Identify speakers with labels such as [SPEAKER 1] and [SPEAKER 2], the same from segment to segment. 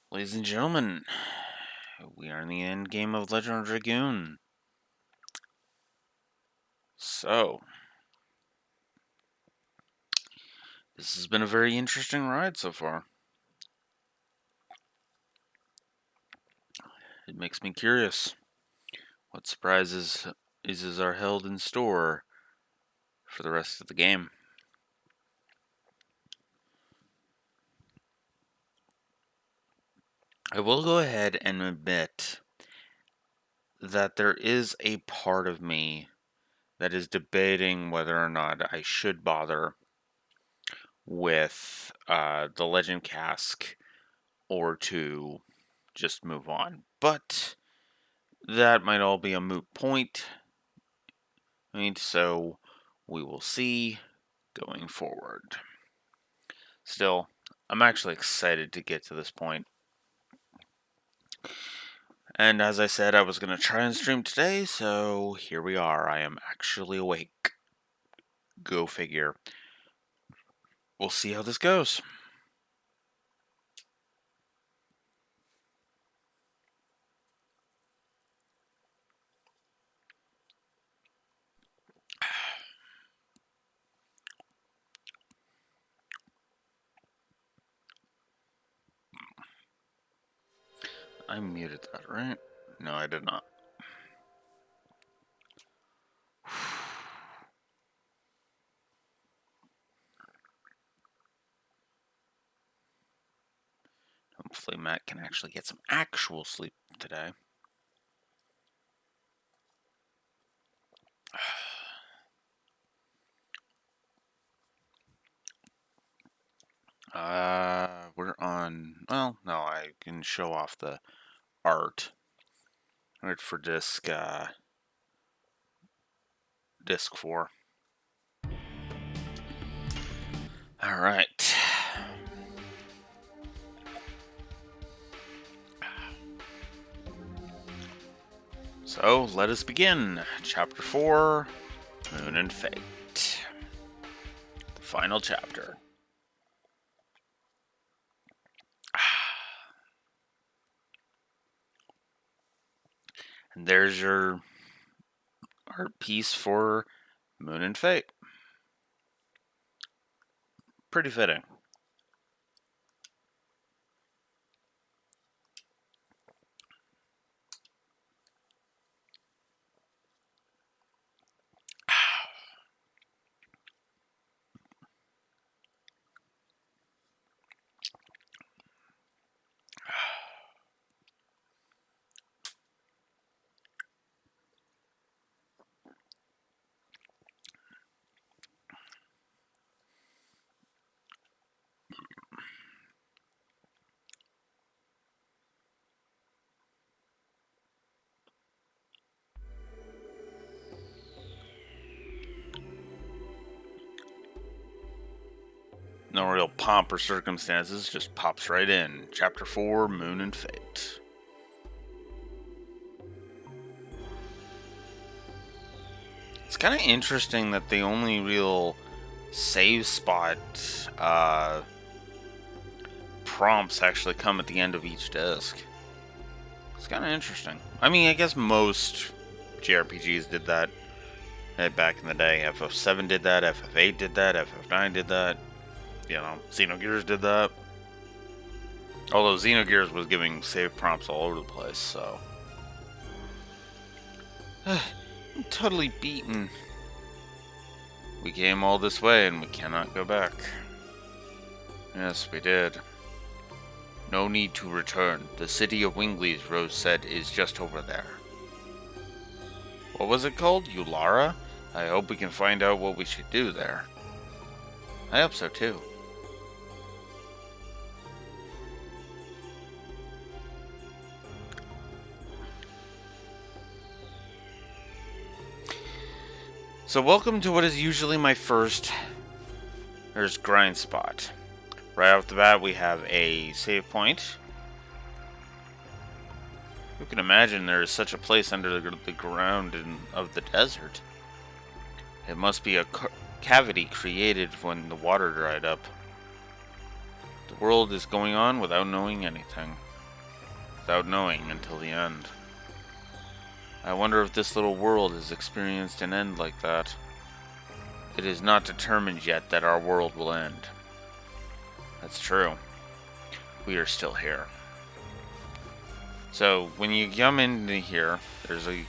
[SPEAKER 1] Ladies and gentlemen, we are in the end game of Legend of Dragoon. So, this has been a very interesting ride so far. It makes me curious. What surprises are held in store for the rest of the game? I will go ahead and admit that there is a part of me that is debating whether or not I should bother with the Legend Cask or to just move on. But that might all be a moot point. So we will see going forward. Still, I'm actually excited to get to this point. And as I said, I was going to try and stream today, so here we are. I am actually awake. Go figure. We'll see how this goes. I muted that, right? No, I did not. Hopefully Matt can actually get some actual sleep today. We're on. Well, no, I can show off the art. Right for disc 4. All right. So let us begin. Chapter 4, Moon and Fate. The final chapter. And there's your art piece for Moon and Fate. Pretty fitting. No real pomp or circumstances, just pops right in. Chapter 4, Moon and Fate. It's kind of interesting that the only real save spot prompts actually come at the end of each disc. It's kind of interesting. I mean, I guess most JRPGs did that back in the day. FF7 did that, FF8 did that, FF9 did that. Xenogears did that. Although Xenogears was giving save prompts all over the place, so. I'm totally beaten. We came all this way and we cannot go back. Yes, we did. No need to return. The city of Winglies, Rose said, is just over there. What was it called? Ulara? I hope we can find out what we should do there. I hope so too. So welcome to what is usually my first grind spot. Right off the bat we have a save point. Who can imagine there is such a place under the ground of the desert? It must be a cavity created when the water dried up. The world is going on without knowing anything. without knowing until the end. I wonder if this little world has experienced an end like that. It is not determined yet that our world will end. That's true. We are still here. So, when you come into here, there's a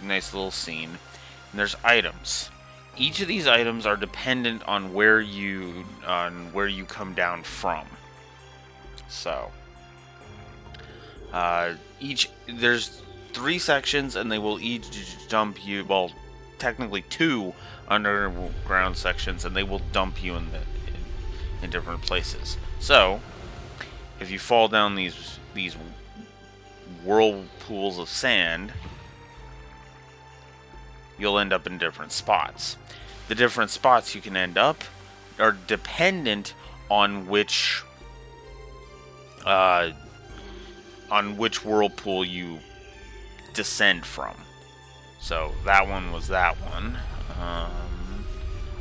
[SPEAKER 1] nice little scene, and there's items. Each of these items are dependent on where you come down from. So, there's 3 sections, and they will each dump you. Well, technically 2 underground sections, and they will dump you in different places. So, if you fall down these whirlpools of sand, you'll end up in different spots. The different spots you can end up are dependent on which whirlpool you descend from. So that one was that one.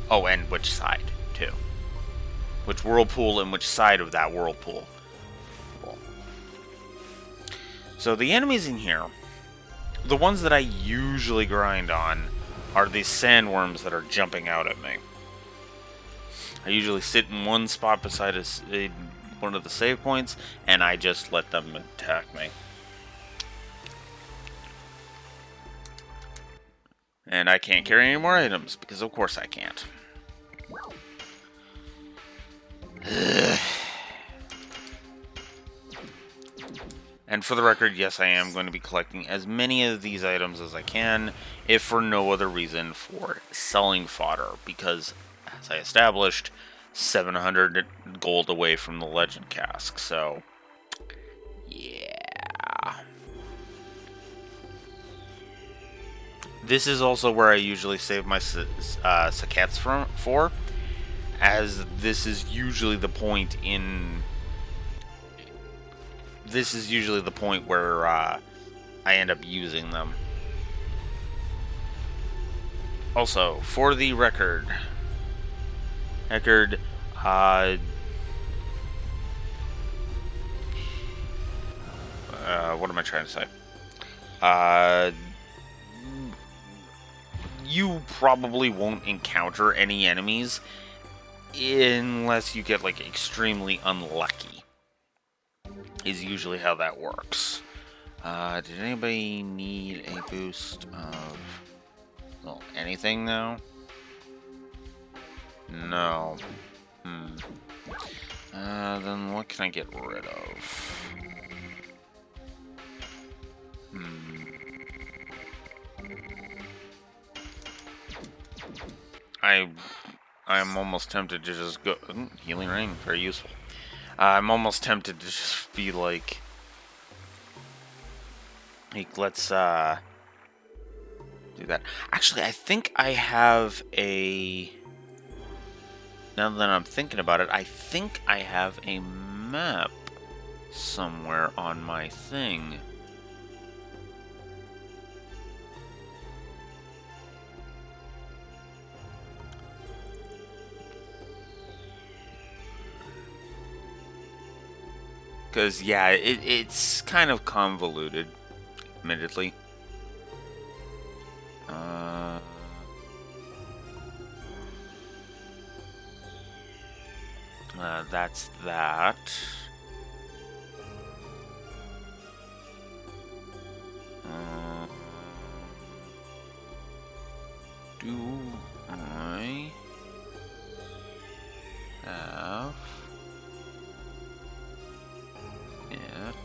[SPEAKER 1] Oh, and which side too? Which whirlpool and which side of that whirlpool? So the enemies in here, the ones that I usually grind on, are these sandworms that are jumping out at me. I usually sit in one spot beside one of the save points, and I just let them attack me. And I can't carry any more items, because of course I can't. And for the record, yes, I am going to be collecting as many of these items as I can, if for no other reason for selling fodder, because, as I established, 700 gold away from the legend cask, so, yeah. This is also where I usually save my sackets for, as this is usually the point where I end up using them. Also, for the record, what am I trying to say? You probably won't encounter any enemies unless you get, like, extremely unlucky. Is usually how that works. Did anybody need a boost of, well, anything now? No. Then what can I get rid of? I'm almost tempted to just go... Healing Ring, very useful. I'm almost tempted to just be like, let's do that. Actually, I think I have a... Now that I'm thinking about it, I think I have a map somewhere on my thing. Because, yeah, it's kind of convoluted, admittedly. That's that. Do I have it?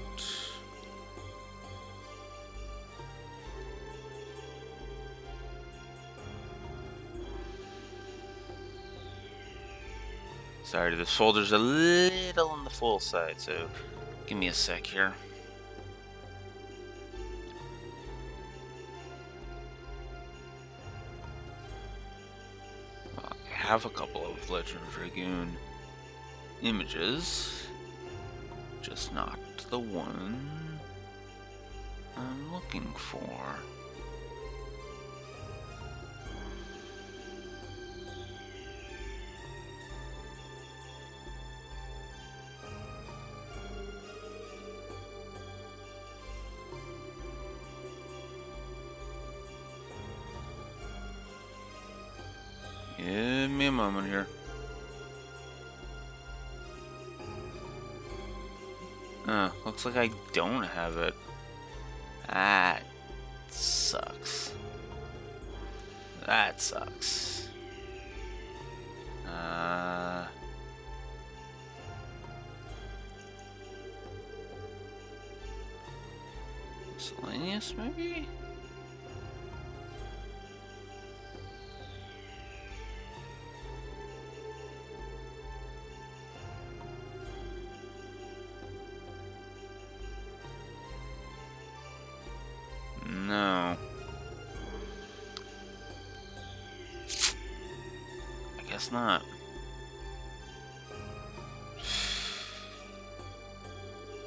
[SPEAKER 1] Sorry, this folder's a little on the full side, so give me a sec here. I have a couple of Legend of Dragoon images, just not the one I'm looking for. Give me a moment here. Looks like I don't have it. That sucks. That sucks. Miscellaneous, maybe? No. I guess not.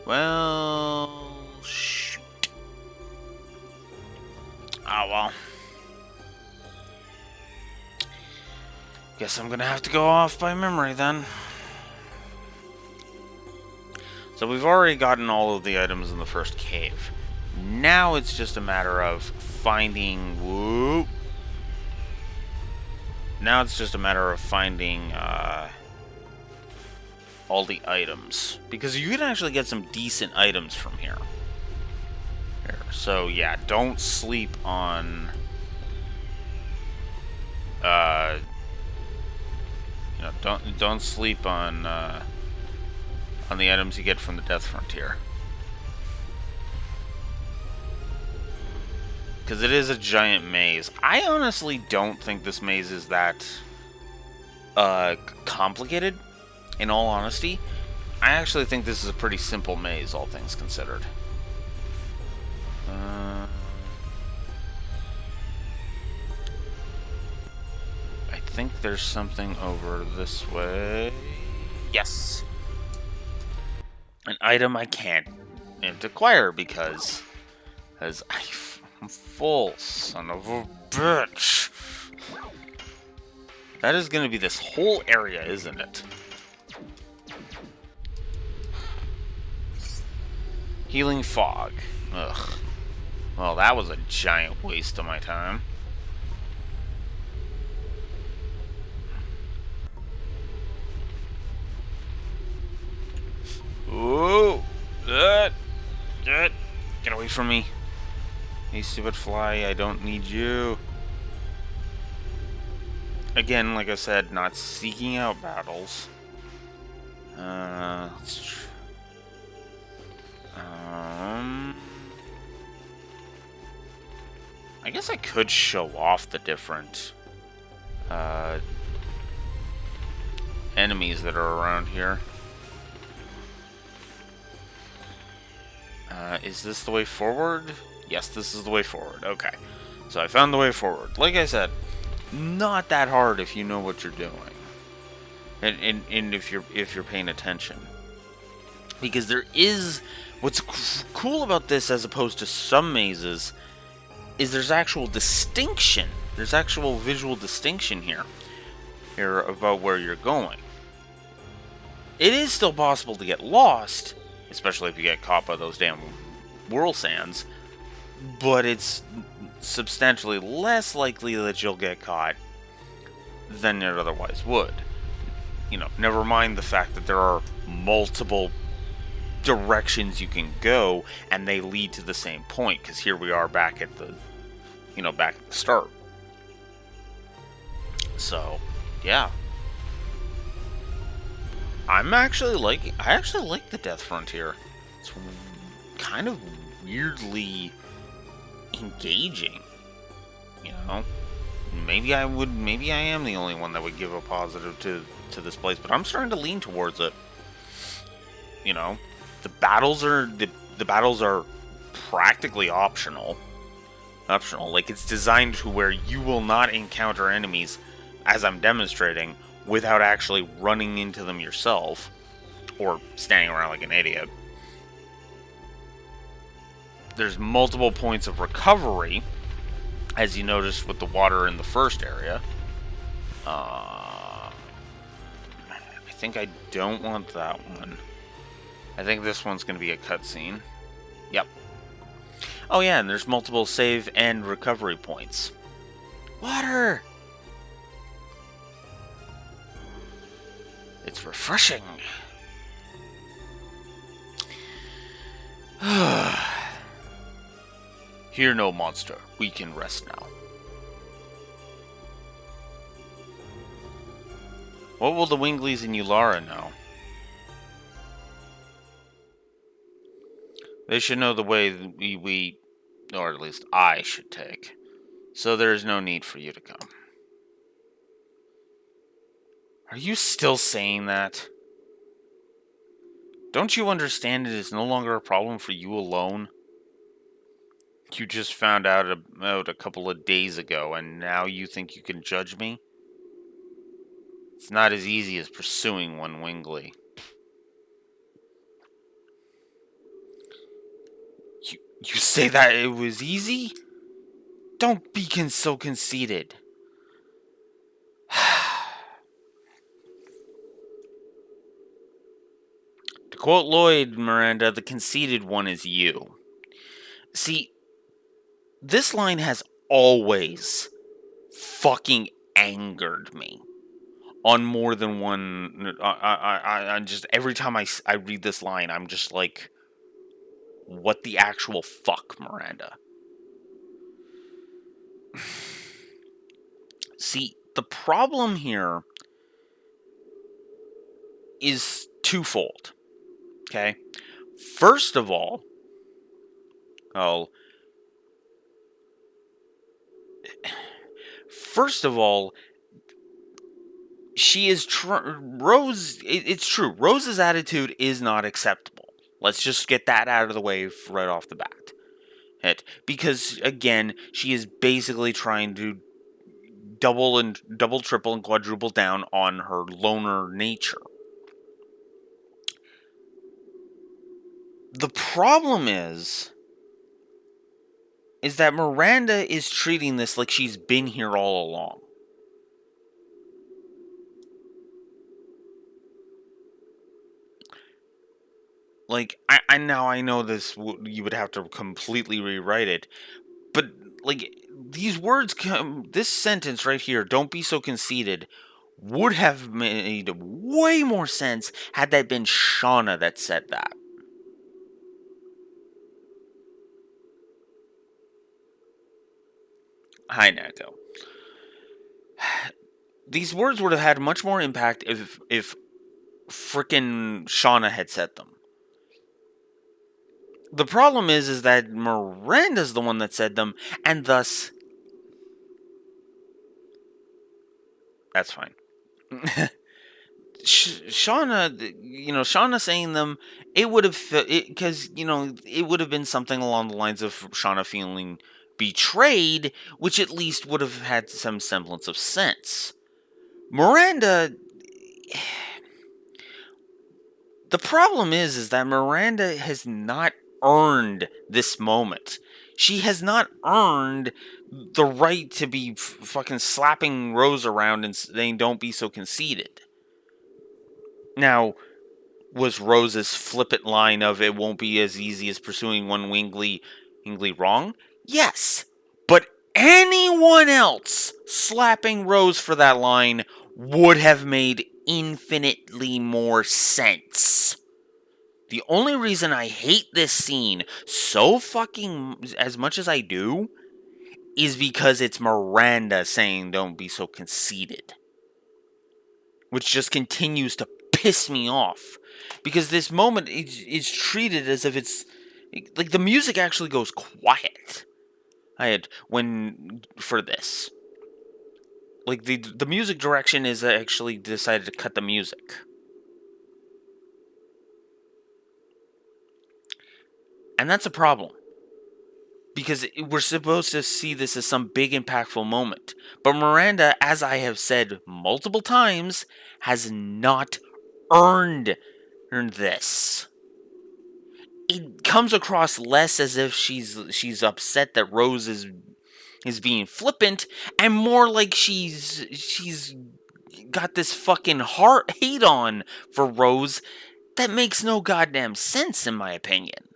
[SPEAKER 1] Well, shoot. Oh, well. Guess I'm gonna have to go off by memory then. So we've already gotten all of the items in the first cave. Now it's just a matter of finding... Whoop. Now it's just a matter of finding all the items. Because you can actually get some decent items from here. So yeah, don't sleep on... you know, don't sleep on the items you get from the Death Frontier. Because it is a giant maze. I honestly don't think this maze is that complicated, in all honesty. I actually think this is a pretty simple maze, all things considered. I think there's something over this way. Yes! An item I can't acquire because I'm full, son of a bitch. That is going to be this whole area, isn't it? Healing fog. Ugh. Well, that was a giant waste of my time. Ooh! Get away from me. You stupid fly, I don't need you. Again, like I said, not seeking out battles. I guess I could show off the different enemies that are around here. Is this the way forward? Yes, this is the way forward. Okay. So I found the way forward. Like I said, not that hard if you know what you're doing. And if you're paying attention. Because there is what's cool about this as opposed to some mazes is there's actual distinction. There's actual visual distinction here about where you're going. It is still possible to get lost, especially if you get caught by those damn whirl sands, but it's substantially less likely that you'll get caught than it otherwise would. You know, never mind the fact that there are multiple directions you can go, and they lead to the same point, because here we are back at the, back at the start. So, yeah. I actually like the Death Frontier. It's kind of weirdly engaging, Maybe I am the only one that would give a positive to this place, but I'm starting to lean towards it. The battles are practically optional. Like, it's designed to where you will not encounter enemies, as I'm demonstrating, without actually running into them yourself or standing around like an idiot. There's multiple points of recovery, as you noticed with the water in the first area. I think I don't want that one. I think this one's going to be a cutscene. Yep. Oh yeah, and there's multiple save and recovery points. Water! It's refreshing. Hear no monster. We can rest now. What will the Wingleys and Ulara know? They should know the way we, or at least I, should take. So there is no need for you to come. Are you still saying that? Don't you understand it is no longer a problem for you alone? You just found out about a couple of days ago, and now you think you can judge me? It's not as easy as pursuing one Wingley. You say that it was easy? Don't be so conceited. To quote Lloyd, Miranda, the conceited one is you. See, this line has always fucking angered me on more than one. I just every time I read this line, I'm just like, what the actual fuck, Miranda? See, the problem here is twofold. Okay, first of all, she is Rose. It's true. Rose's attitude is not acceptable. Let's just get that out of the way right off the bat. Because again, she is basically trying to double, triple, and quadruple down on her loner nature. The problem is that Miranda is treating this like she's been here all along. Like, I know this, you would have to completely rewrite it, but, like, these words this sentence right here, don't be so conceited, would have made way more sense had that been Shauna that said that. Hi, Nato. These words would have had much more impact if frickin' Shauna had said them. The problem is that Miranda's the one that said them, and thus... That's fine. Shauna saying them, it would have... Because, it would have been something along the lines of Shauna feeling betrayed, which at least would have had some semblance of sense. Miranda... The problem is that Miranda has not earned this moment. She has not earned the right to be fucking slapping Rose around and saying, don't be so conceited. Now, was Rose's flippant line of it won't be as easy as pursuing one Wingley wrong? Yes. But anyone else slapping Rose for that line would have made infinitely more sense. The only reason I hate this scene so fucking as much as I do is because it's Miranda saying don't be so conceited. Which just continues to piss me off. Because this moment is treated as if it's... Like, the music actually goes quiet. For this. Like, the music direction is actually decided to cut the music. And that's a problem. Because we're supposed to see this as some big impactful moment. But Miranda, as I have said multiple times, has not earned this. It comes across less as if she's upset that Rose is being flippant, and more like she's got this fucking hate on for Rose that makes no goddamn sense, in my opinion.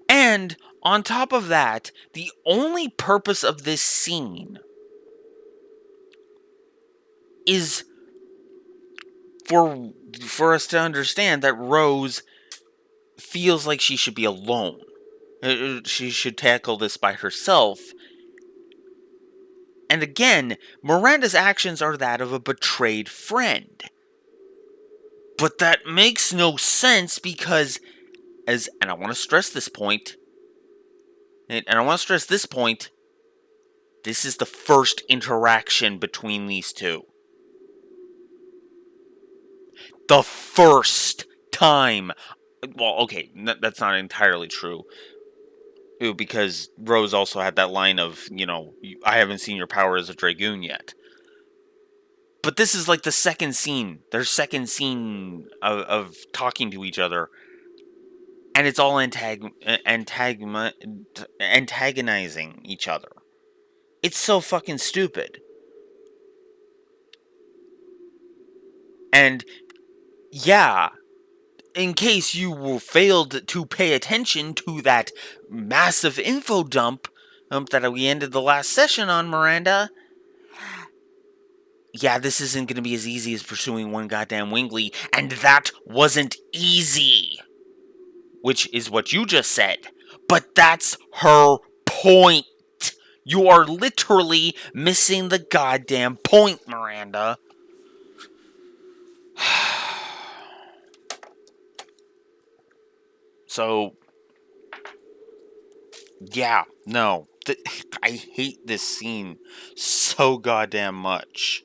[SPEAKER 1] And on top of that, the only purpose of this scene is for us to understand that Rose feels like she should be alone. She should tackle this by herself. And again, Miranda's actions are that of a betrayed friend. But that makes no sense because, and I want to stress this point, this is the first interaction between these two. The first time. Well, okay, that's not entirely true. Because Rose also had that line of, I haven't seen your power as a Dragoon yet. But this is like the second scene. Their second scene of talking to each other. And it's all antagonizing each other. It's so fucking stupid. And yeah, in case you failed to pay attention to that massive info dump that we ended the last session on, Miranda, yeah, this isn't going to be as easy as pursuing one goddamn Wingley, and that wasn't easy. Which is what you just said. But that's her point. You are literally missing the goddamn point, Miranda. So, yeah, no. I hate this scene so goddamn much.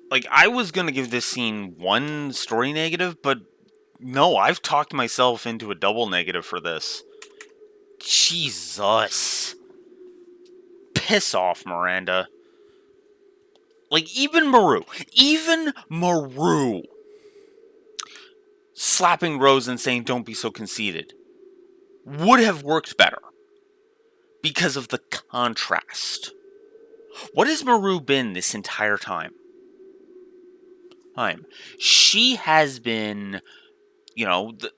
[SPEAKER 1] Like, I was gonna give this scene one story negative, but no, I've talked myself into a double negative for this. Jesus. Piss off, Miranda. Like, even Maru slapping Rose and saying, don't be so conceited, would have worked better. Because of the contrast. What has Maru been this entire time? She has been,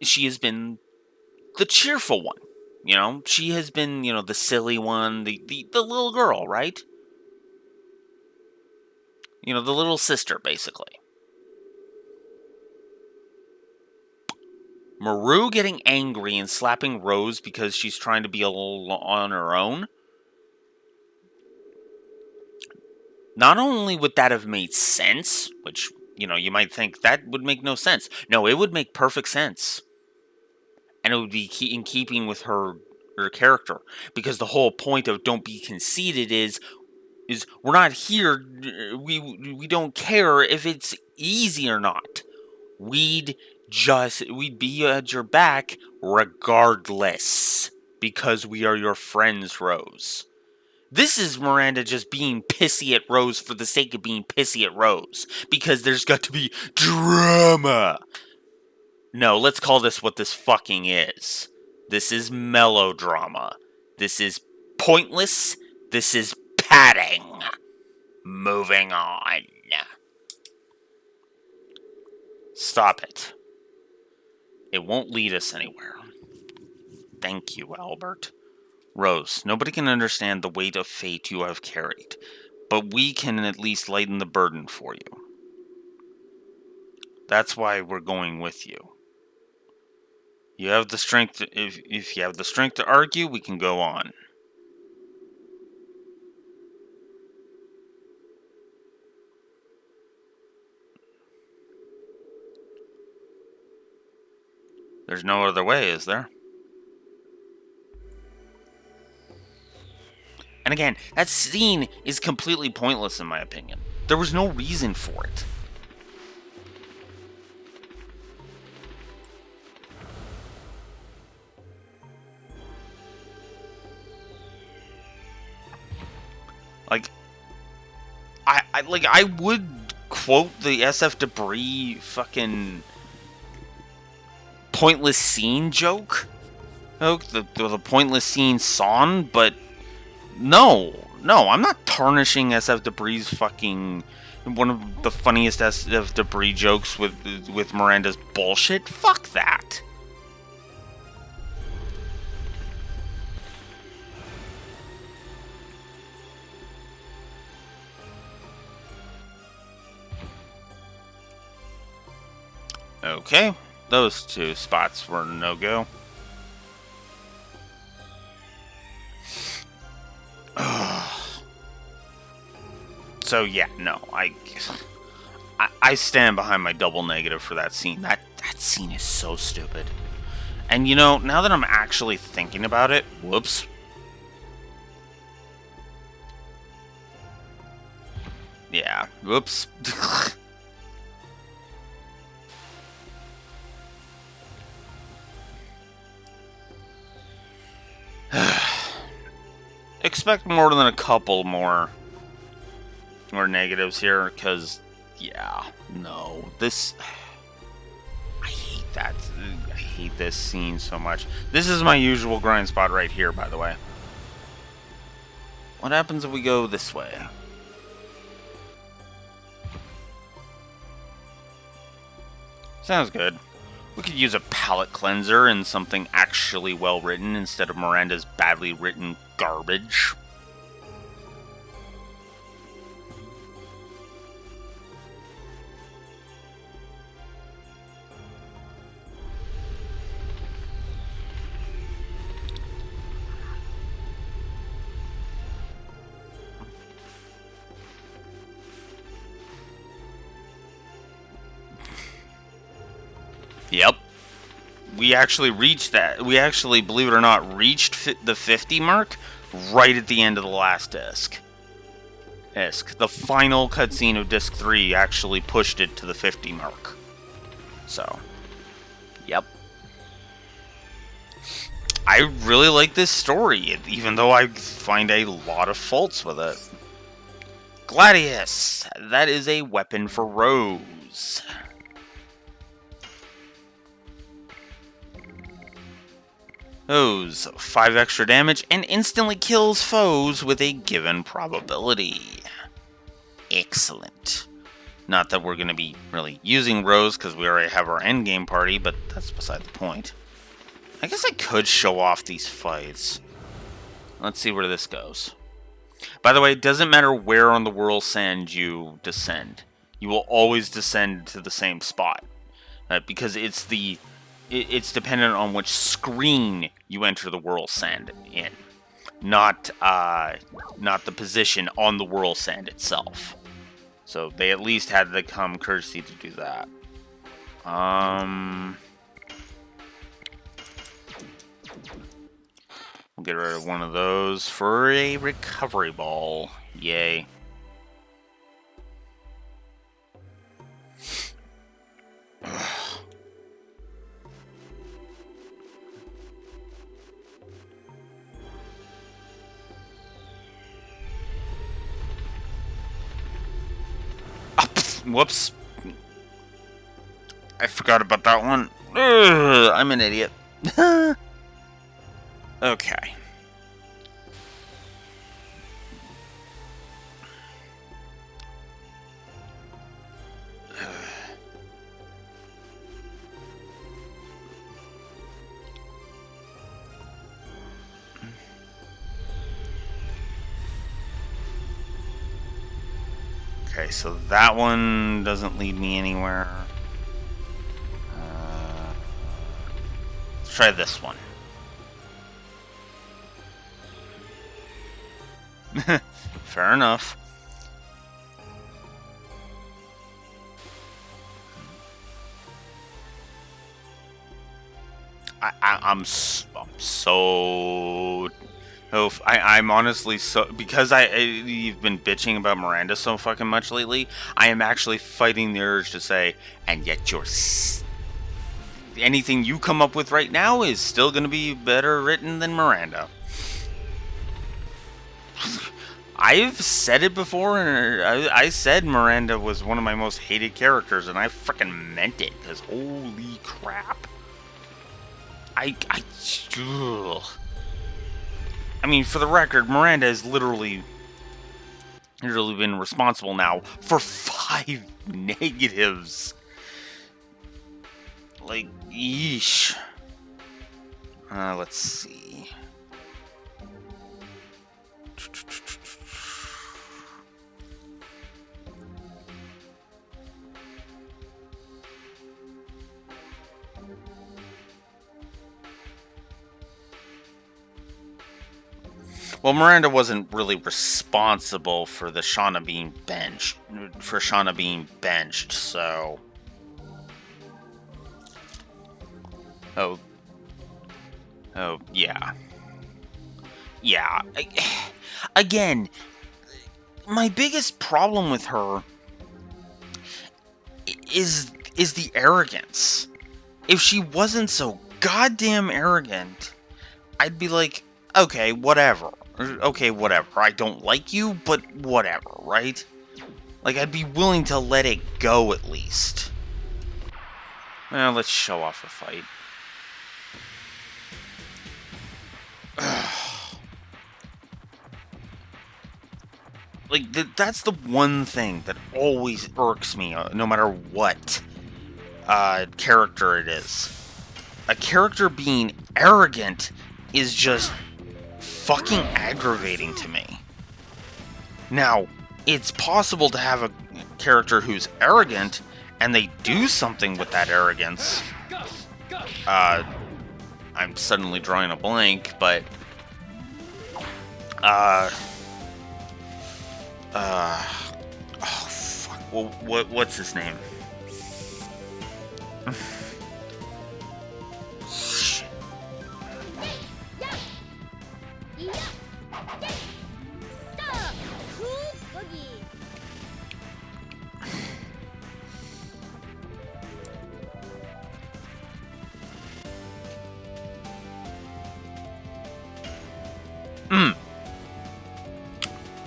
[SPEAKER 1] she has been the cheerful one. She has been, the silly one, the little girl, right? The little sister, basically. Maru getting angry and slapping Rose because she's trying to be a little on her own. Not only would that have made sense, which, you might think that would make no sense. No, it would make perfect sense. And it would be in keeping with her character. Because the whole point of don't be conceited is we're not here, we don't care if it's easy or not. We'd be at your back regardless. Because we are your friends, Rose. This is Miranda just being pissy at Rose for the sake of being pissy at Rose. Because there's got to be drama. No, let's call this what this fucking is. This is melodrama. This is pointless. This is padding. Moving on. Stop it. It won't lead us anywhere. Thank you, Albert. Rose, nobody can understand the weight of fate you have carried, but we can at least lighten the burden for you. That's why we're going with you. You have the strength. If you have the strength to argue, we can go on. There's no other way, is there? And again, that scene is completely pointless in my opinion. There was no reason for it. I would quote the SF Debris fucking pointless scene joke. The pointless scene song, but no, no, I'm not tarnishing SF Debris' fucking one of the funniest SF Debris jokes with Miranda's bullshit. Fuck that. Okay, those two spots were no-go. So yeah, no, I stand behind my double negative for that scene. That scene is so stupid. And you know, now that I'm actually thinking about it, whoops. Yeah, whoops. Expect more than a couple more negatives here, because, yeah, no, this... I hate that. I hate this scene so much. This is my usual grind spot right here, by the way. What happens if we go this way? Sounds good. We could use a palate cleanser and something actually well written instead of Miranda's badly written garbage. Yep. We actually reached that. We actually, believe it or not, reached the 50 mark right at the end of the last disc. The final cutscene of disc 3 actually pushed it to the 50 mark. So, yep. I really like this story, even though I find a lot of faults with it. Gladius! That is a weapon for Rose. Rose, 5 extra damage, and instantly kills foes with a given probability. Excellent. Not that we're going to be really using Rose, because we already have our endgame party, but that's beside the point. I guess I could show off these fights. Let's see where this goes. By the way, it doesn't matter where on the Whirl Sand you descend. You will always descend to the same spot. Because it's dependent on which screen you enter the Whirl Sand in. Not the position on the Whirl Sand itself. So they at least had the common courtesy to do that. We'll get rid of one of those for a recovery ball. Yay. Whoops. I forgot about that one. Ugh, I'm an idiot. Okay. Okay, so that one doesn't lead me anywhere. Let's try this one. Fair enough. I'm so... I'm honestly so... Because you've been bitching about Miranda so fucking much lately, I am actually fighting the urge to say, and yet you're... Anything you come up with right now is still going to be better written than Miranda. I've said it before, and I said Miranda was one of my most hated characters, and I freaking meant it, because holy crap. I mean, for the record, Miranda is literally literally been responsible now for 5 negatives. Like, yeesh. Let's see. Well, Miranda wasn't really responsible for the Shauna being benched, so... Oh, yeah. Yeah. Again, my biggest problem with her is the arrogance. If she wasn't so goddamn arrogant, I'd be like, okay, whatever. Okay, whatever. I don't like you, but whatever, right? Like, I'd be willing to let it go at least. Well, let's show off a fight. Like, that's the one thing that always irks me, no matter what character it is. A character being arrogant is just fucking aggravating to me. Now, it's possible to have a character who's arrogant and they do something with that arrogance. I'm suddenly drawing a blank, but oh fuck. Well, what's his name?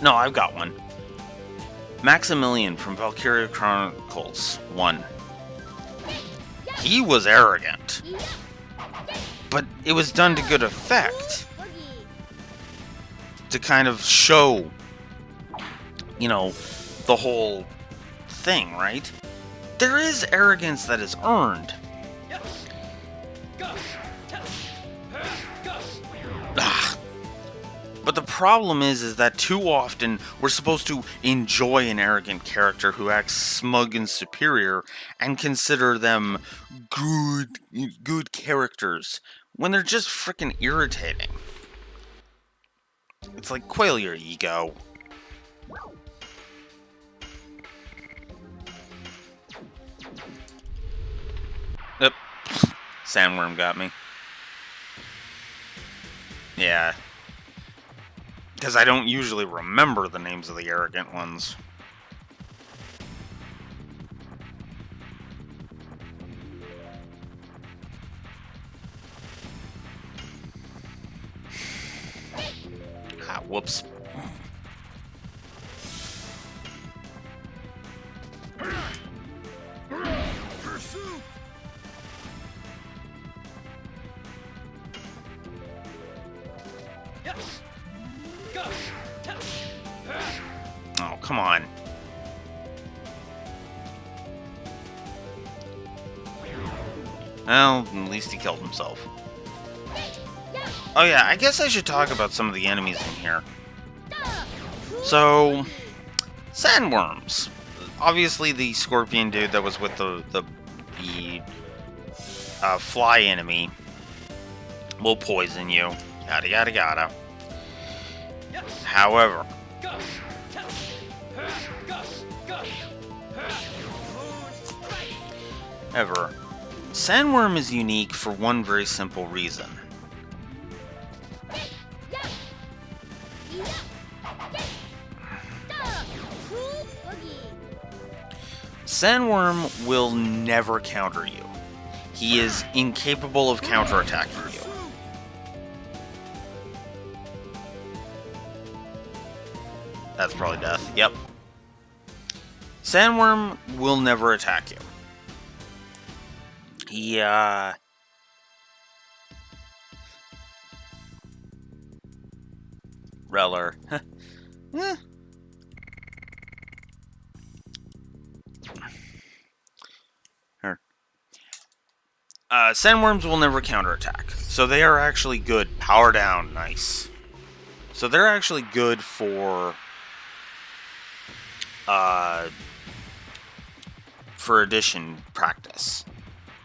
[SPEAKER 1] No, I've got one. Maximilian from Valkyria Chronicles 1. He was arrogant. But it was done to good effect. To kind of show, you know, the whole thing, right? There is arrogance that is earned. Ugh. But the problem is that too often we're supposed to enjoy an arrogant character who acts smug and superior and consider them good characters when they're just freaking irritating. It's like, quail your ego. Yep. Sandworm got me. Yeah. Because I don't usually remember the names of the arrogant ones. Ah, whoops. Oh, come on. Well, at least he killed himself. Oh yeah, I guess I should talk about some of the enemies in here. So, sandworms. Obviously the scorpion dude that was with the fly enemy will poison you. Yada yada yada. However, sandworm is unique for one very simple reason. Sandworm will never counter you. He is incapable of counterattacking you. That's probably death. Yep. Sandworm will never attack you. Yeah. Reller. Here. Sandworms will never counterattack. So they are actually good. Power down. Nice. So they're actually good for addition practice.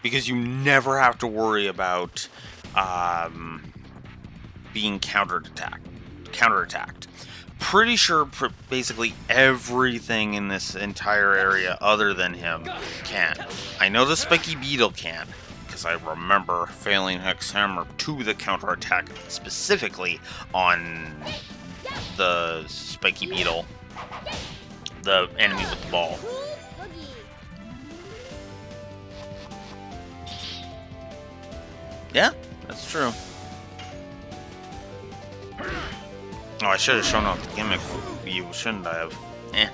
[SPEAKER 1] Because you never have to worry about being counterattacked. Pretty sure basically everything in this entire area other than him can. I know the Spiky Beetle can, because I remember failing Hex Hammer to the counterattack specifically on the Spiky Beetle, the enemy with the ball. Yeah, that's true. Oh, I should have shown off the gimmick view, shouldn't I have? Eh.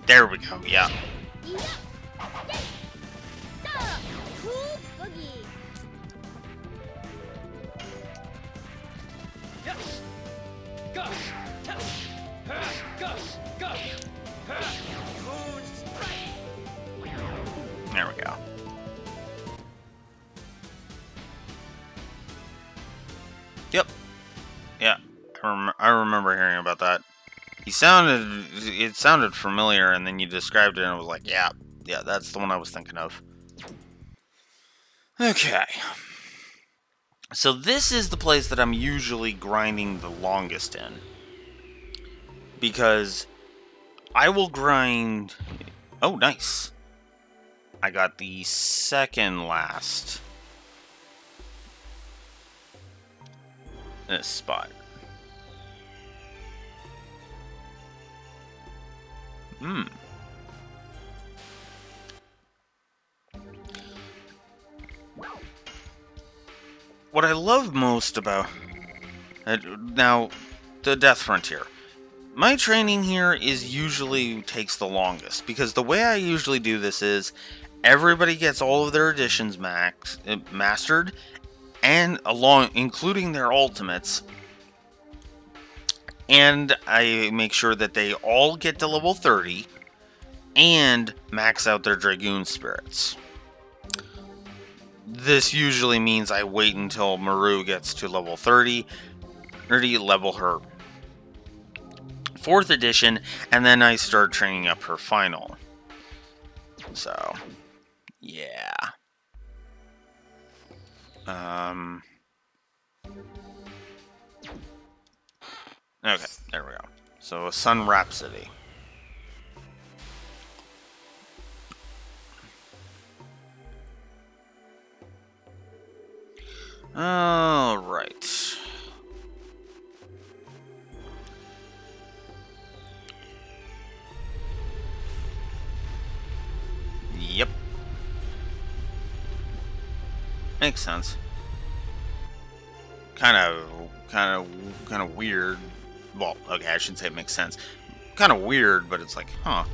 [SPEAKER 1] There we go, yeah. There we go. Yep. Yeah, I remember hearing about that. It sounded familiar, and then you described it, and I was like, yeah, that's the one I was thinking of. Okay. So this is the place that I'm usually grinding the longest in. Because I will grind... Oh, nice. I got the second last this spot. What I love most about now the Death Frontier. My training here usually takes the longest because the way I usually do this is everybody gets all of their additions mastered, and including their ultimates, and I make sure that they all get to level 30 and max out their Dragoon spirits. This usually means I wait until Maru gets to level 30, level her 4th edition, and then I start training up her final. So, yeah. Okay, there we go. So, Sun Rhapsody. All right. Yep. Makes sense. Kind of weird. Well, okay, I shouldn't say it makes sense. Kind of weird, but it's like, huh.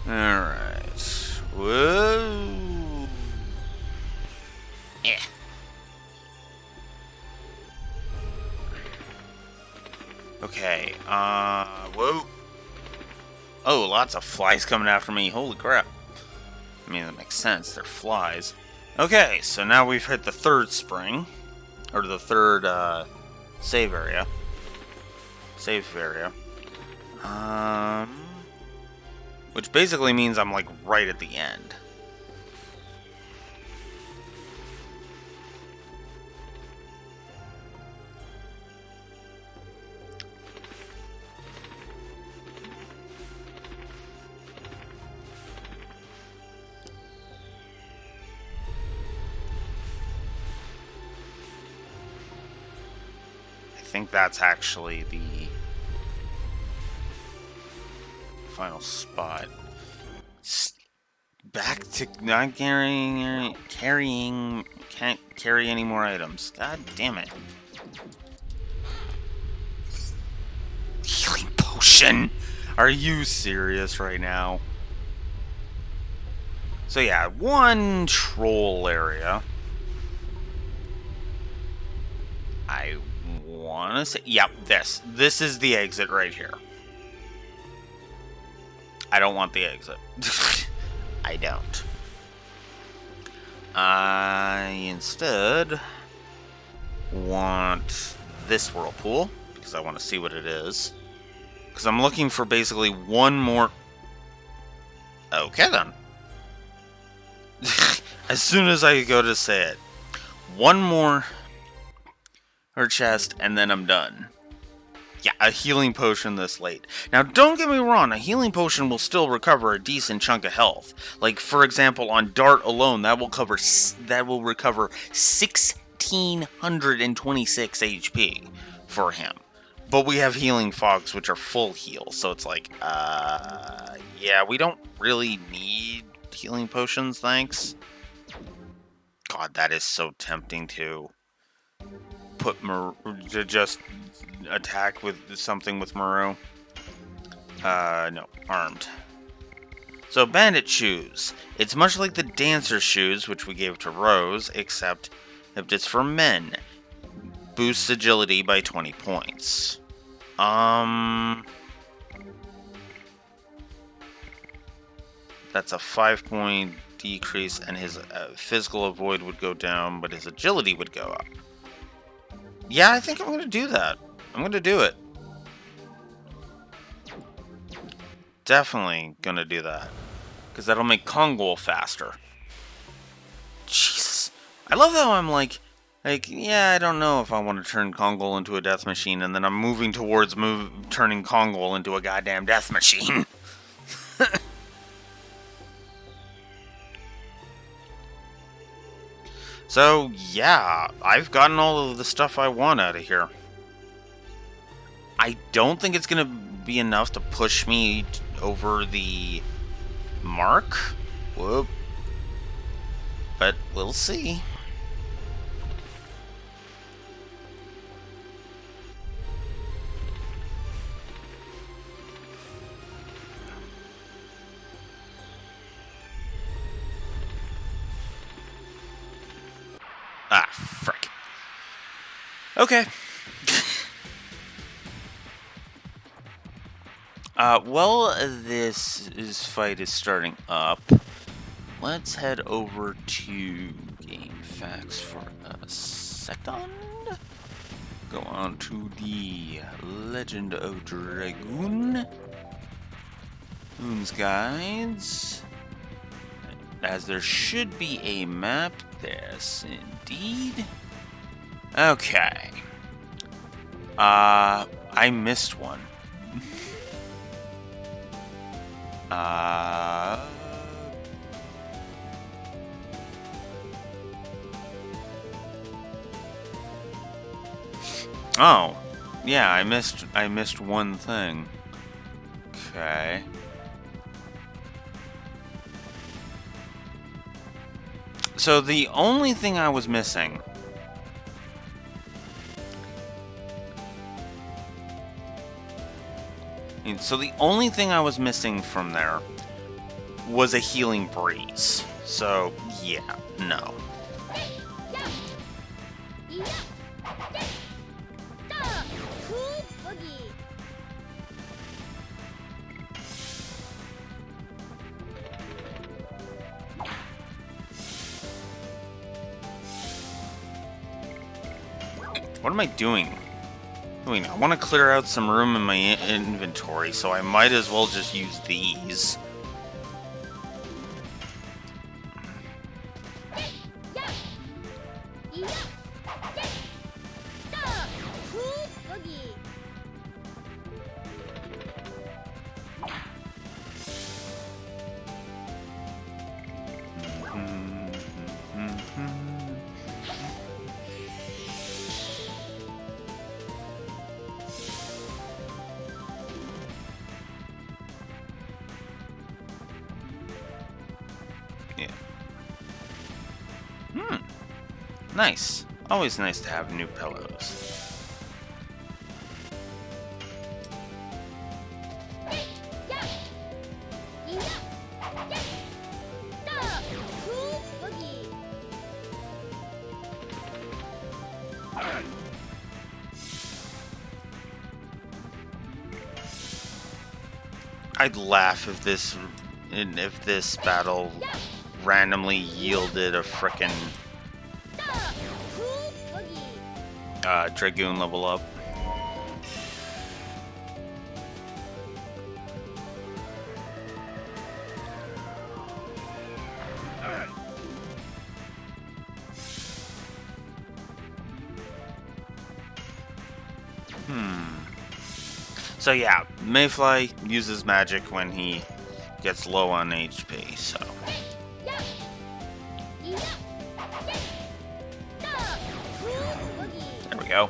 [SPEAKER 1] Alright. Whoa. Yeah. Okay, whoa. Oh, lots of flies coming after me. Holy crap. I mean, that makes sense. They're flies. Okay, so now we've hit the 3rd spring. Or the 3rd, save area. Which basically means I'm, like, right at the end. I think that's actually the final spot. Back to not carrying, can't carry any more items. God damn it. Healing potion? Are you serious right now? So yeah, 1 troll area. I want to say... Yep, this. This is the exit right here. I don't want the exit. I don't. I instead want this whirlpool, because I want to see what it is. Because I'm looking for basically one more... Okay, then. As soon as I go to say it. One more her chest, and then I'm done. Yeah, a healing potion this late. Now, don't get me wrong, a healing potion will still recover a decent chunk of health. Like, for example, on Dart alone, that will recover 1,626 HP for him. But we have healing fogs, which are full heal, so it's like, yeah, we don't really need healing potions, thanks. God, that is so tempting to put to just attack with something with Maru. No, armed. So, bandit shoes. It's much like the dancer shoes, which we gave to Rose, except it's for men. Boosts agility by 20 points. That's a 5-point decrease, and his physical avoid would go down, but his agility would go up. Yeah, I think I'm going to do that. I'm going to do it. Definitely going to do that. Because that'll make Kongol faster. Jesus. I love how I'm like, yeah, I don't know if I want to turn Kongol into a death machine, and then I'm moving towards turning Kongol into a goddamn death machine. So, yeah, I've gotten all of the stuff I want out of here. I don't think it's going to be enough to push me over the mark. Whoop. But we'll see. Ah, frick. Okay. Well, this fight is starting up. Let's head over to Game Facts for a second. Go on to the Legend of Dragoon. Moon's Guides. As there should be a map. Yes, indeed. Okay. I missed one. Oh, yeah, I missed one thing. Okay. So the only thing I was missing from there was a healing breeze. So, yeah, no. What am I doing? I want to clear out some room in my inventory, so I might as well just use these. Yeah. Nice. Always nice to have new pillows. I'd laugh if this battle randomly yielded a frickin' Dragoon level up. So yeah, Mayfly uses magic when he gets low on HP, so. There we go.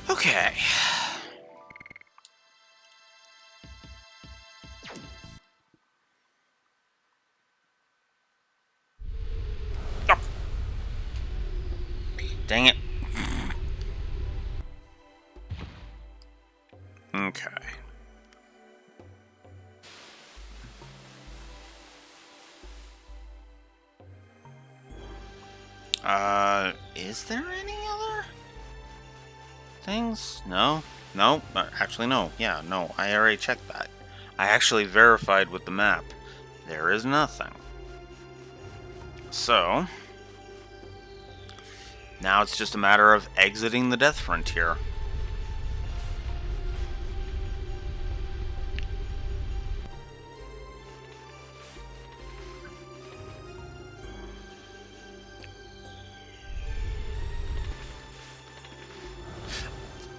[SPEAKER 1] Okay. Oh. Dang it. Okay. Is there any other things? No? No? Actually, no. Yeah, no. I already checked that. I actually verified with the map. There is nothing. So, now it's just a matter of exiting the Death Frontier.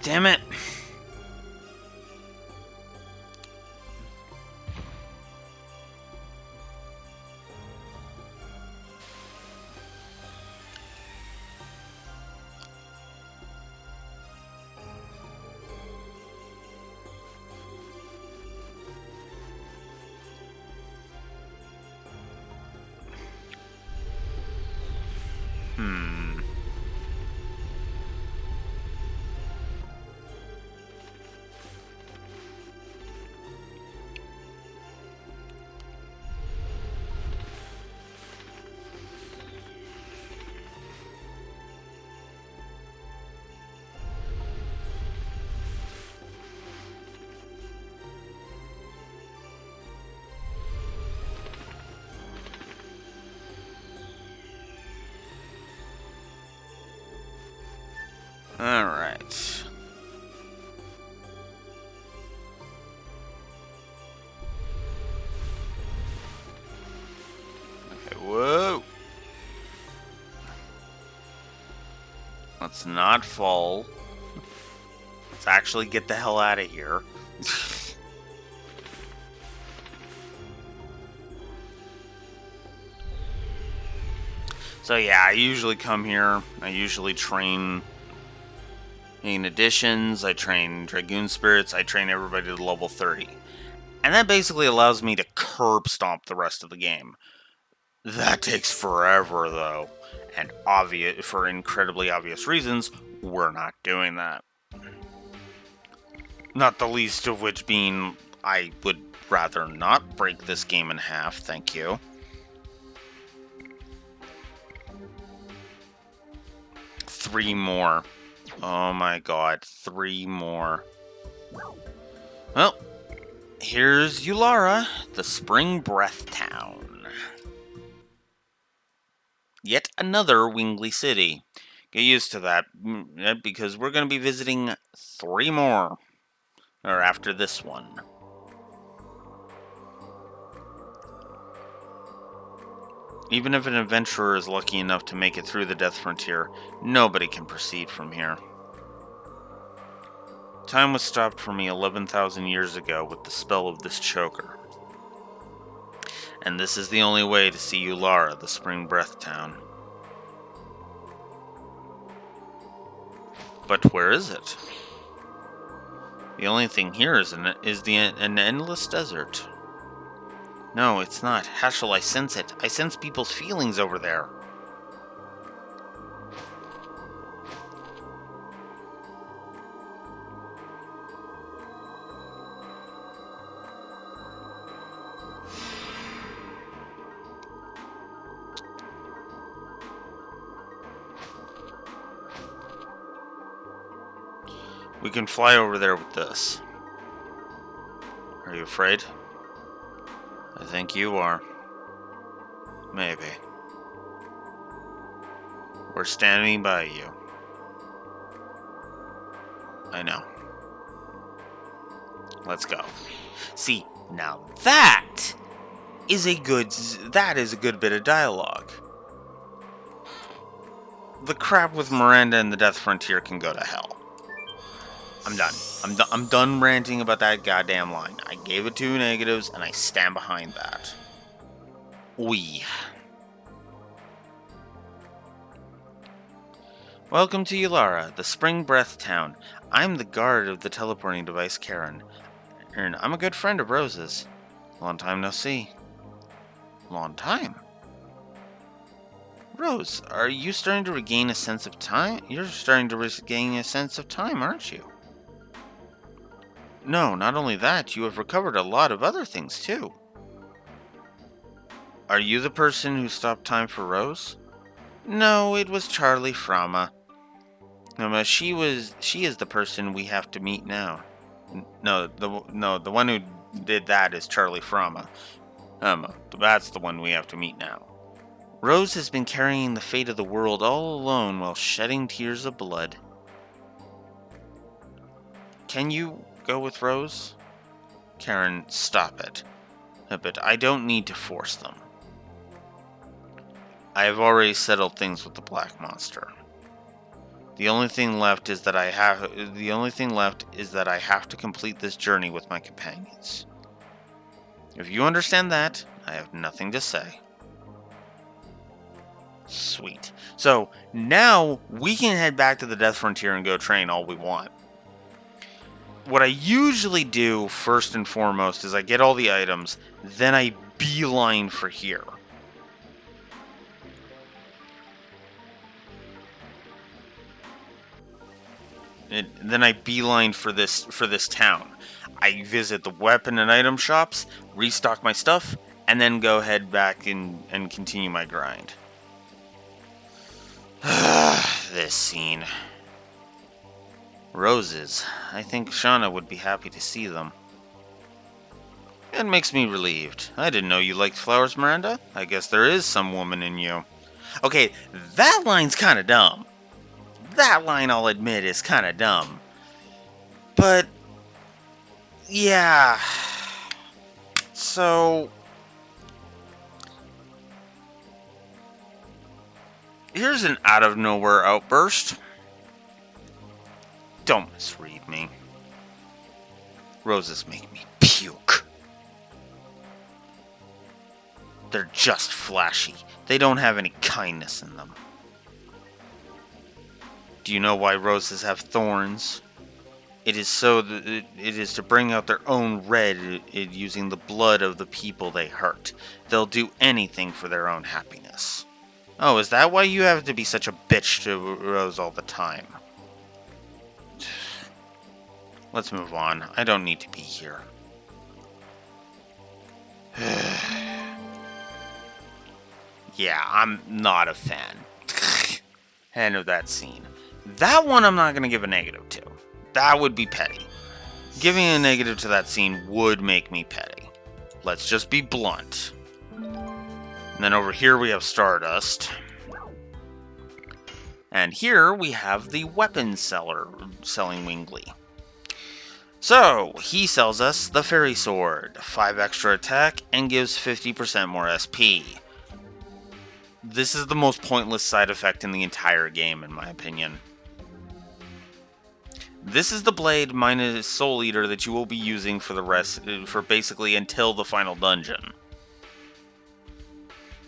[SPEAKER 1] Damn it! Alright. Okay, whoa! Let's not fall. Let's actually get the hell out of here. So yeah, I usually come here. I usually train in additions. I train Dragoon Spirits. I train everybody to level 30. And that basically allows me to curb stomp the rest of the game. That takes forever, though. And for incredibly obvious reasons, we're not doing that. Not the least of which being, I would rather not break this game in half, thank you. Three more. Oh my god, 3 more. Well, here's Ulara, the Spring Breath Town. Yet another Wingly City. Get used to that, because we're going to be visiting 3 more. Or after this one. Even if an adventurer is lucky enough to make it through the Death Frontier, nobody can proceed from here. Time was stopped for me 11,000 years ago with the spell of this choker. And this is the only way to see Ulara, the Spring Breath Town. But where is it? The only thing here is an endless desert. No, it's not. How shall I sense it? I sense people's feelings over there. We can fly over there with this. Are you afraid? I think you are. Maybe. We're standing by you. I know. Let's go. See, now that is a good bit of dialogue. The crap with Miranda and the Death Frontier can go to hell. I'm done. I'm done ranting about that goddamn line. I gave it 2 negatives, and I stand behind that. Oui. Welcome to Yulara, the Spring Breath Town. I'm the guard of the teleporting device, Karen. I'm a good friend of Rose's. Long time no see. Long time? Rose, are you starting to regain a sense of time? You're starting to regain a sense of time, aren't you? No, not only that, you have recovered a lot of other things, too. Are you the person who stopped time for Rose? No, it was Charlie Frama. She is the person we have to meet now. No, the one who did that is Charlie Frama. That's the one we have to meet now. Rose has been carrying the fate of the world all alone while shedding tears of blood. Can you go with Rose? Karen, stop it. But I don't need to force them. I have already settled things with the Black Monster. The only thing left is that I have to complete this journey with my companions. If you understand that, I have nothing to say. Sweet. So, now we can head back to the Death Frontier and go train all we want. What I usually do, first and foremost, is I get all the items, then I beeline for here. Then I beeline for this town. I visit the weapon and item shops, restock my stuff, and then go head back and continue my grind. This scene. Roses. I think Shauna would be happy to see them. It makes me relieved. I didn't know you liked flowers, Miranda. I guess there is some woman in you. Okay, that line's kind of dumb. That line, I'll admit, is kind of dumb. But, yeah. So, here's an out-of-nowhere outburst. Don't misread me. Roses make me puke. They're just flashy. They don't have any kindness in them. Do you know why roses have thorns? It is to bring out their own red using the blood of the people they hurt. They'll do anything for their own happiness. Oh, is that why you have to be such a bitch to Rose all the time? Let's move on. I don't need to be here. Yeah, I'm not a fan. End of that scene. That one I'm not going to give a negative to. That would be petty. Giving a negative to that scene would make me petty. Let's just be blunt. And then over here we have Stardust. And here we have the weapon seller selling Wingley. So, he sells us the Fairy Sword, 5 extra attack, and gives 50% more SP. This is the most pointless side effect in the entire game, in my opinion. This is the blade minus Soul Eater that you will be using for basically until the final dungeon.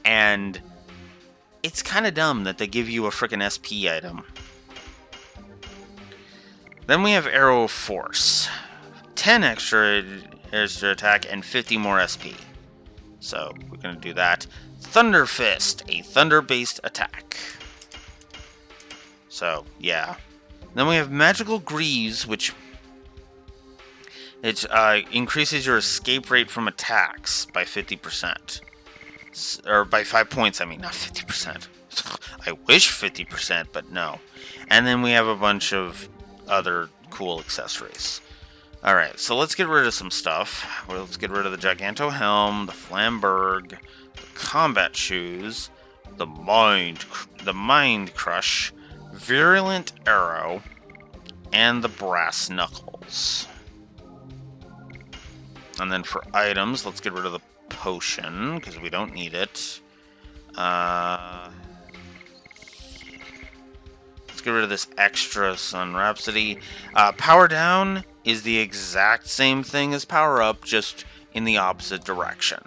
[SPEAKER 1] And it's kind of dumb that they give you a frickin' SP item. Then we have Arrow of Force. 10 extra attack and 50 more SP. So, we're going to do that. Thunder Fist, a thunder-based attack. So, yeah. Then we have Magical Greaves, which increases your escape rate from attacks by 50%. Or by 5 points, I mean, not 50%. I wish 50%, but no. And then we have a bunch of other cool accessories. Alright, so let's get rid of some stuff. Well, let's get rid of the Giganto Helm, the Flamberg, the Combat Shoes, the Mind Crush, Virulent Arrow, and the Brass Knuckles. And then for items, let's get rid of the Potion, because we don't need it. Let's get rid of this extra Sun Rhapsody. Power Down is the exact same thing as Power Up, just in the opposite direction.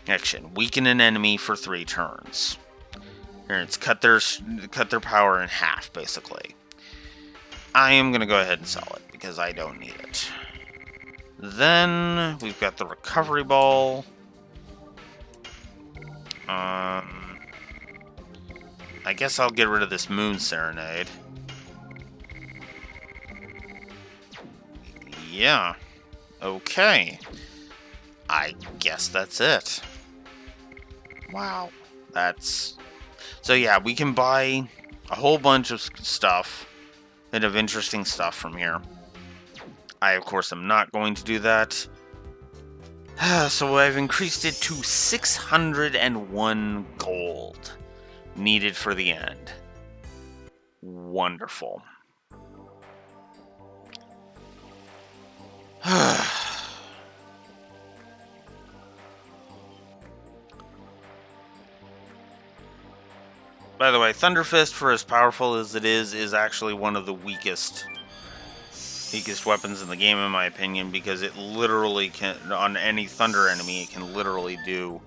[SPEAKER 1] Action. Weaken an enemy for 3 turns. Here, it's cut their power in half, basically. I am going to go ahead and sell it, because I don't need it. Then, we've got the Recovery Ball. I guess I'll get rid of this Moon Serenade. Yeah. Okay. I guess that's it. Wow. That's... So yeah, we can buy a whole bunch of stuff, and of interesting stuff from here. I, of course, am not going to do that. So I've increased it to 601 gold needed for the end. Wonderful. By the way, Thunderfist, for as powerful as it is actually one of the weakest weapons in the game, in my opinion, because it literally can, on any thunder enemy, it can literally do,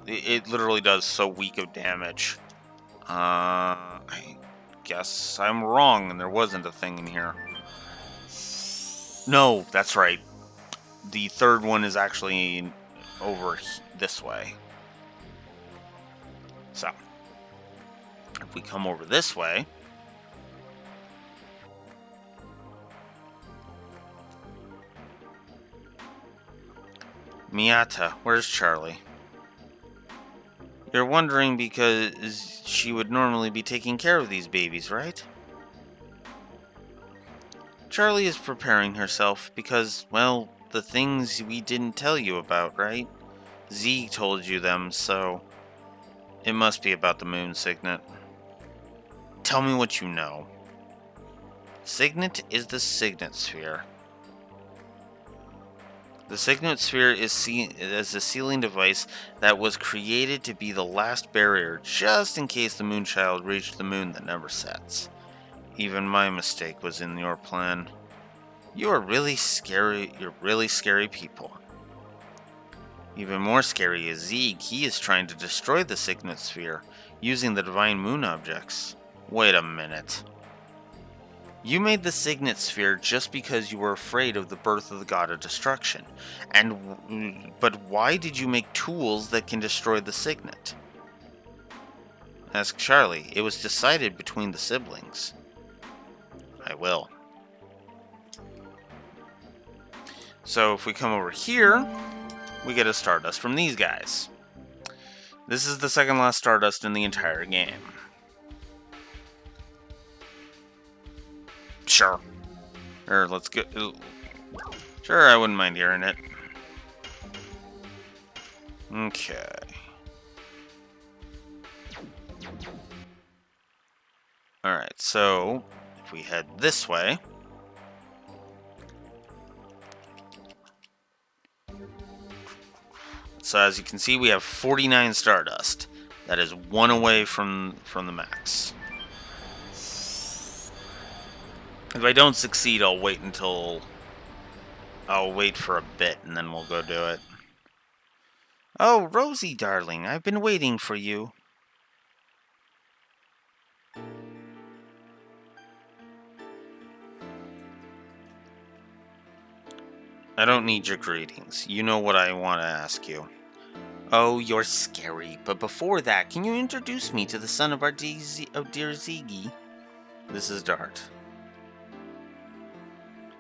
[SPEAKER 1] it literally does so weak of damage. I guess I'm wrong, and there wasn't a thing in here. No, that's right. The third one is actually over this way. So, if we come over this way... Miata, where's Charlie? You're wondering because she would normally be taking care of these babies, right? Charlie is preparing herself because, well, the things we didn't tell you about, right? Z told you them, so it must be about the moon signet. Tell me what you know. Signet is the signet sphere. The signet sphere is seen as a sealing device that was created to be the last barrier, just in case the Moonchild reached the moon that never sets. Even my mistake was in your plan. You are really scary. You're really scary people. Even more scary is Zeeg. He is trying to destroy the signet sphere using the divine moon objects. Wait a minute. You made the signet sphere just because you were afraid of the birth of the god of destruction. But why did you make tools that can destroy the signet? Ask Charlie. It was decided between the siblings. I will. So if we come over here, we get a Stardust from these guys. This is the second last Stardust in the entire game. Sure. Or let's go. Sure, I wouldn't mind hearing it. Okay. Alright, so if we head this way. So as you can see, we have 49 Stardust. That is one away from the max. If I don't succeed, I'll wait for a bit, and then we'll go do it. Oh, Rosie, darling, I've been waiting for you. I don't need your greetings. You know what I want to ask you. Oh, you're scary, but before that, can you introduce me to the son of our dear Ziggy? This is Dart.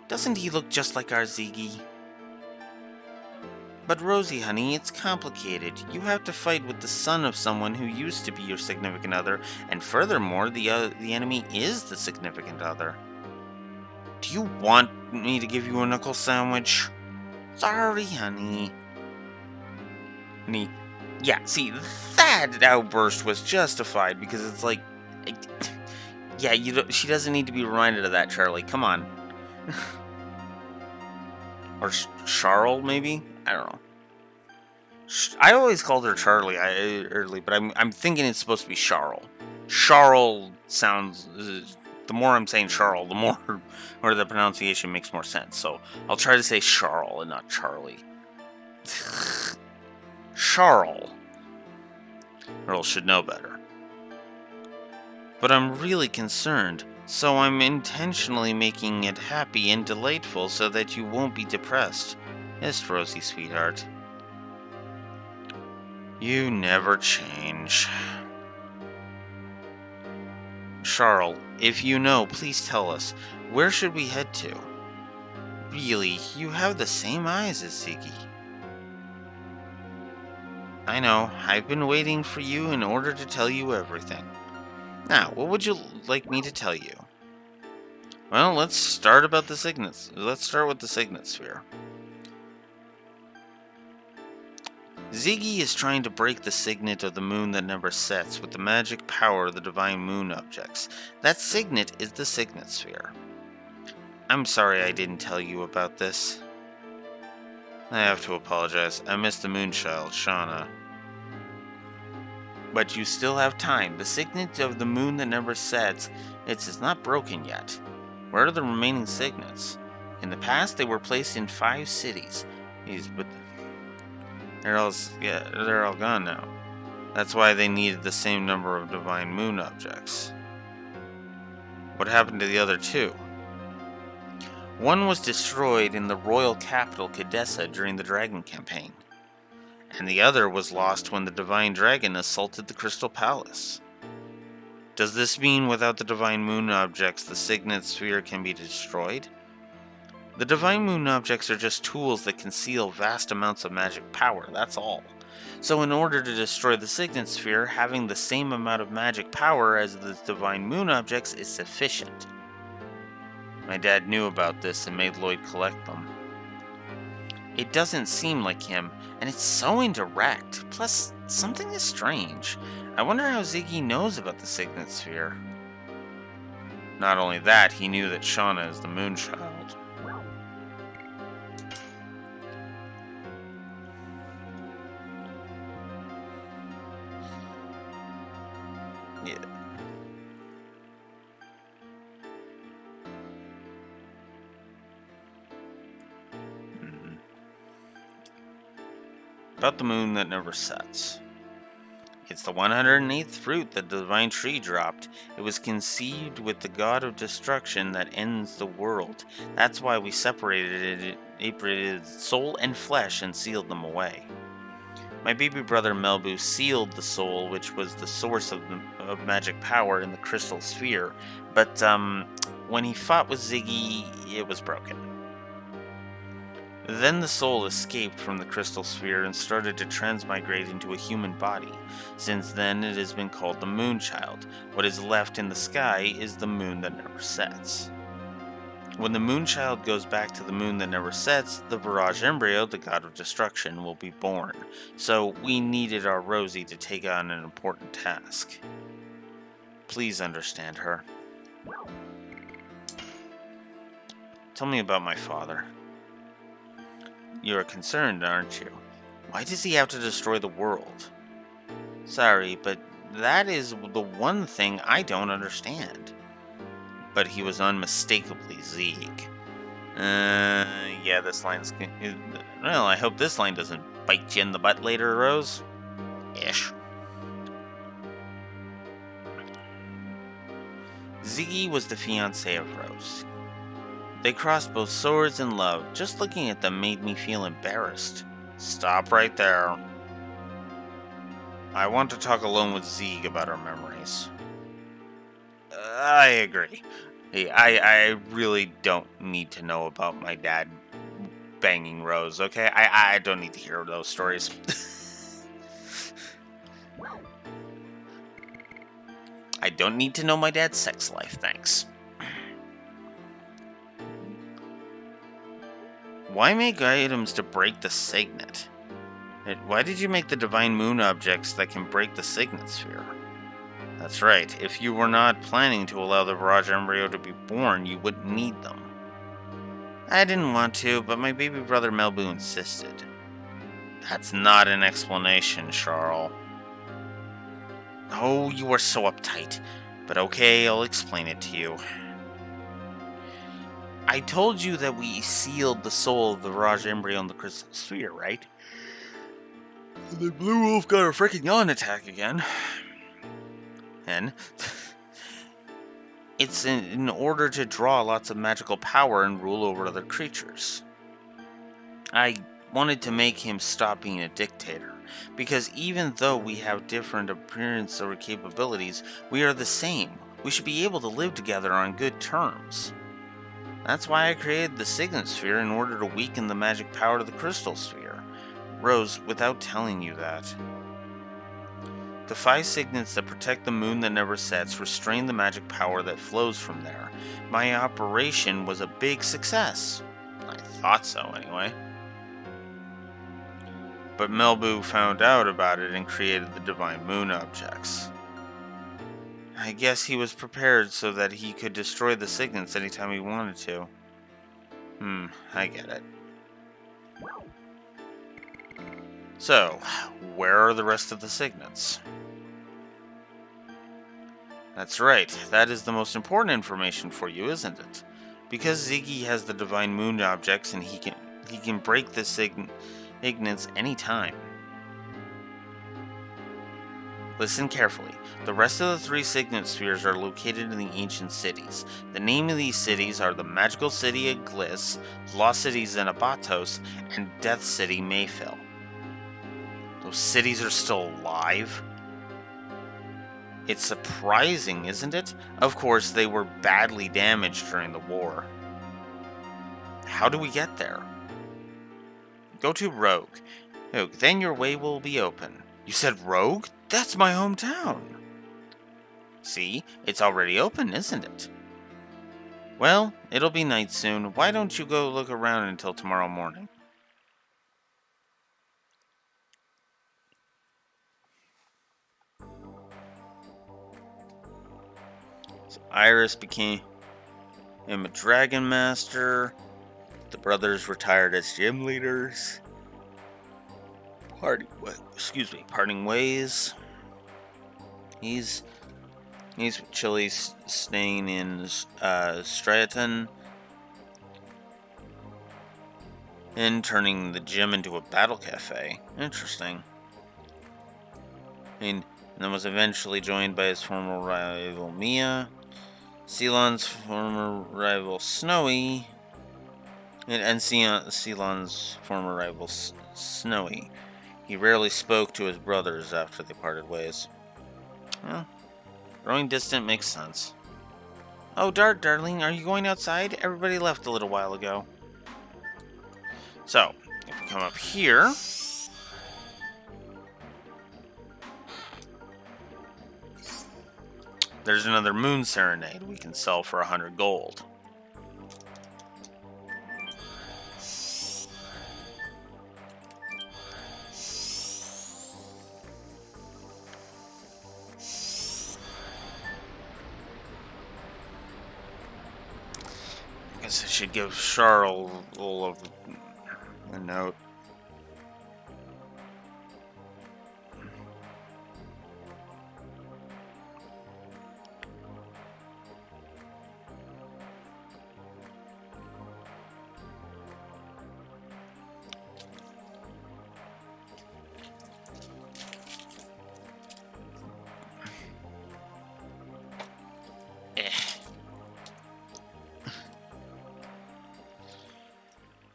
[SPEAKER 1] Doesn't he look just like our Ziggy? But Rosie, honey, it's complicated. You have to fight with the son of someone who used to be your significant other, and furthermore, the enemy is the significant other. Do you want me to give you a knuckle sandwich? Sorry, honey. Yeah, see, that outburst was justified because it's like, yeah, she doesn't need to be reminded of that, Charlie. Come on. Or Charles, maybe? I don't know. I always called her Charlie early, but I'm thinking it's supposed to be Charles. Charles sounds. The more I'm saying Charles, the more or the pronunciation makes more sense. So I'll try to say Charles and not Charlie. Charles. Earl should know better. But I'm really concerned, so I'm intentionally making it happy and delightful so that you won't be depressed. Yes, Rosie, sweetheart. You never change. Charles, if you know, please tell us. Where should we head to? Really, you have the same eyes as Ziggy. I know, I've been waiting for you in order to tell you everything. Now, what would you like me to tell you? Well, let's start with the signet sphere. Ziggy is trying to break the signet of the moon that never sets with the magic power of the divine moon objects. That signet is the signet sphere. I'm sorry I didn't tell you about this. I have to apologize. I missed the moonchild, Shauna. But you still have time. The signet of the moon that never sets, it's not broken yet. Where are the remaining signets? In the past, they were placed in 5 cities. But they're all gone now. That's why they needed the same number of divine moon objects. What happened to the other 2? One was destroyed in the royal capital, Cadessa, during the Dragon campaign. And the other was lost when the Divine Dragon assaulted the Crystal Palace. Does this mean without the Divine Moon objects, the Signet Sphere can be destroyed? The Divine Moon objects are just tools that conceal vast amounts of magic power, that's all. So in order to destroy the Signet Sphere, having the same amount of magic power as the Divine Moon objects is sufficient. My dad knew about this and made Lloyd collect them. It doesn't seem like him, and it's so indirect. Plus, something is strange. I wonder how Ziggy knows about the Signet Sphere. Not only that, he knew that Shauna is the Moonchild. Yeah. About the moon that never sets. It's the 108th fruit that the divine tree dropped. It was conceived with the god of destruction that ends the world. That's why we separated its soul and flesh and sealed them away. My baby brother Melbu sealed the soul, which was the source of magic power in the crystal sphere, but when he fought with Ziggy, it was broken. Then the soul escaped from the crystal sphere and started to transmigrate into a human body. Since then, it has been called the Moonchild. What is left in the sky is the moon that never sets. When the Moonchild goes back to the moon that never sets, the Virage embryo, the god of destruction, will be born. So we needed our Rosie to take on an important task. Please understand her. Tell me about my father. You're concerned, aren't you? Why does he have to destroy the world? Sorry, but that is the one thing I don't understand. But he was unmistakably Zeke. Yeah, this line's... Well, I hope this line doesn't bite you in the butt later, Rose. Ish. Ziggy was the fiancé of Rose. They crossed both swords and love. Just looking at them made me feel embarrassed. Stop right there. I want to talk alone with Zieg about our memories. I agree. I really don't need to know about my dad banging Rose, okay? I don't need to hear those stories. I don't need to know my dad's sex life, thanks. Why make items to break the signet? Why did you make the divine moon objects that can break the signet sphere? That's right. If you were not planning to allow the Virage embryo to be born, you wouldn't need them. I didn't want to, but my baby brother Melbu insisted. That's not an explanation, Charles. Oh, you are so uptight. But okay, I'll explain it to you. I told you that we sealed the soul of the Virage embryo in the crystal sphere, right? The Blue Wolf got a freaking yawn attack again. And it's in order to draw lots of magical power and rule over other creatures. I wanted to make him stop being a dictator, because even though we have different appearance or capabilities, we are the same. We should be able to live together on good terms. That's why I created the Signet Sphere in order to weaken the magic power of the Crystal Sphere. Rose, without telling you that. The 5 signets that protect the moon that never sets restrain the magic power that flows from there. My operation was a big success. I thought so, anyway. But Melbu found out about it and created the Divine Moon objects. I guess he was prepared so that he could destroy the signets anytime he wanted to. I get it. So, where are the rest of the signets? That's right, that is the most important information for you, isn't it? Because Ziggy has the Divine Moon objects and he can break the signets anytime. Listen carefully. The rest of the 3 signet spheres are located in the ancient cities. The name of these cities are the Magical City of Gliss, Lost City Xenobatos, and Death City Mayfill. Those cities are still alive? It's surprising, isn't it? Of course, they were badly damaged during the war. How do we get there? Go to Rogue. Then your way will be open. You said Rogue? That's my hometown. See, it's already open, isn't it? Well, it'll be night soon. Why don't you go look around until tomorrow morning? So Iris became a Dragon Master. The brothers retired as gym leaders. Parting ways. He's with Chili staying in Straton and turning the gym into a battle cafe. Interesting. And then was eventually joined by his former rival Mia, Ceylon's former rival Snowy, and Ceylon's former rival Snowy. He rarely spoke to his brothers after they parted ways. Well, growing distant makes sense. Oh, darling, are you going outside? Everybody left a little while ago. So, if we come up here, there's another Moon Serenade we can sell for 100 gold. I guess I should give Charles a note.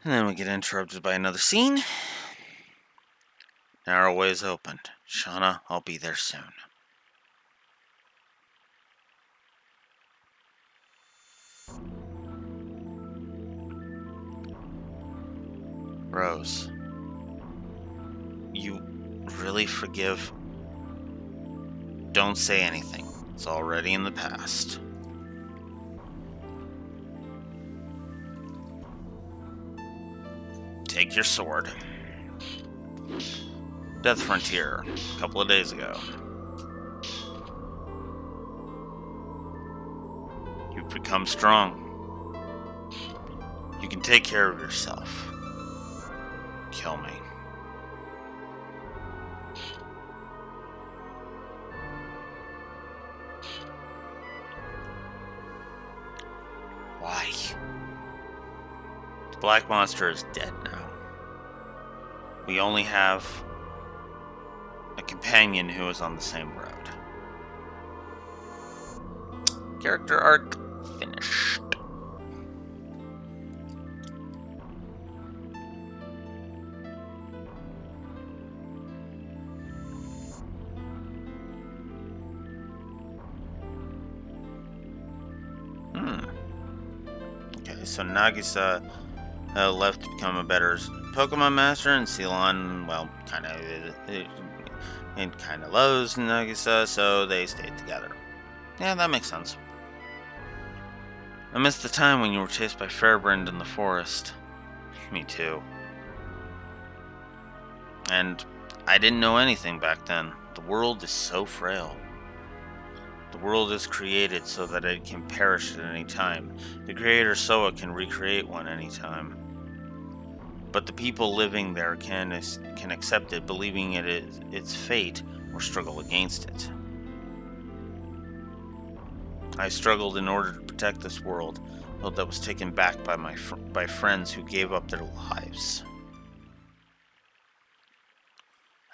[SPEAKER 1] And then we get interrupted by another scene. Narrow ways opened. Shauna, I'll be there soon. Rose, you really forgive? Don't say anything. It's already in the past. Take your sword. Death Frontier, a couple of days ago. You've become strong. You can take care of yourself. Kill me. Why? The black monster is dead now. We only have a companion who is on the same road. Character arc finished. Okay, so Nagisa left to become a better Pokemon master, and Ceylon, well, kind of loves Nagisa, so they stayed together. Yeah, that makes sense. I missed the time when you were chased by Fairbrand in the forest. Me too. And I didn't know anything back then. The world is so frail. The world is created so that it can perish at any time. The creator Soa can recreate one anytime. But the people living there can accept it, believing it is its fate, or struggle against it. I struggled in order to protect this world that was taken back by friends who gave up their lives.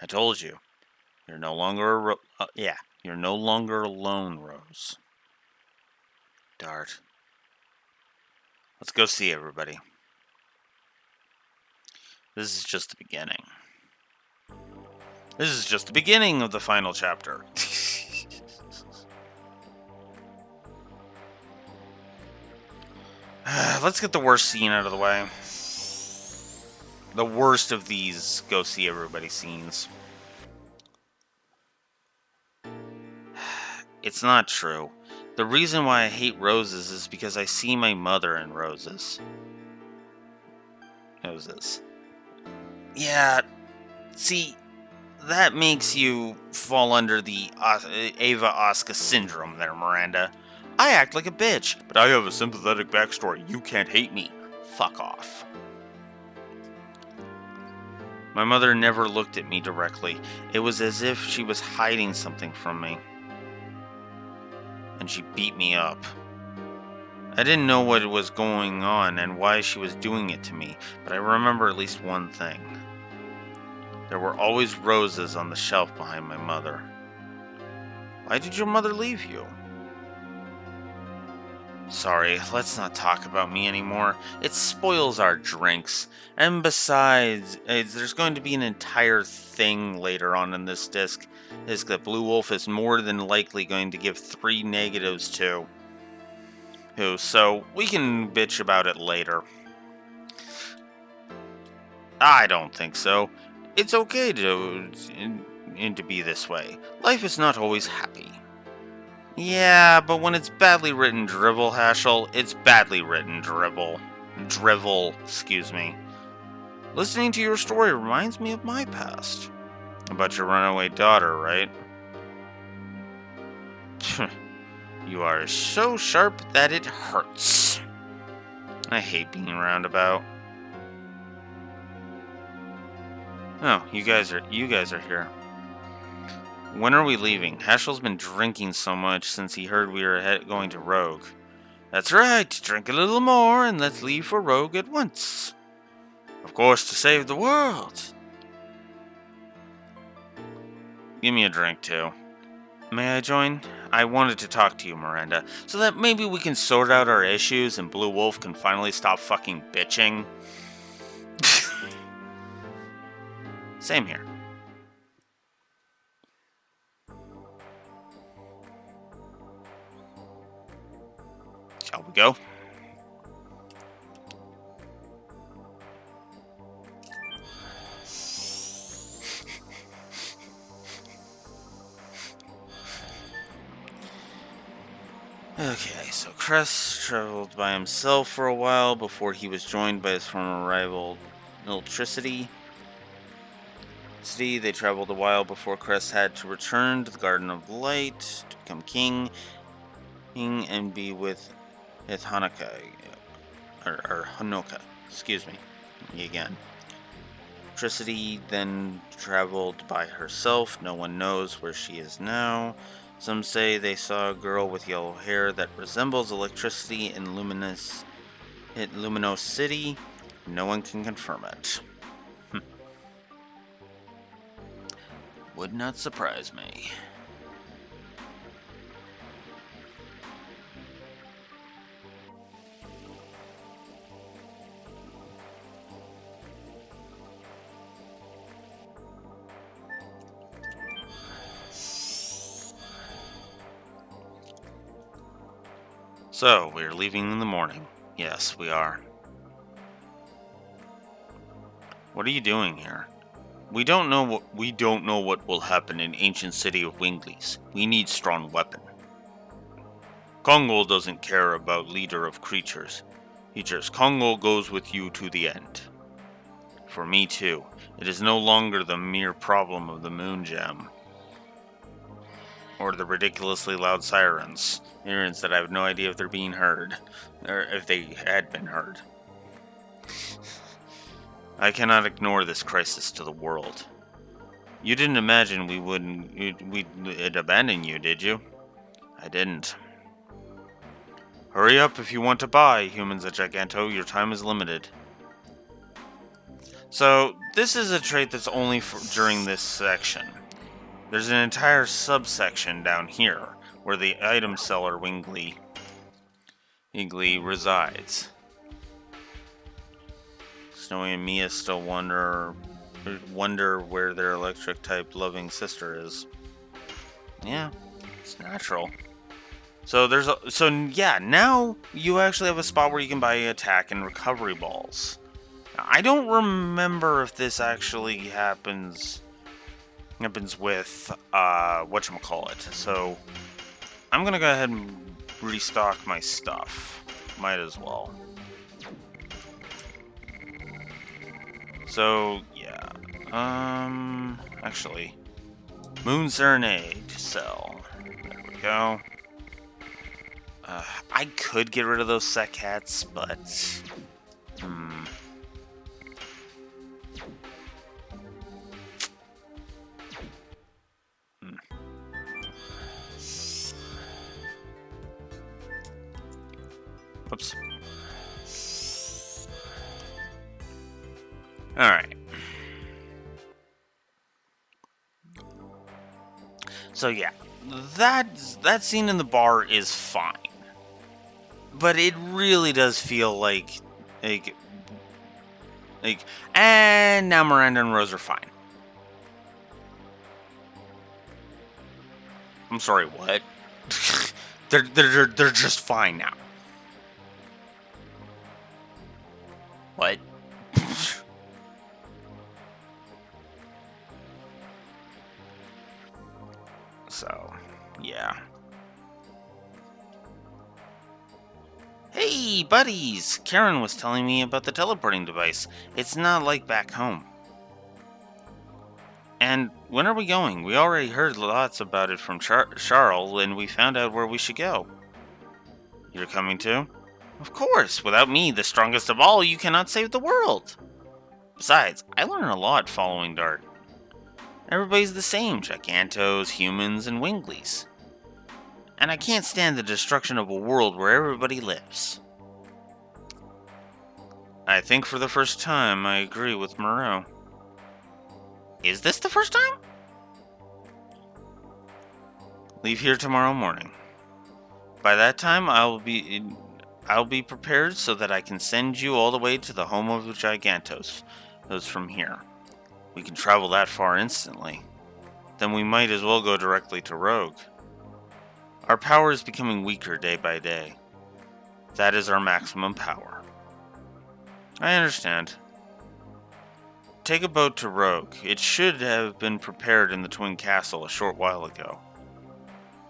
[SPEAKER 1] I told you, you're no longer you're no longer alone, Rose. Dart. Let's go see everybody. This is just the beginning. This is just the beginning of the final chapter. Let's get the worst scene out of the way. The worst of these go see everybody scenes. It's not true. The reason why I hate roses is because I see my mother in roses. Roses. Yeah, see, that makes you fall under the Ava Oscar syndrome there, Miranda. I act like a bitch, but I have a sympathetic backstory. You can't hate me. Fuck off. My mother never looked at me directly. It was as if she was hiding something from me. And she beat me up. I didn't know what was going on and why she was doing it to me, but I remember at least one thing. There were always roses on the shelf behind my mother. Why did your mother leave you? Sorry, let's not talk about me anymore. It spoils our drinks. And besides, there's going to be an entire thing later on in this disc that Blue Wolf is more than likely going to give 3 negatives to. So we can bitch about it later. I don't think so. It's okay to be this way. Life is not always happy. Yeah, but when it's badly written drivel, Haschel, it's badly written drivel. Drivel, excuse me. Listening to your story reminds me of my past. About your runaway daughter, right? You are so sharp that it hurts. I hate being roundabout. Oh, you guys are here. When are we leaving? Haschel's been drinking so much since he heard we were going to Rogue. That's right, drink a little more and let's leave for Rogue at once. Of course, to save the world. Give me a drink, too. May I join? I wanted to talk to you, Miranda, so that maybe we can sort out our issues and Blue Wolf can finally stop fucking bitching. Same here. Shall we go? Okay, so Crest traveled by himself for a while before he was joined by his former rival, Electricity. They traveled a while before Crest had to return to the Garden of Light to become king and be with Hanukkah, or Hanoka. Excuse me again. Electricity then traveled by herself. No one knows where she is now. Some say they saw a girl with yellow hair that resembles Electricity in Luminous City. No one can confirm it. Would not surprise me. So, we're leaving in the morning. Yes, we are. What are you doing here? We don't know what will happen in ancient city of Winglies. We need strong weapon. Kongol doesn't care about leader of creatures. Kongol goes with you to the end. For me too. It is no longer the mere problem of the moon gem. Or the ridiculously loud sirens that I have no idea if they're being heard, or if they had been heard. I cannot ignore this crisis to the world. You didn't imagine we'd abandon you, did you? I didn't. Hurry up if you want to buy, humans at Giganto. Your time is limited. So, this is a trait that's only during this section. There's an entire subsection down here, where the item seller Wingley resides. Snowy and Mia still wonder where their electric-type loving sister is. Yeah, it's natural. So now you actually have a spot where you can buy attack and recovery balls. Now, I don't remember if this actually happens with whatchamacallit. So I'm gonna go ahead and restock my stuff. Might as well. So yeah. Actually, Moon Serenade sell. There we go. I could get rid of those sec hats, but Oops. Alright. So yeah, that scene in the bar is fine. But it really does feel like and now Miranda and Rose are fine. I'm sorry, what? they're just fine now. What? So, yeah. Hey, buddies! Karen was telling me about the teleporting device. It's not like back home. And when are we going? We already heard lots about it from Charles, and we found out where we should go. You're coming too? Of course! Without me, the strongest of all, you cannot save the world! Besides, I learn a lot following Dart. Everybody's the same, Gigantos, humans, and Winglies. And I can't stand the destruction of a world where everybody lives. I think for the first time I agree with Moreau. Is this the first time? Leave here tomorrow morning. By that time, I'll be prepared so that I can send you all the way to the home of the Gigantos. Those from here. We can travel that far instantly. Then we might as well go directly to Rogue. Our power is becoming weaker day by day. That is our maximum power. I understand. Take a boat to Rogue. It should have been prepared in the Twin Castle a short while ago.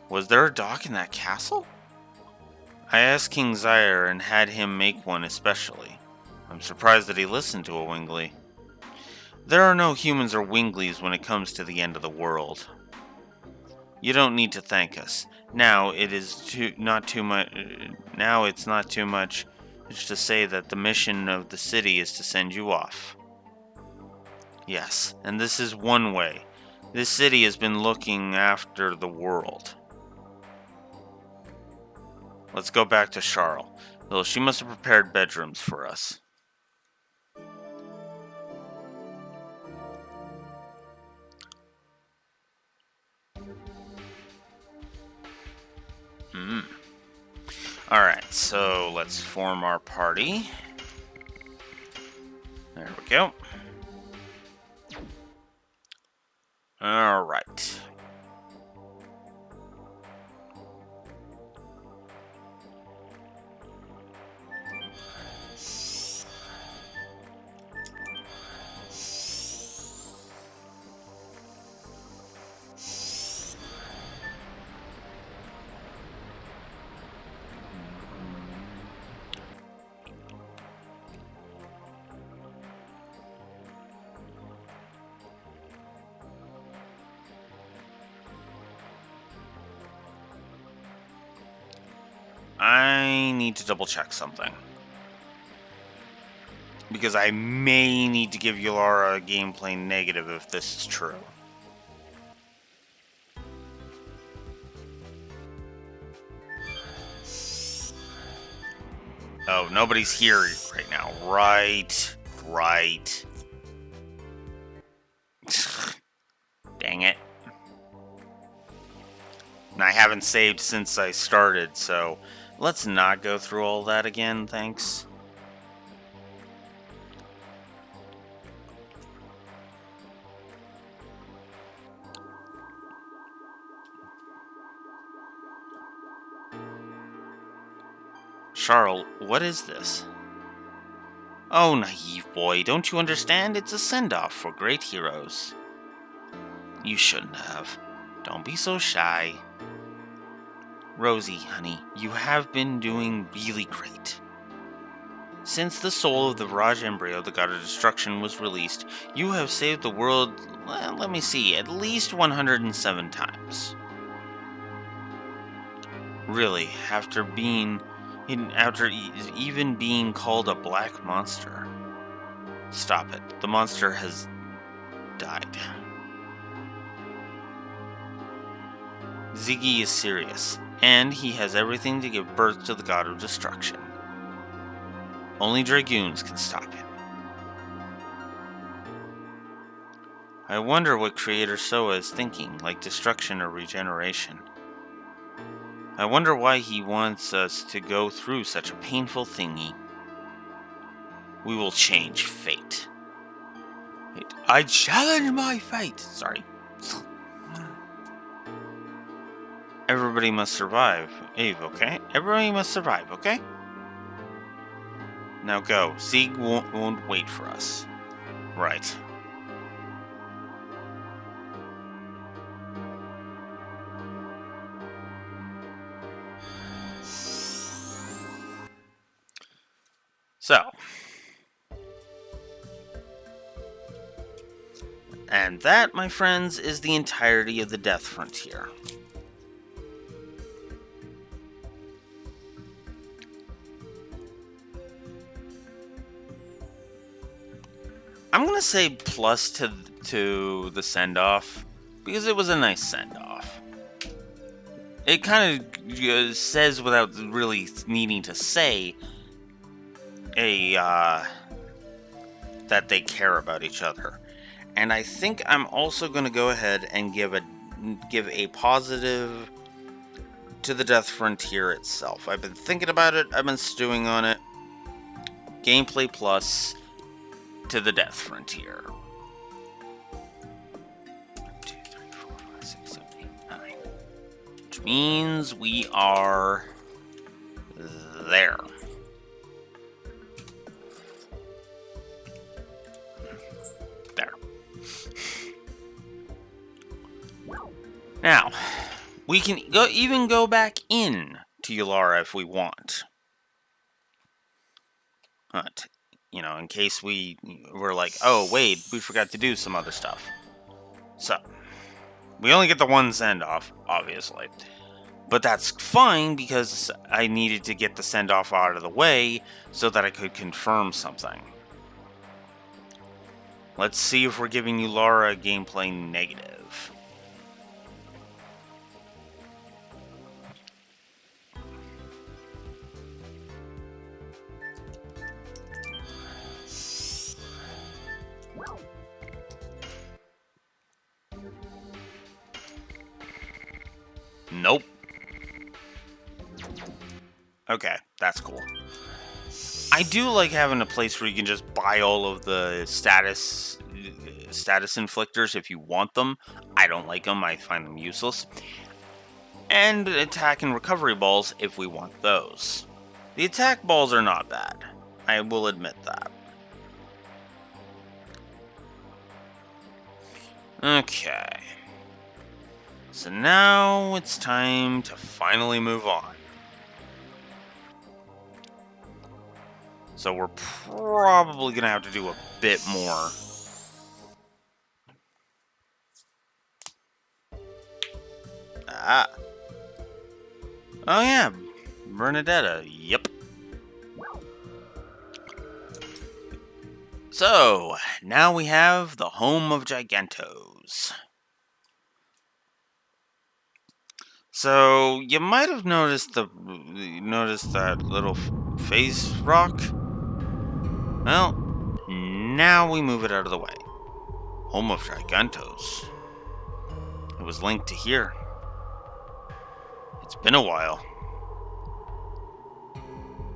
[SPEAKER 1] Was there a dock in that castle? I asked King Zaire and had him make one especially. I'm surprised that he listened to a Wingly. There are no humans or Winglies when it comes to the end of the world. You don't need to thank us. Now it's not too much to say that the mission of the city is to send you off. Yes, and this is one way. This city has been looking after the world. Let's go back to Charles. Though she must have prepared bedrooms for us. Alright, so let's form our party. There we go. Alright. I need to double check something. Because I may need to give Yulara a gameplay negative if this is true. Oh, nobody's here right now. Right. Dang it. And I haven't saved since I started, so let's not go through all that again, thanks. Charles, what is this? Oh, naive boy, don't you understand? It's a send-off for great heroes. You shouldn't have. Don't be so shy. Rosie, honey, you have been doing really great. Since the soul of the Raj embryo, the god of destruction, was released, you have saved the world, well, let me see, at least 107 times. Really, after even being called a black monster. Stop it. The monster has died. Ziggy is serious, and he has everything to give birth to the god of destruction. Only Dragoons can stop him. I wonder what Creator Soa is thinking, like destruction or regeneration. I wonder why he wants us to go through such a painful thingy. We will change fate. I challenge my fate! Sorry. Everybody must survive. Eve, okay? Everybody must survive, okay? Now go. Sieg won't wait for us. Right. So. And that, my friends, is the entirety of the Death Frontier. I'm gonna say plus to the send-off, because it was a nice send-off. It kind of says, without really needing to say, that they care about each other. And I think I'm also going to go ahead and give a positive to the Death Frontier itself. I've been thinking about it. I've been stewing on it. Gameplay plus to the Death Frontier. 1, 2, 3, 4, 5, 6, 7, 8, 9. Which means we are there. Now, we can even go back in to Yulara if we want. You know, in case we're like, oh, wait, we forgot to do some other stuff. So, we only get the one send-off, obviously. But that's fine, because I needed to get the send-off out of the way so that I could confirm something. Let's see if we're giving Yulara a gameplay negative. Nope. Okay, that's cool. I do like having a place where you can just buy all of the status inflictors if you want them. I don't like them. I find them useless. And attack and recovery balls if we want those. The attack balls are not bad. I will admit that. Okay. So now it's time to finally move on. So we're probably going to have to do a bit more. Ah. Oh yeah, Bernadetta, yep. So, now we have the home of Gigantos. So, you might have noticed that little face rock. Well, now we move it out of the way. Home of Gigantos. It was linked to here. It's been a while.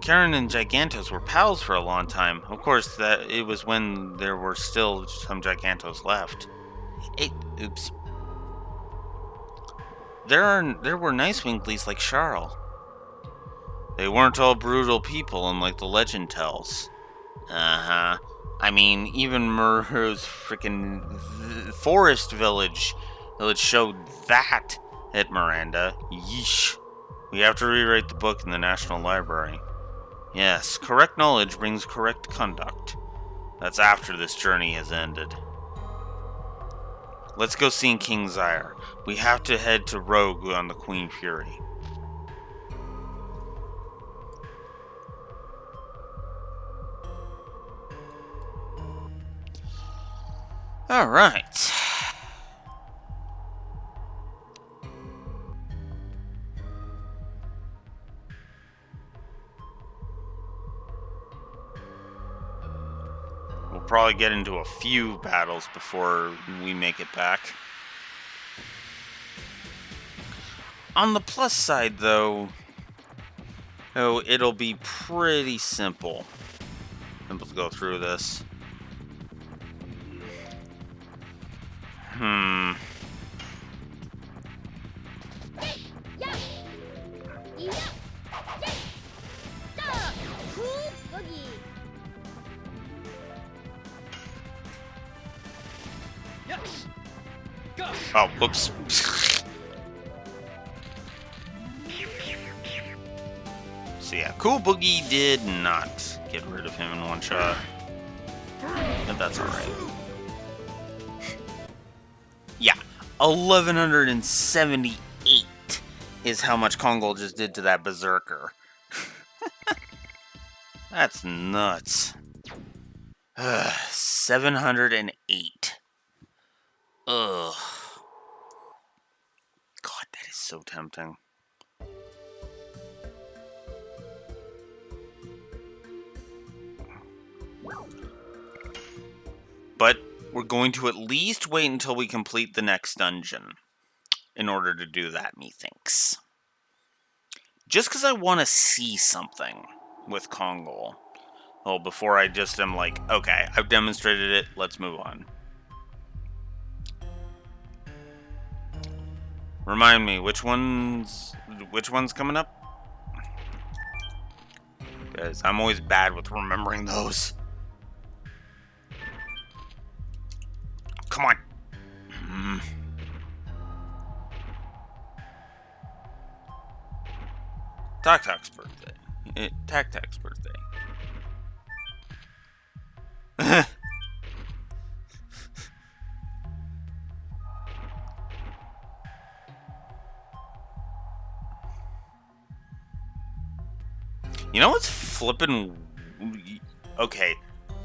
[SPEAKER 1] Karen and Gigantos were pals for a long time. Of course, that it was when there were still some Gigantos left. Oops. There were nice Winglies like Charles. They weren't all brutal people, unlike the legend tells. Uh-huh. I mean, even Murrow's freaking forest village showed that at Miranda. Yeesh. We have to rewrite the book in the National Library. Yes, correct knowledge brings correct conduct. That's after this journey has ended. Let's go see King Zaire. We have to head to Rogue on the Queen Fury. Alright. We'll probably get into a few battles before we make it back. On the plus side, though, it'll be pretty simple. Simple to go through this. Oh, whoops. So yeah, Cool Boogie did not get rid of him in one shot. But that's alright. Yeah, 1178 is how much Kongol just did to that Berserker. That's nuts. 708. Ugh. God, that is so tempting. But we're going to at least wait until we complete the next dungeon in order to do that, methinks. Just because I want to see something with Kongol. Well, before I just am like, okay, I've demonstrated it, let's move on. Remind me, which one's coming up? Because I'm always bad with remembering those. Come on. Tak's birthday. Tak's birthday. You know what's flippin'... Okay,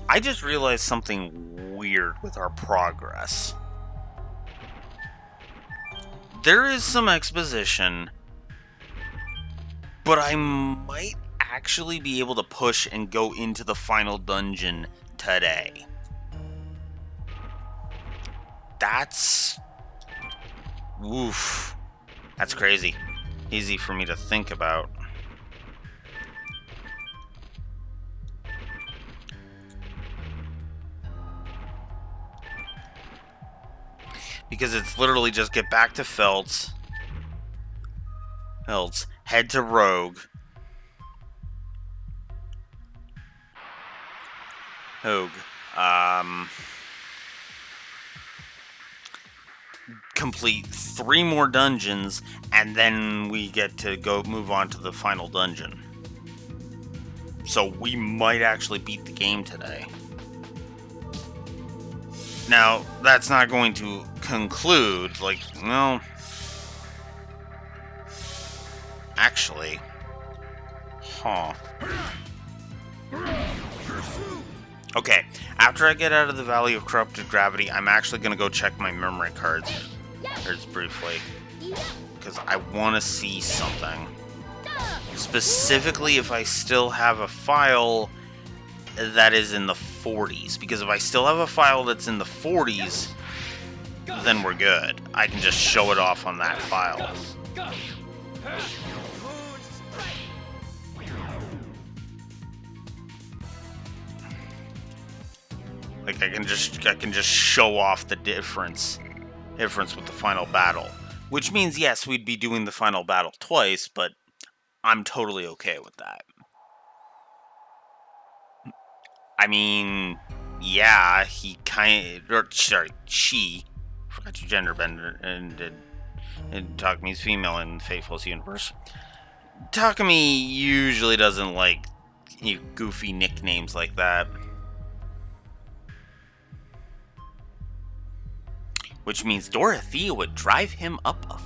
[SPEAKER 1] I just realized something weird with our progress. There is some exposition, but I might actually be able to push and go into the final dungeon today. That's... Oof. That's crazy. Easy for me to think about. Because it's literally just get back to Feltz, head to Rogue, complete 3 more dungeons, and then we get to go move on to the final dungeon. So we might actually beat the game today. Now, that's not going to conclude, like, well... Actually... Huh. Okay, after I get out of the Valley of Corrupted Gravity, I'm actually going to go check my memory cards. Just briefly. Because I want to see something. Specifically, if I still have a file that is in the 40s. Because if I still have a file that's in the 40s, then we're good. I can just show it off on that file. Like I can just show off the difference with the final battle. Which means yes, we'd be doing the final battle twice, but I'm totally okay with that. I mean, yeah, he she. Forgot your gender bender, and Takami's female in Faithful's universe. Takami usually doesn't like goofy nicknames like that. Which means Dorothea would drive him up a...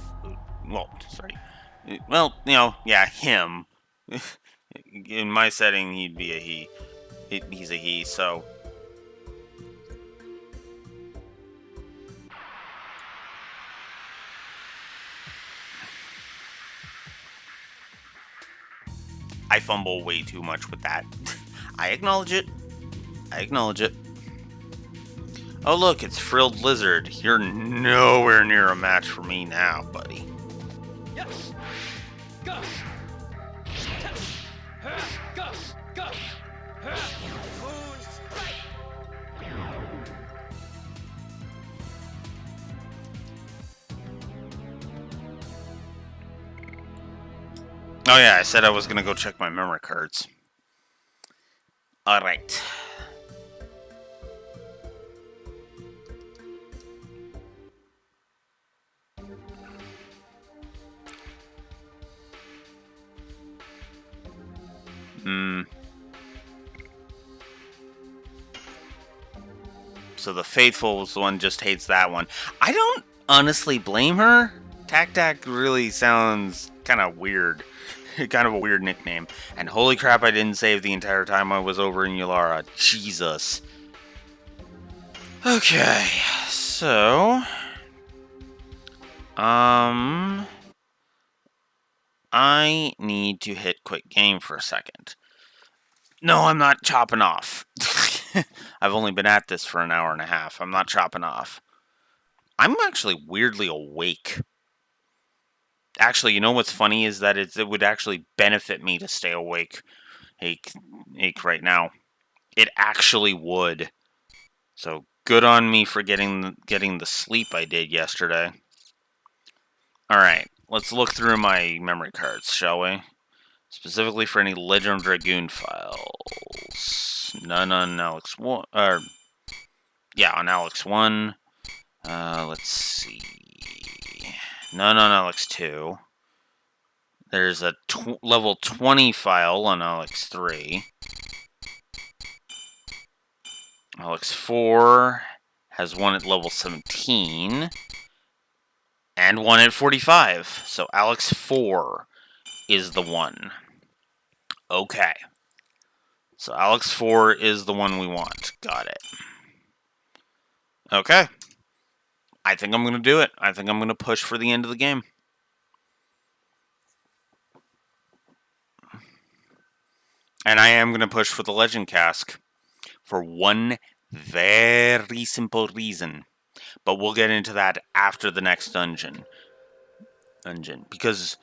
[SPEAKER 1] yeah, him. In my setting, he'd be a he. He's a he, so... I fumble way too much with that. I acknowledge it. Oh look, it's Frilled Lizard. You're nowhere near a match for me now, buddy. Yes. Go. Go. Oh yeah, I said I was gonna go check my memory cards. Alright. So the Faithful one just hates that one. I don't honestly blame her. Tak really sounds kind of weird. Kind of a weird nickname. And holy crap, I didn't save the entire time I was over in Yulara. Jesus. Okay, so... I need to hit quit game for a second. No, I'm not chopping off. I've only been at this for an hour and a half. I'm not chopping off. I'm actually weirdly awake. Actually, you know what's funny is that it would actually benefit me to stay awake right now. It actually would. So good on me for getting the sleep I did yesterday. Alright, let's look through my memory cards, shall we? Specifically for any Legend of Dragoon files. None on Alex 1. Yeah, on Alex 1. Let's see. None on Alex 2. There's a level 20 file on Alex 3. Alex 4 has one at level 17 and one at 45. So Alex 4 is the one. Okay. So Alex 4 is the one we want. Got it. Okay. I think I'm going to do it. I think I'm going to push for the end of the game. And I am going to push for the Legend Cask for one very simple reason. But we'll get into that after the next dungeon. Because,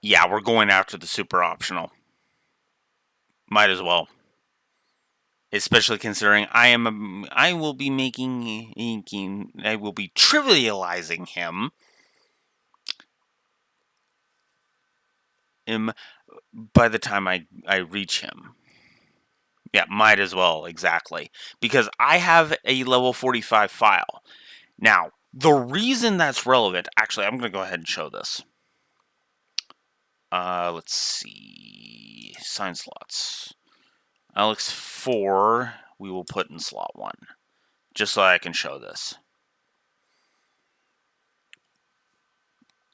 [SPEAKER 1] yeah, we're going after the super optional. Might as well. Especially considering I will be trivializing him by the time I reach him. Yeah, might as well, exactly. Because I have a level 45 file. Now, the reason that's relevant, actually, I'm going to go ahead and show this. Let's see. Sign slots. Alex 4, we will put in slot 1. Just so I can show this.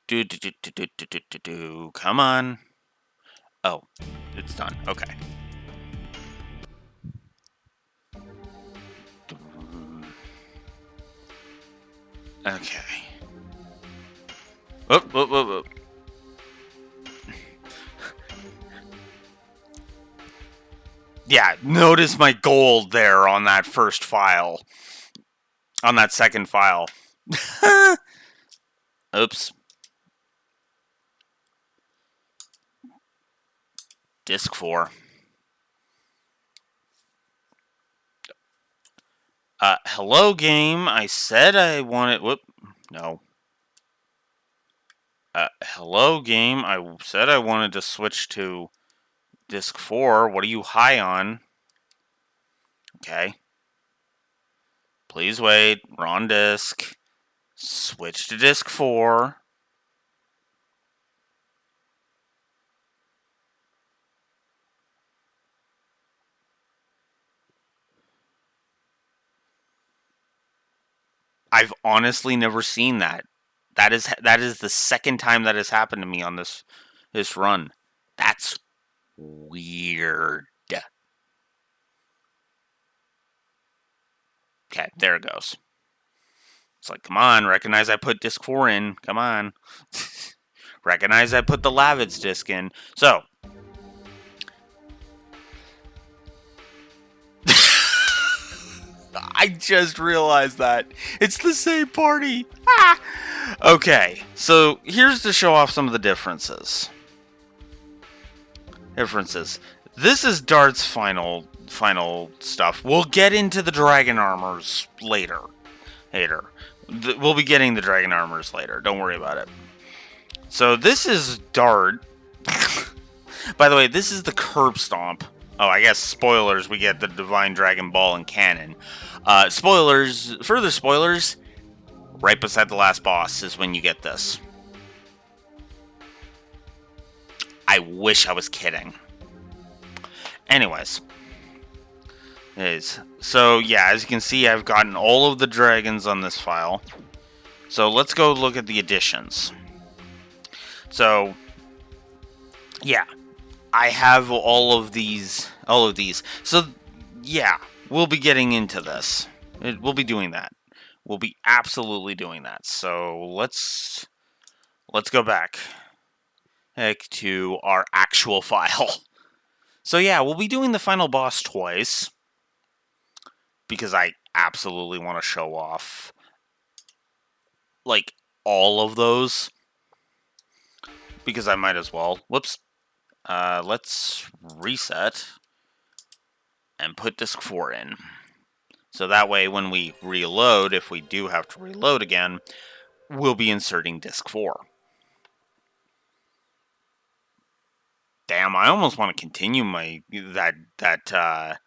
[SPEAKER 1] Come on. Oh, it's done. Okay. Okay. Oh. Yeah, notice my gold there on that first file. On that second file. Oops. Disc 4. Hello game. I said I wanted... Whoop. No. Hello game. I said I wanted to switch to disc 4. What are you high on? Okay. Please wait. Wrong disc. Switch to disc 4. I've honestly never seen that. That is the second time that has happened to me on this run. That's weird. Okay, there it goes. It's like, come on, recognize I put disc 4 in. Come on. Recognize I put the Lavitz disc in. So. I just realized that. It's the same party. Ah! Okay, so here's to show off some of the differences. This is Dart's final stuff. We'll get into the dragon armors later. We'll be getting the dragon armors later. Don't worry about it. So this is Dart. By the way, this is the curb stomp. Oh, I guess spoilers. We get the Divine Dragon Ball and Cannon. Further spoilers. Right beside the last boss is when you get this. I wish I was kidding. Anyways. So, yeah, as you can see, I've gotten all of the dragons on this file. So, let's go look at the additions. So, yeah. I have all of these. So, yeah, we'll be getting into this. We'll be doing that. We'll be absolutely doing that. So, let's go back to our actual file. So yeah, we'll be doing the final boss twice. Because I absolutely want to show off, like, all of those. Because I might as well. Whoops. Let's reset. And put disc 4 in. So that way, when we reload, if we do have to reload again, we'll be inserting disc 4. Damn, I almost want to continue my that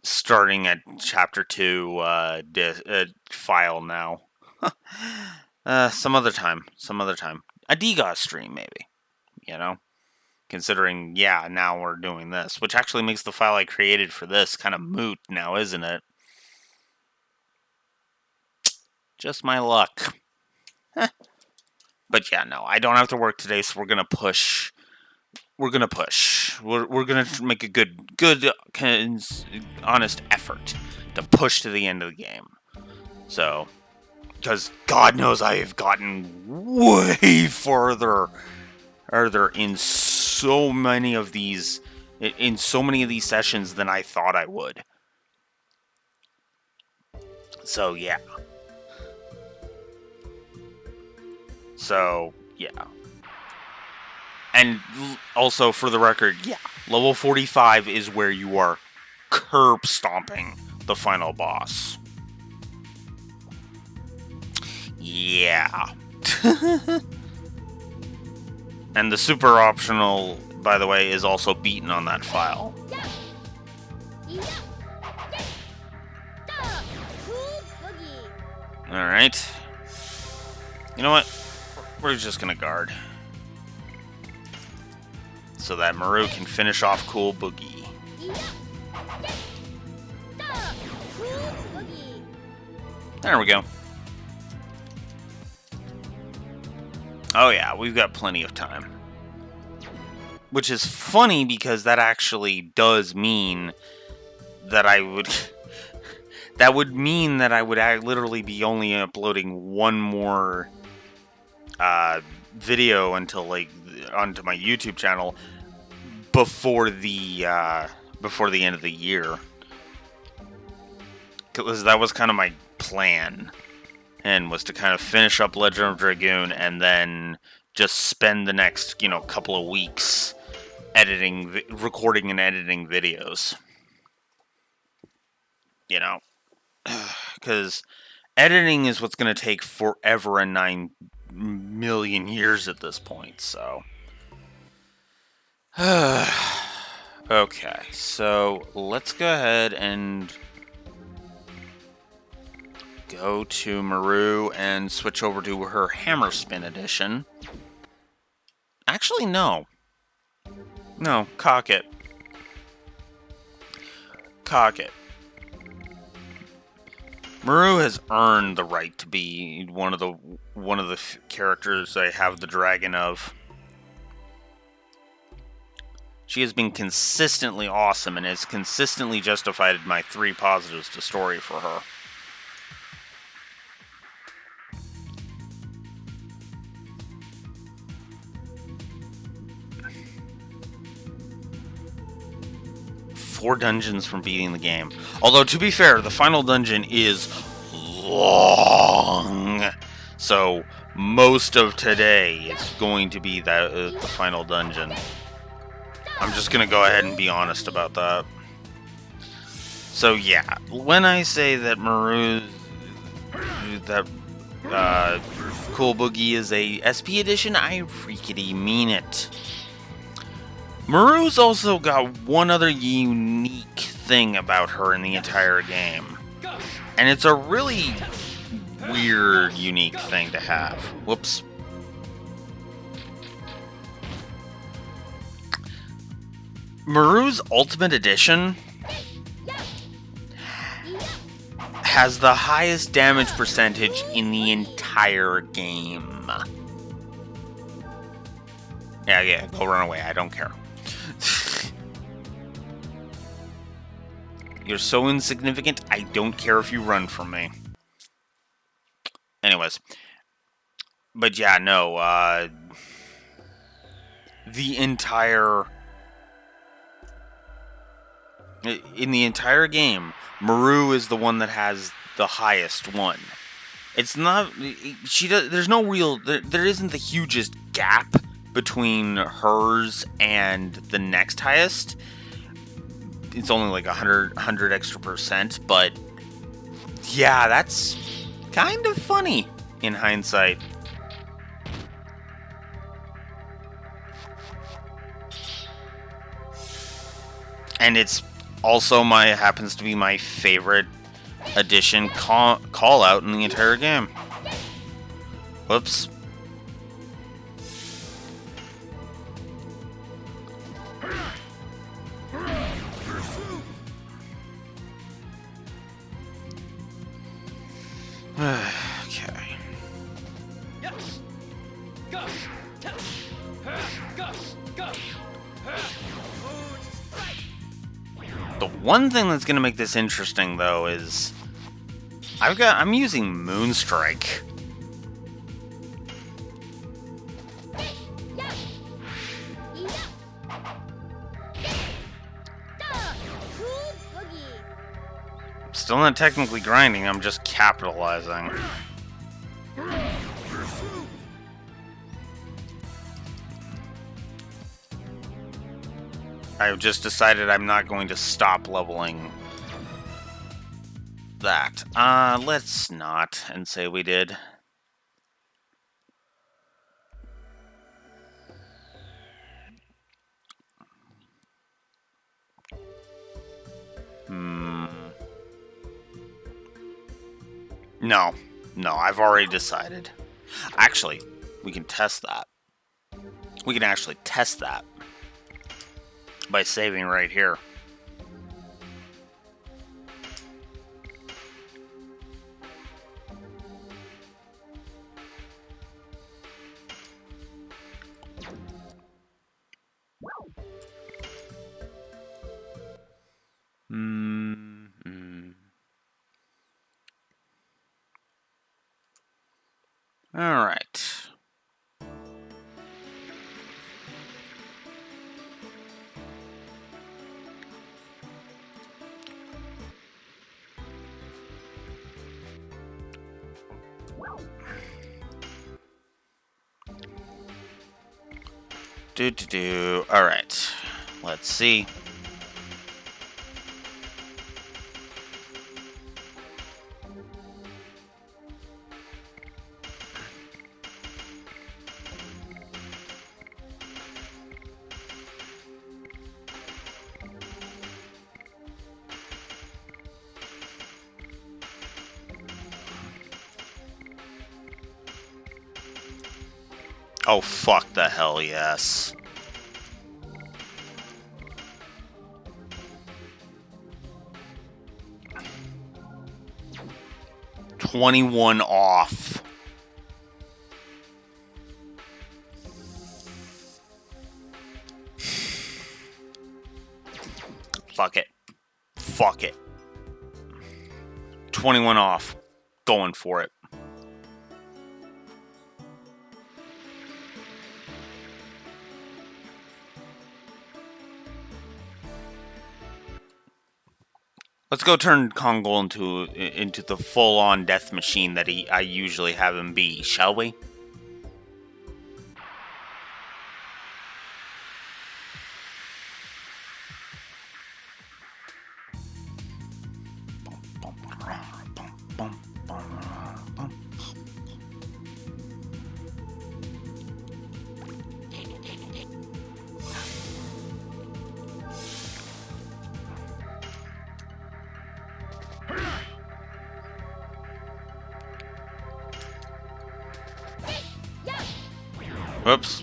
[SPEAKER 1] starting at chapter 2 file now. Some other time. A DGOS stream, maybe. You know? Considering, yeah, now we're doing this, which actually makes the file I created for this kind of moot now, isn't it? Just my luck. But yeah, no, I don't have to work today, so we're gonna push. We're gonna push. We're gonna make a good, honest effort to push to the end of the game. So, because God knows I have gotten way further in so many of these sessions than I thought I would. So yeah. And also, for the record, yeah, level 45 is where you are curb stomping the final boss. Yeah. And the super optional, by the way, is also beaten on that file. Alright. You know what? We're just gonna guard. So that Maru can finish off Cool Boogie. There we go. Oh yeah, we've got plenty of time. Which is funny because that actually does mean that I would... that would mean that I would literally be only uploading one more video until, like, onto my YouTube channel before the end of the year. Because that was kind of my plan. And was to kind of finish up Legend of Dragoon and then just spend the next, couple of weeks recording and editing videos. Because editing is what's going to take forever and 9 million years at this point, so. Okay, so let's go ahead and go to Maru and switch over to her Hammer Spin edition. Actually, no. No, cock it. Cock it. Maru has earned the right to be one of the characters I have the dragon of. She has been consistently awesome and has consistently justified my 3 positives to story for her. Four dungeons from beating the game. Although, to be fair, the final dungeon is long. So, most of today is going to be the final dungeon. I'm just going to go ahead and be honest about that. So, yeah. When I say that Cool Boogie is a SP edition, I freaking mean it. Maru's also got one other unique thing about her in the entire game. And it's a really weird, unique thing to have. Whoops. Maru's Ultimate Edition has the highest damage percentage in the entire game. Yeah, go run away, I don't care. You're so insignificant, I don't care if you run from me. Anyways. But yeah, no, in the entire game, Maru is the one that has the highest one. It's not, there's no real, there isn't the hugest gap between hers and the next highest. It's only like 100 extra percent, but yeah, that's kind of funny in hindsight. And it's also happens to be my favorite edition call out in the entire game. Whoops. The one thing that's gonna make this interesting, though, is I'm using Moonstrike. Still not technically grinding, I'm just capitalizing. I've just decided I'm not going to stop leveling that. Let's not and say we did. No. No, I've already decided. Actually, we can test that. We can actually test that by saving right here. All right. All right. Let's see. Oh, fuck the hell, yes. $21 off. Fuck it. Fuck it. 21 off. Going for it. Let's go turn Kongol into the full-on death machine that I usually have him be, shall we? Whoops.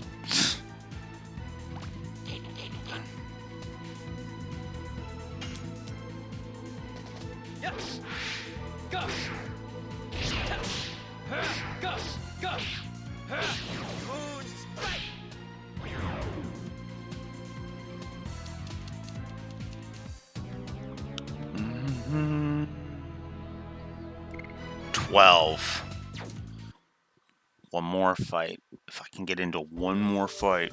[SPEAKER 1] Mm-hmm. 12. One more fight. If I can get into one more fight.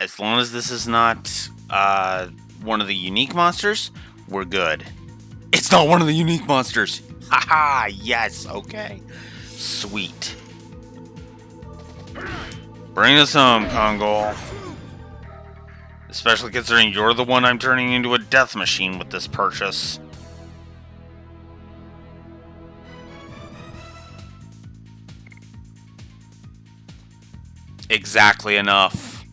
[SPEAKER 1] As long as this is not one of the unique monsters, we're good. It's not one of the unique monsters. Haha, yes, okay. Sweet. Bring us home, Kongol. Especially considering you're the one I'm turning into a death machine with this purchase. Exactly enough.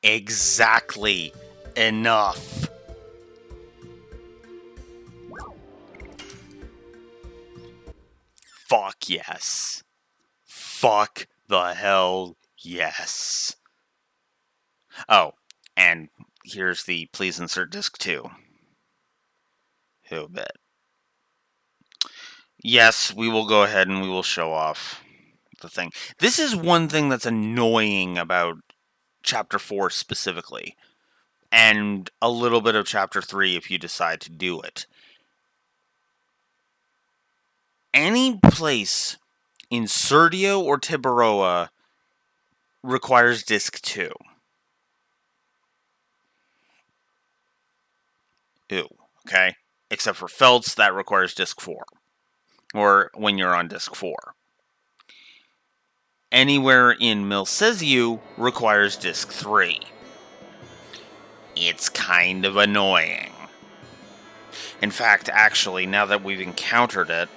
[SPEAKER 1] Exactly enough. Fuck yes. Fuck the hell yes. Oh, and here's the please insert disc 2. Who bet? Yes, we will go ahead and we will show off the thing. This is one thing that's annoying about Chapter 4 specifically, and a little bit of Chapter 3 if you decide to do it. Any place in Serdio or Tibaroa requires disc 2. Ew, okay? Except for Feltz, that requires disc 4. Or when you're on disc 4. Anywhere in Milceziu requires disc 3. It's kind of annoying. In fact, actually, now that we've encountered it,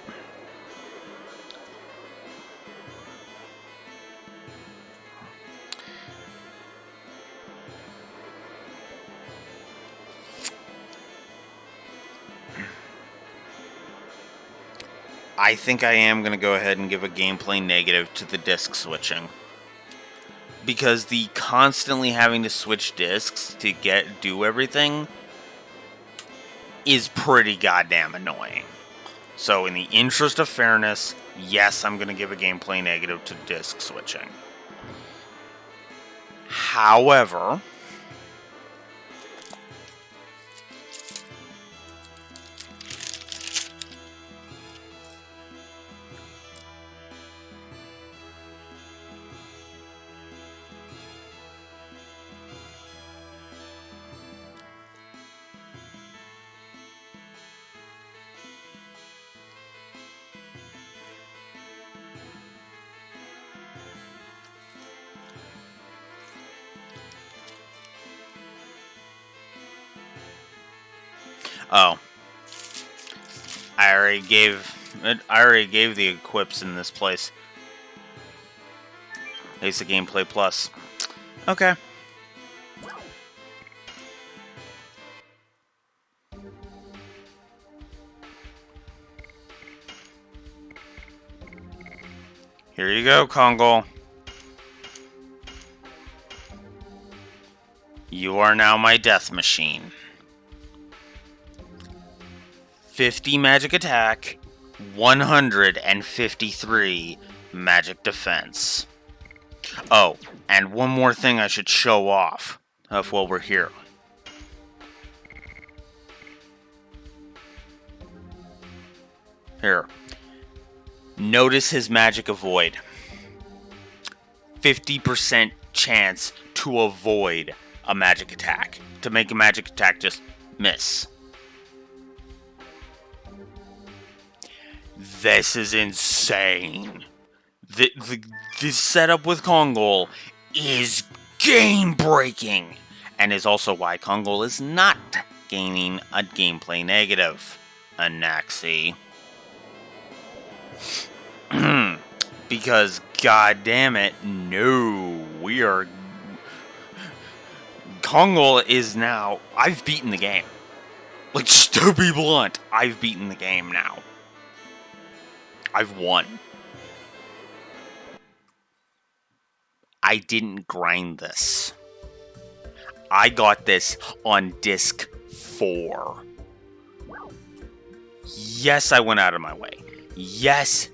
[SPEAKER 1] I think I am going to go ahead and give a gameplay negative to the disc switching. Because the constantly having to switch discs to do everything is pretty goddamn annoying. So in the interest of fairness, yes, I'm going to give a gameplay negative to disc switching. However, oh, I already gave the equips in this place. At least the gameplay plus. Okay. Here you go, Kongol. You are now my death machine. 50 magic attack, 153 magic defense. Oh, and one more thing I should show off while we're here. Here. Notice his magic avoid. 50% chance to avoid a magic attack. To make a magic attack just miss. This is insane. This setup with Kongol is game-breaking. And is also why Kongol is not gaining a gameplay negative. Anaxi. Because, goddammit, no. We are... Kongol is now... I've beaten the game. Like, just to be blunt, I've beaten the game now. I've won. I didn't grind this. I got this on disc 4. Yes, I went out of my way. Yes,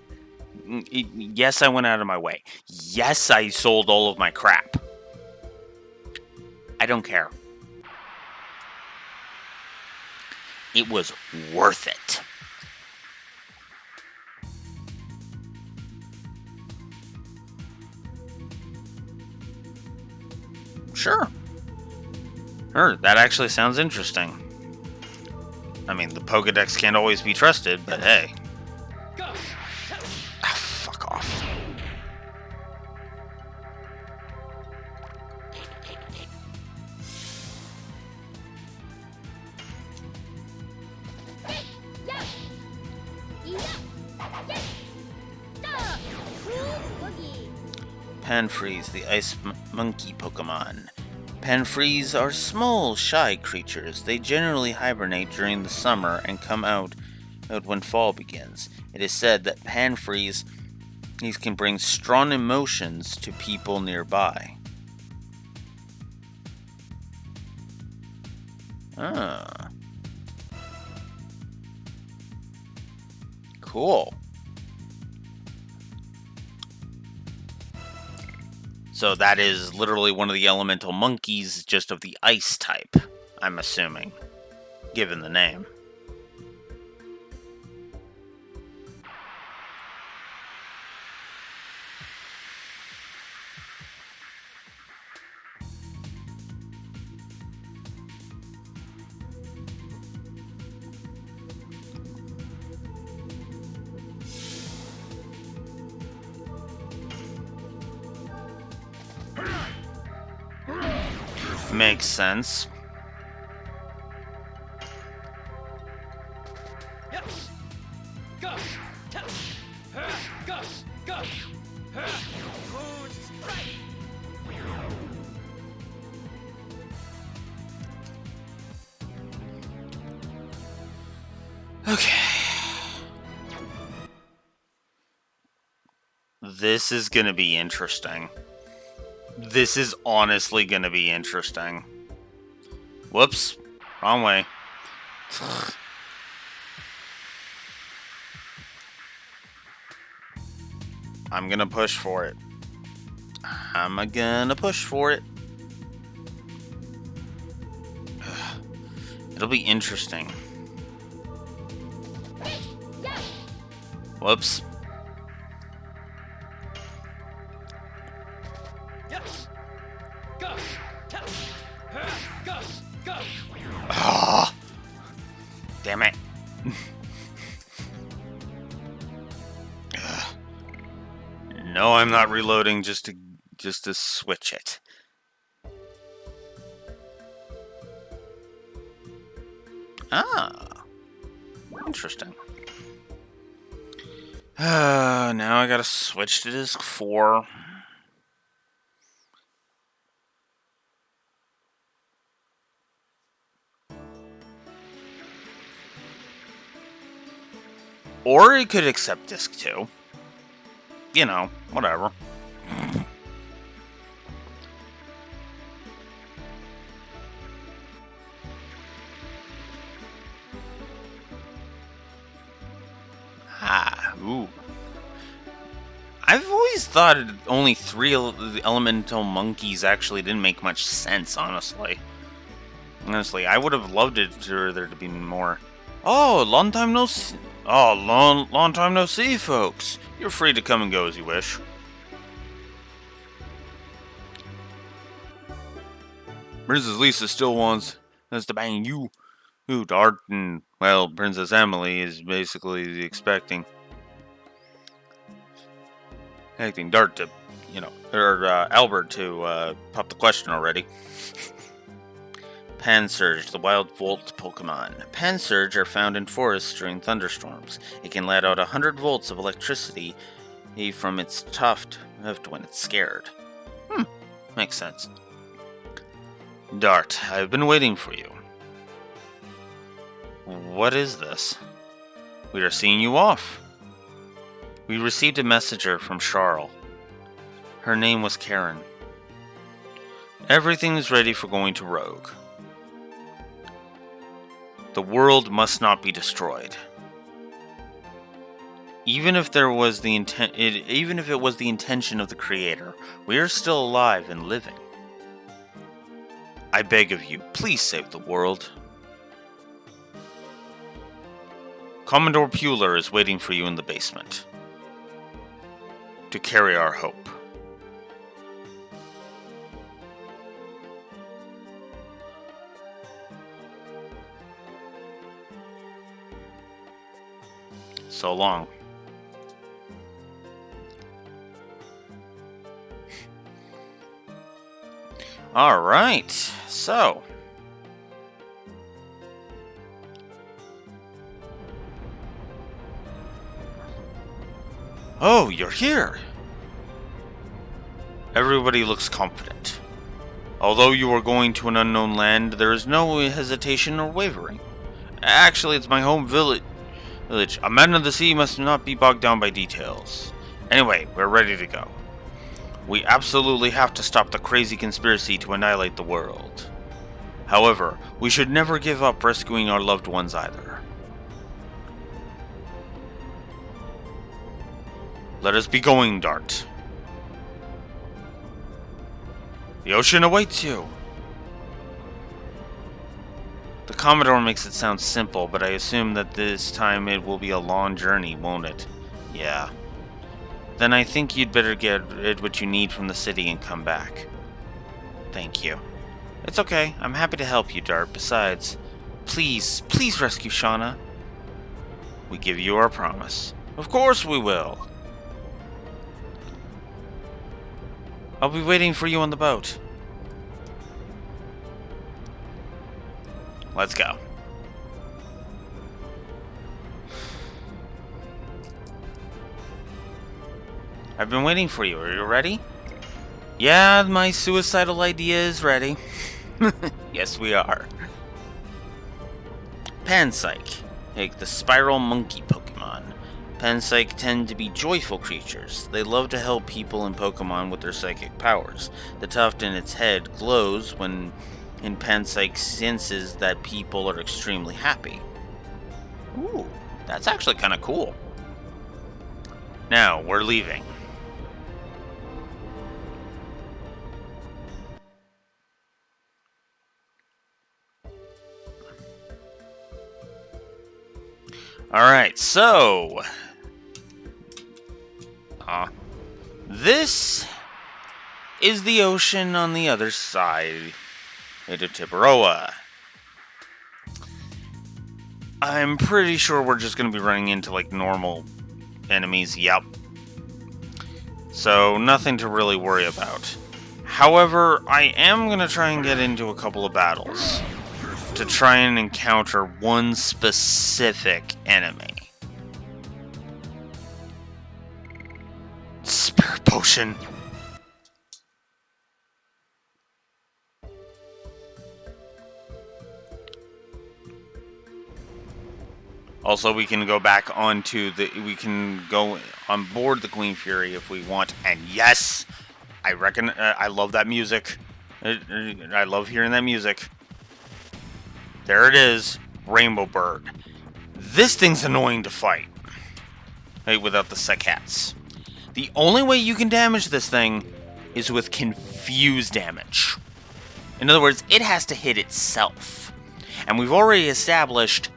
[SPEAKER 1] I went out of my way. Yes, I sold all of my crap. I don't care. It was worth it. Sure. That actually sounds interesting. I mean, the Pokedex can't always be trusted, but hey. Ah, fuck off. Panfreeze, the ice monkey Pokemon. Panfreeze are small, shy creatures. They generally hibernate during the summer and come out when fall begins. It is said that pan-freeze these can bring strong emotions to people nearby. Ah. Cool. So that is literally one of the elemental monkeys, just of the ice type, I'm assuming, given the name. Makes sense. Okay. This is gonna be interesting. This is honestly gonna be interesting. Whoops. Wrong way. I'm gonna push for it. I'm gonna push for it. It'll be interesting. Whoops. Ah, damn it. No, I'm not reloading just to switch it. Ah, interesting. Now I gotta switch to disc 4. Or it could accept disc 2. You know, whatever. Ooh. I've always thought only 3 elemental monkeys actually didn't make much sense, honestly. Honestly, I would have loved it for there to be more. Oh, long time no see. Oh, long time no see, folks. You're free to come and go as you wish. Princess Lisa still wants us to bang you. Ooh, Dart and, well, Princess Emily is basically expecting Dart to, or Albert to pop the question already. Pansurge, the wild volt Pokemon. Pansurge are found in forests during thunderstorms. It can let out 100 volts of electricity from its tuft when it's scared. Makes sense. Dart, I've been waiting for you. What is this? We are seeing you off. We received a messenger from Charles. Her name was Karen. Everything is ready for going to Rogue. The world must not be destroyed. Even if it was the intention of the Creator, we are still alive and living. I beg of you, please save the world. Commodore Puler is waiting for you in the basement to carry our hope. So long. All right, so oh, you're here. Everybody looks confident. Although you are going to an unknown land, there is no hesitation or wavering. Actually, it's my home village. Village, a man of the sea must not be bogged down by details. Anyway, we're ready to go. We absolutely have to stop the crazy conspiracy to annihilate the world. However, we should never give up rescuing our loved ones either. Let us be going, Dart. The ocean awaits you. The Commodore makes it sound simple, but I assume that this time it will be a long journey, won't it? Yeah. Then I think you'd better get what you need from the city and come back. Thank you. It's okay. I'm happy to help you, Dart. Besides, please rescue Shauna. We give you our promise. Of course we will. I'll be waiting for you on the boat. Let's go. I've been waiting for you. Are you ready? Yeah, my suicidal idea is ready. Yes, we are. Panpsyche, like the spiral monkey Pokemon. Panpsyche tend to be joyful creatures. They love to help people and Pokemon with their psychic powers. The tuft in its head glows when Panpsyche senses that people are extremely happy. Ooh, that's actually kind of cool. Now, we're leaving. Alright, so... this is the ocean on the other side of Tiburoa. I'm pretty sure we're just going to be running into, like, normal enemies, yep. So, nothing to really worry about. However, I am going to try and get into a couple of battles to try and encounter one specific enemy. Spirit Potion. Also, we can go back onto the... we can go on board the Queen Fury if we want. And yes, I reckon... I love that music. I love hearing that music. There it is. Rainbow Bird. This thing's annoying to fight. Hey, without the Secats. The only way you can damage this thing is with confuse damage. In other words, it has to hit itself. And we've already established...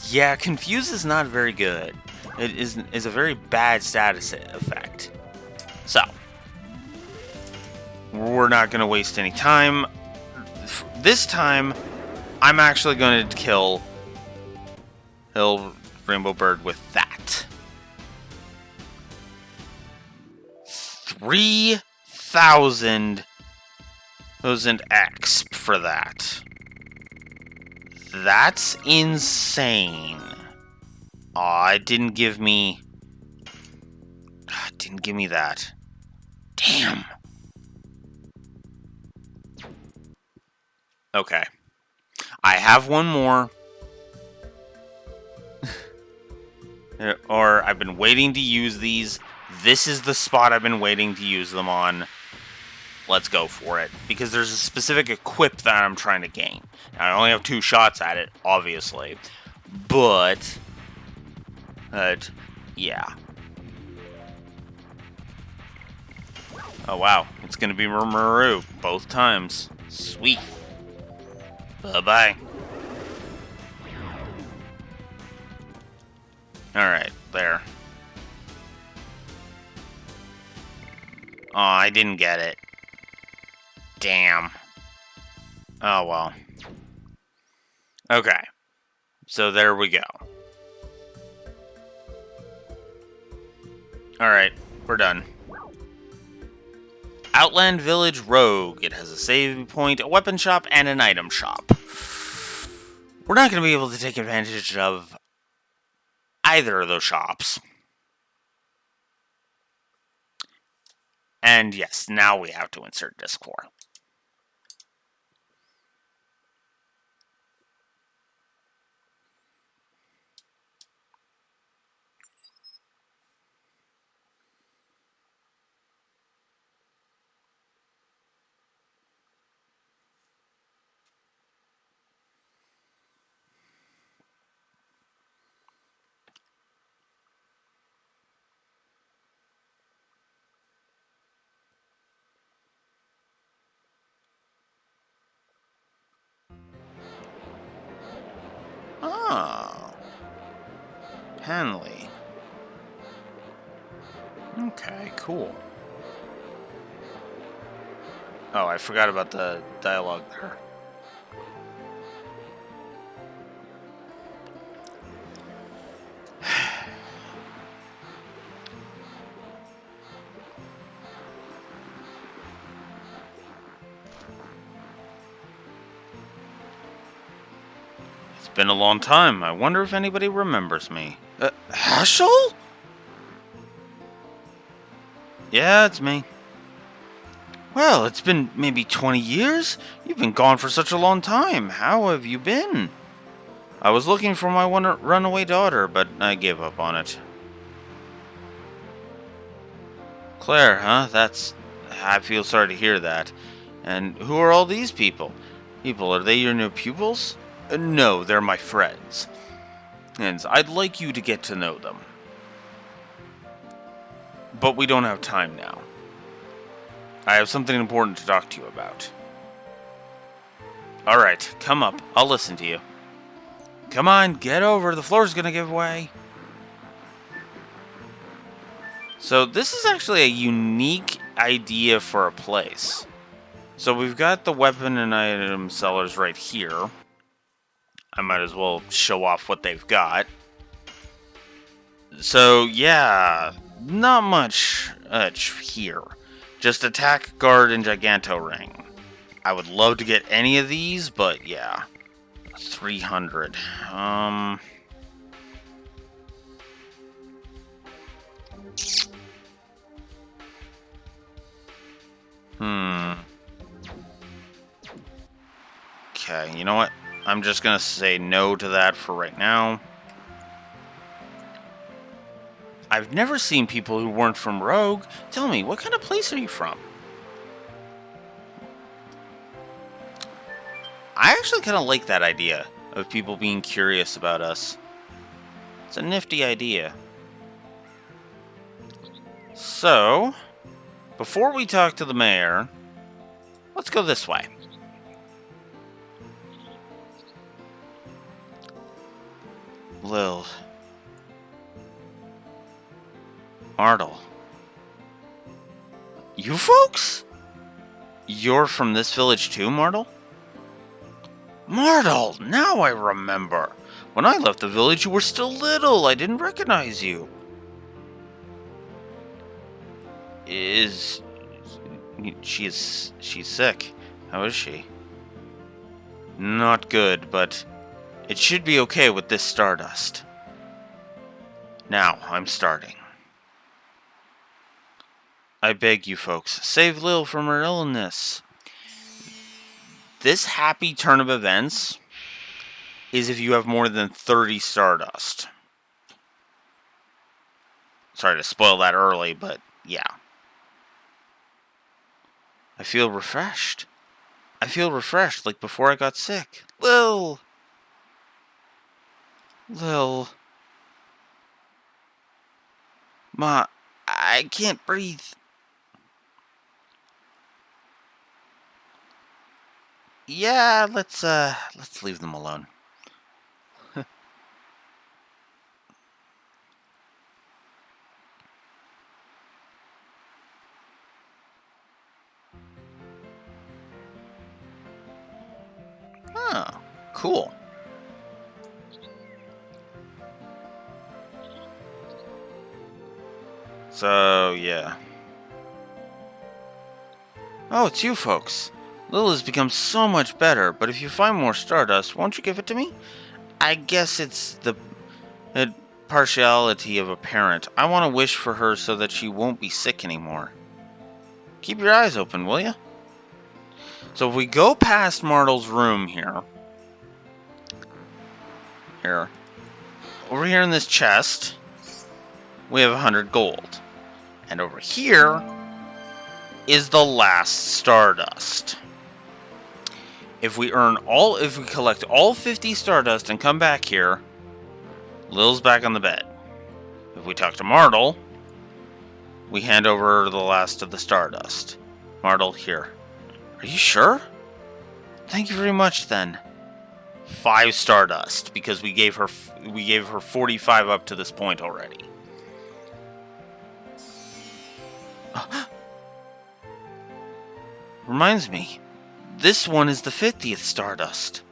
[SPEAKER 1] yeah, confuse is not very good. It is a very bad status effect. So, we're not going to waste any time. This time, I'm actually going to kill Rainbow Bird with that. 3,000 exp for that. That's insane. Aw, it didn't give me... it didn't give me that. Damn. Okay. I have one more. Or I've been waiting to use these. This is the spot I've been waiting to use them on. Let's go for it. Because there's a specific equip that I'm trying to gain. Now, I only have 2 shots at it, obviously. But... yeah. Oh, wow. It's going to be Maru both times. Sweet. Bye-bye. Alright, there. Oh, I didn't get it. Damn. Oh, well. Okay. So there we go. Alright, we're done. Outland Village Rogue. It has a save point, a weapon shop, and an item shop. We're not going to be able to take advantage of either of those shops. And yes, now we have to insert disc 4. Oh. Henley. Okay, cool. Oh, I forgot about the dialogue there. It's been a long time. I wonder if anybody remembers me. Haschel? Yeah, it's me. Well, it's been maybe 20 years? You've been gone for such a long time. How have you been? I was looking for my runaway daughter, but I gave up on it. Claire, huh? I feel sorry to hear that. And who are all these people? Are they your new pupils? No, they're my friends. And I'd like you to get to know them. But we don't have time now. I have something important to talk to you about. Alright, come up. I'll listen to you. Come on, get over. The floor's gonna give way. So this is actually a unique idea for a place. So we've got the weapon and item sellers right here. I might as well show off what they've got. So yeah, not much here. Just attack, guard, and Giganto ring. I would love to get any of these, but yeah. 300. Okay, you know what? I'm just gonna say no to that for right now. I've never seen people who weren't from Rogue. Tell me, what kind of place are you from? I actually kind of like that idea of people being curious about us. It's a nifty idea. So, before we talk to the mayor, let's go this way. Lil. Martel. You folks? You're from this village too, Martel? Martel, now I remember. When I left the village, you were still little. I didn't recognize you. She's sick. How is she? Not good, but it should be okay with this stardust. Now, I'm starting. I beg you folks, save Lil from her illness. This happy turn of events is if you have more than 30 stardust. Sorry to spoil that early, but yeah. I feel refreshed. Like before I got sick. Lil. Ma, I can't breathe. Yeah, let's leave them alone. Oh, cool. So, yeah. Oh, it's you folks. Lil has become so much better, but if you find more stardust, won't you give it to me? I guess it's the partiality of a parent. I want to wish for her so that she won't be sick anymore. Keep your eyes open, will you? So if we go past Martel's room here, over here in this chest, we have 100 gold. And over here is the last stardust. If we collect all 50 stardust and come back here, Lil's back on the bed. If we talk to Martel, we hand over the last of the stardust. Martel, here. Are you sure? Thank you very much, then. 5 Stardust, because we gave her 45 up to this point already. Reminds me, this one is the 50th Stardust.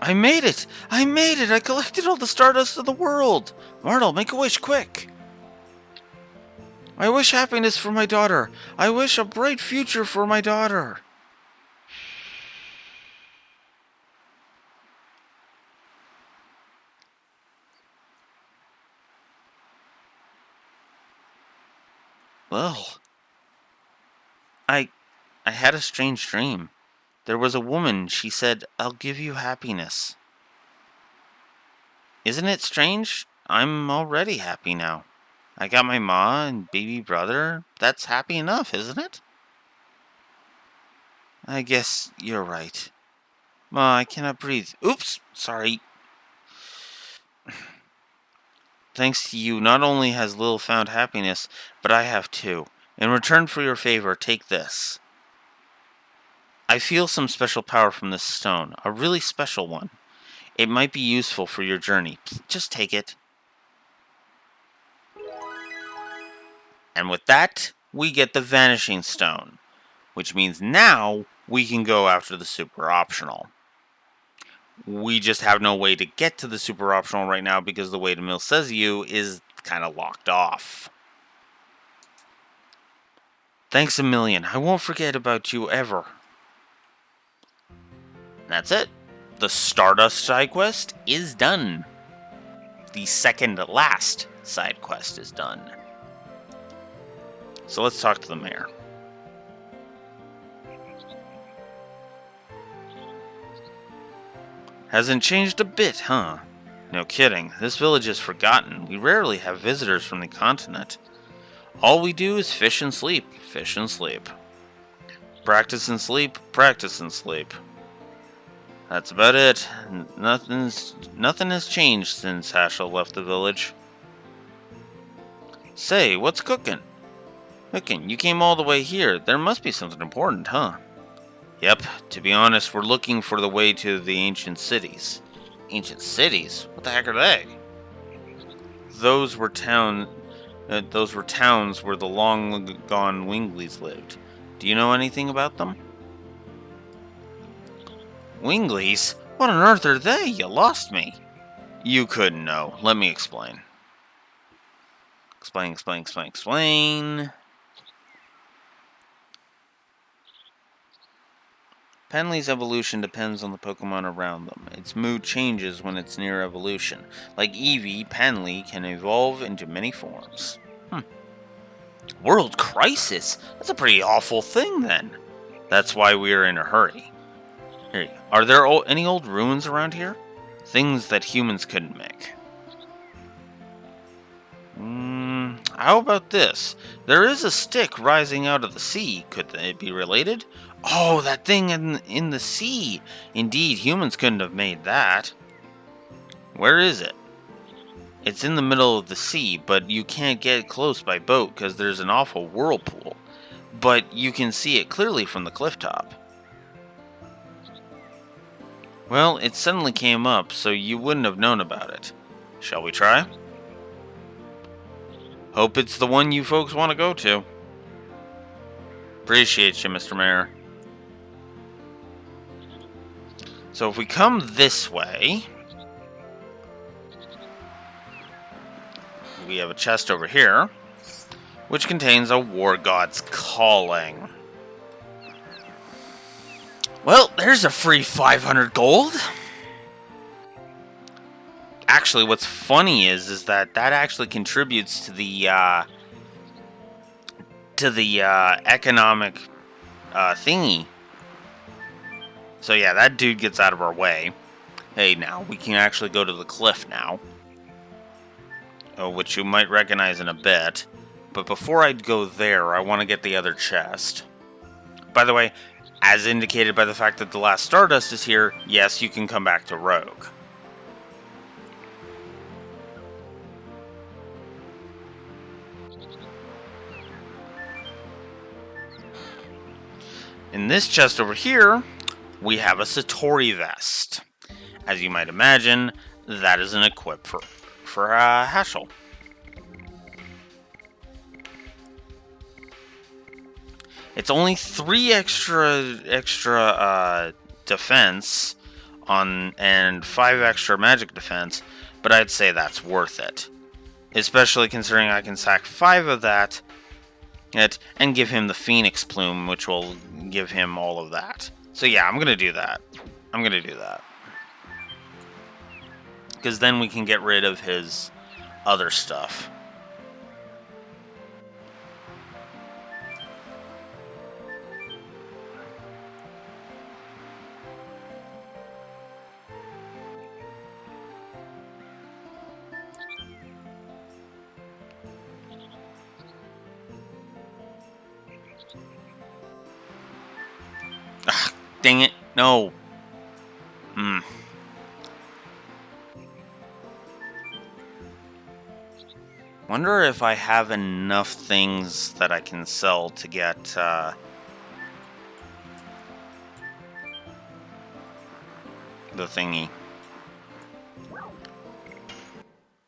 [SPEAKER 1] I made it! I made it! I collected all the Stardust of the world! Martel, make a wish, quick! I wish happiness for my daughter. I wish a bright future for my daughter. Well, I had a strange dream. There was a woman, she said, "I'll give you happiness." Isn't it strange? I'm already happy now. I got my ma and baby brother. That's happy enough, isn't it? I guess you're right. Ma, I cannot breathe. Oops, sorry. Thanks to you, not only has Lil found happiness, but I have too. In return for your favor, take this. I feel some special power from this stone, a really special one. It might be useful for your journey. Just take it. And with that, we get the Vanishing Stone, which means now we can go after the super optional. We just have no way to get to the super optional right now because the way to Mil Cesiu is kind of locked off. Thanks a million. I won't forget about you ever. That's it. The Stardust side quest is done. The second last side quest is done. So let's talk to the mayor. Hasn't changed a bit, huh? No kidding. This village is forgotten. We rarely have visitors from the continent. All we do is fish and sleep. Fish and sleep. Practice and sleep. Practice and sleep. That's about it. Nothing has changed since Hashel left the village. Say, what's cooking? Cooking, you came all the way here. There must be something important, huh? Yep, to be honest, we're looking for the way to the ancient cities. Ancient cities? What the heck are they? Those were towns where the long-gone Wingleys lived. Do you know anything about them? Wingleys? What on earth are they? You lost me. You couldn't know. Let me explain. Explain. Penley's evolution depends on the Pokemon around them. Its mood changes when it's near evolution. Like Eevee, Penley can evolve into many forms. World crisis? That's a pretty awful thing, then. That's why we're in a hurry. Here, are there any old ruins around here? Things that humans couldn't make. How about this? There is a stick rising out of the sea. Could it be related? Oh, that thing in the sea. Indeed, humans couldn't have made that. Where is it? It's in the middle of the sea, but you can't get close by boat because there's an awful whirlpool. But you can see it clearly from the cliff top. Well, it suddenly came up, so you wouldn't have known about it. Shall we try? Hope it's the one you folks want to go to. Appreciate you, Mr. Mayor. So if we come this way, we have a chest over here, which contains a War God's Calling. Well, there's a free 500 gold. Actually, what's funny is that actually contributes to the economic thingy. So yeah, that dude gets out of our way. Hey, now we can actually go to the cliff now, which you might recognize in a bit. But before I go there, I want to get the other chest. By the way, as indicated by the fact that the last Stardust is here, yes, you can come back to Rogue. In this chest over here, we have a Satori vest. As you might imagine, that is an equip for Heschel. It's only 3 extra defense and 5 extra magic defense, but I'd say that's worth it. Especially considering I can sack 5 of that and give him the Phoenix Plume, which will give him all of that. So yeah, I'm going to do that. Because then we can get rid of his other stuff. Ugh, dang it. No. Wonder if I have enough things that I can sell to get, the thingy.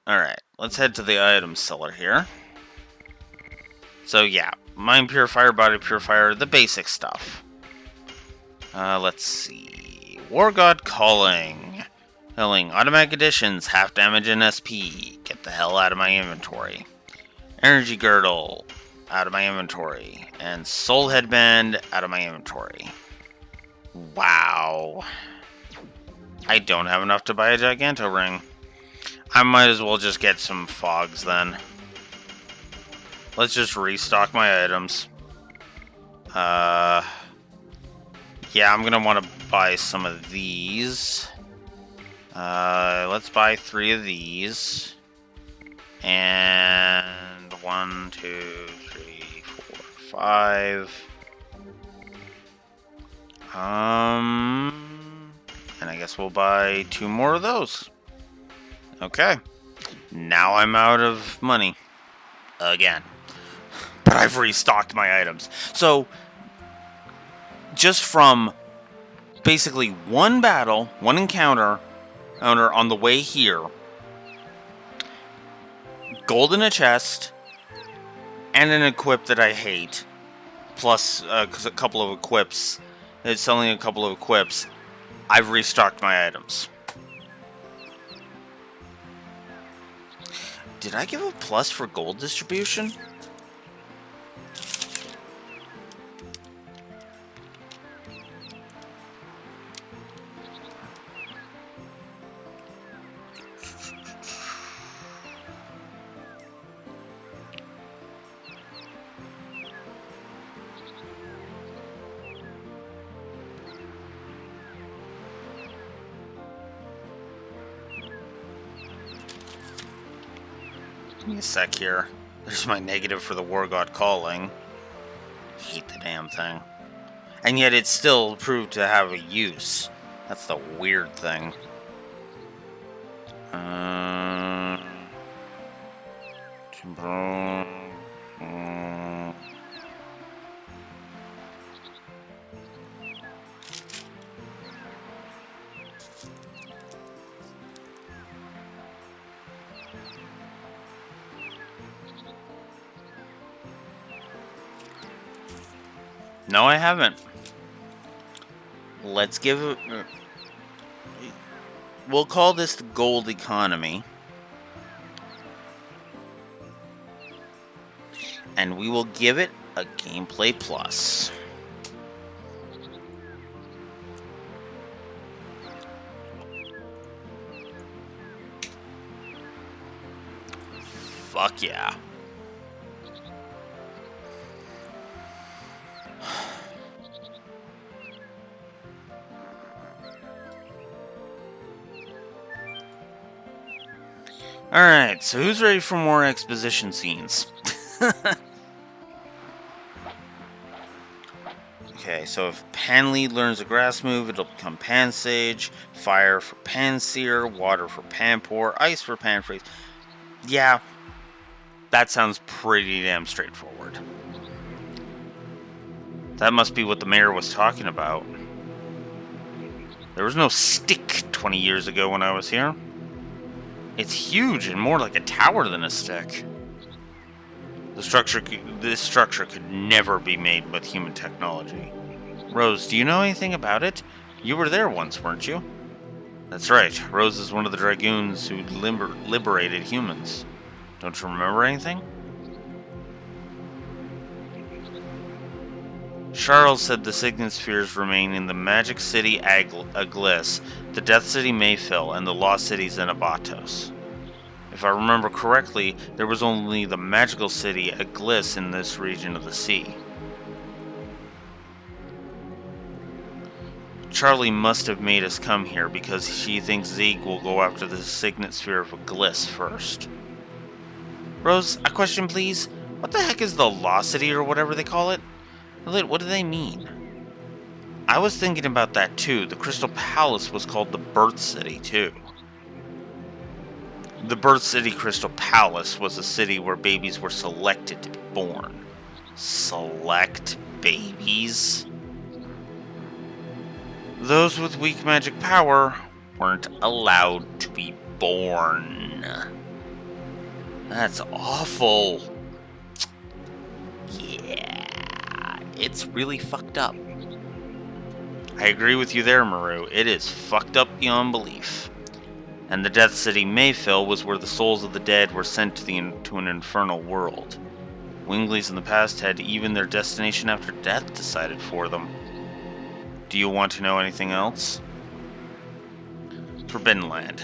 [SPEAKER 1] Alright, let's head to the item seller here. So yeah, Mind Purifier, Body Purifier, the basic stuff. Let's see. War God Calling. Healing. Automatic additions. Half damage in SP. Get the hell out of my inventory. Energy Girdle. Out of my inventory. And Soul Headband. Out of my inventory. Wow. I don't have enough to buy a Giganto Ring. I might as well just get some fogs then. Let's just restock my items. Yeah, I'm gonna want to buy some of these. Let's buy 3 of these. And 1, 2, 3, 4, 5. And I guess we'll buy 2 more of those. Okay. Now I'm out of money. Again. But I've restocked my items. So, just from basically one battle, one encounter on the way here, gold in a chest, and an equip that I hate, plus a couple of equips, it's selling a couple of equips, I've restocked my items. Did I give a plus for gold distribution? Give me a sec here. There's my negative for the War God Calling. Hate the damn thing. And yet it still proved to have a use. That's the weird thing. No, I haven't. Let's give it... We'll call this the gold economy. And we will give it a gameplay plus. Fuck yeah. Alright, so who's ready for more exposition scenes? Okay, so if Panlead learns a grass move, it'll become Pansage, Fire for Panseer, Water for Panpour, Ice for Panfreeze. Yeah, that sounds pretty damn straightforward. That must be what the mayor was talking about. There was no stick 20 years ago when I was here. It's huge and more like a tower than a stick. This structure could never be made with human technology. Rose, do you know anything about it? You were there once, weren't you? That's right. Rose is one of the Dragoons who liberated humans. Don't you remember anything? Charles said the Signet Spheres remain in the Magic City Aglis, the Death City Mayfill, and the Lost City Xenobatos. If I remember correctly, there was only the magical city Aglis in this region of the sea. Charlie must have made us come here because she thinks Zeke will go after the Signet Sphere of Aglis first. Rose, a question please. What the heck is the Lost City or whatever they call it? What do they mean? I was thinking about that too. The Crystal Palace was called the Birth City too. The Birth City Crystal Palace was a city where babies were selected to be born. Select babies? Those with weak magic power weren't allowed to be born. That's awful. Yeah, it's really fucked up. I agree with you there, Maru. It is fucked up beyond belief. And the Death City Mayfill was where the souls of the dead were sent to an infernal world. Wingleys in the past had even their destination after death decided for them. Do you want to know anything else? Forbidden Land.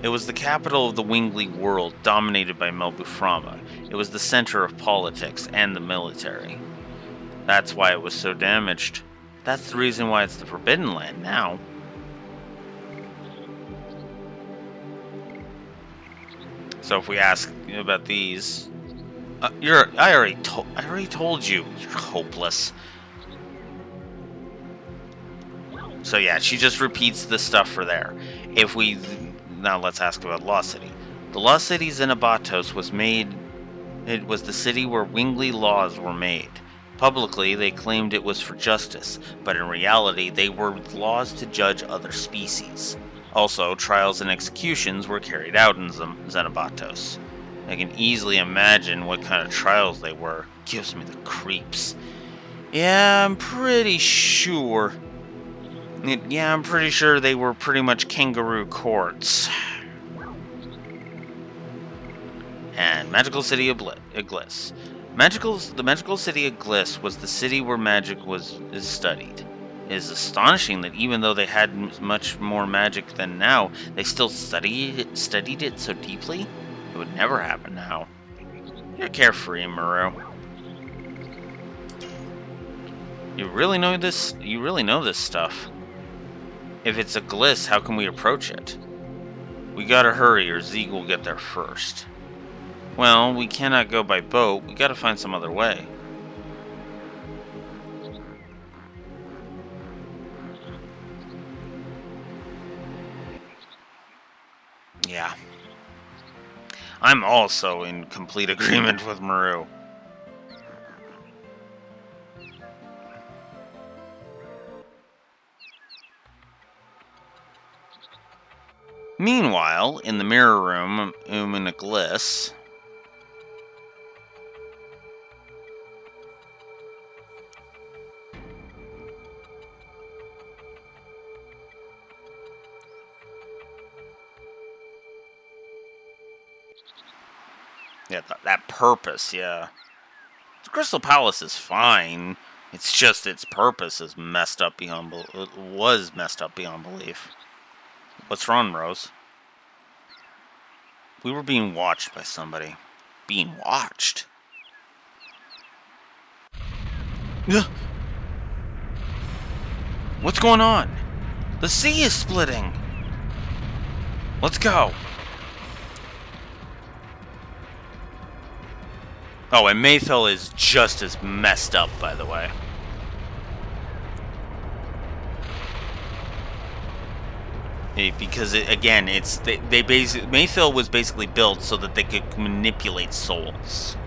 [SPEAKER 1] It was the capital of the Wingley world, dominated by Melbuframa. It was the center of politics and the military. That's why it was so damaged. That's the reason why it's the Forbidden Land now. So if we ask about these, I already told you, you're hopeless. So yeah, she just repeats the stuff for there. Now let's ask about Lost City. The Lost City Xenobatos was made. It was the city where Wingley laws were made. Publicly, they claimed it was for justice, but in reality, they were laws to judge other species. Also, trials and executions were carried out in Xenobatos. I can easily imagine what kind of trials they were. Gives me the creeps. Yeah, I'm pretty sure they were pretty much kangaroo courts. And Magical City Aglis. The Magical City Aglis was the city where magic is studied. It is astonishing that even though they had much more magic than now, they still studied it so deeply. It would never happen now. You're carefree, Maru. You really know this stuff. If it's a Gliss, how can we approach it? We gotta hurry or Zeke will get there first. Well, we cannot go by boat. We gotta find some other way. Yeah. I'm also in complete agreement with Maru. Meanwhile, in the mirror room, in a Gliss. Yeah, that purpose, yeah. The Crystal Palace is fine. It's just its purpose is messed up beyond was messed up beyond belief. What's wrong, Rose? We were being watched by somebody. Being watched? What's going on? The sea is splitting. Let's go. Oh, and Mayfill is just as messed up, by the way. Because Mayfill was basically built so that they could manipulate souls.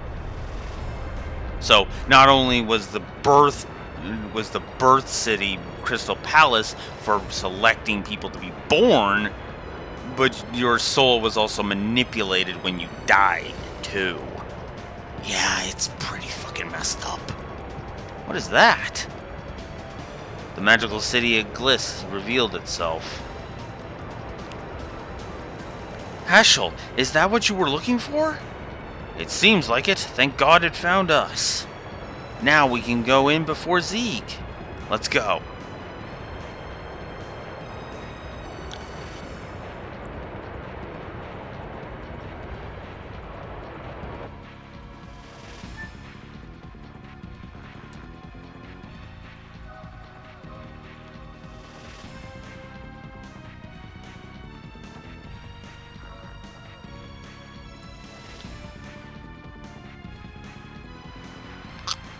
[SPEAKER 1] So not only was the birth was the birth city, Crystal Palace, for selecting people to be born, but your soul was also manipulated when you died, too. Yeah, it's pretty fucking messed up. What is that? The magical city of Gliss revealed itself. Heschel, is that what you were looking for? It seems like it. Thank God it found us. Now we can go in before Zieg. Let's go.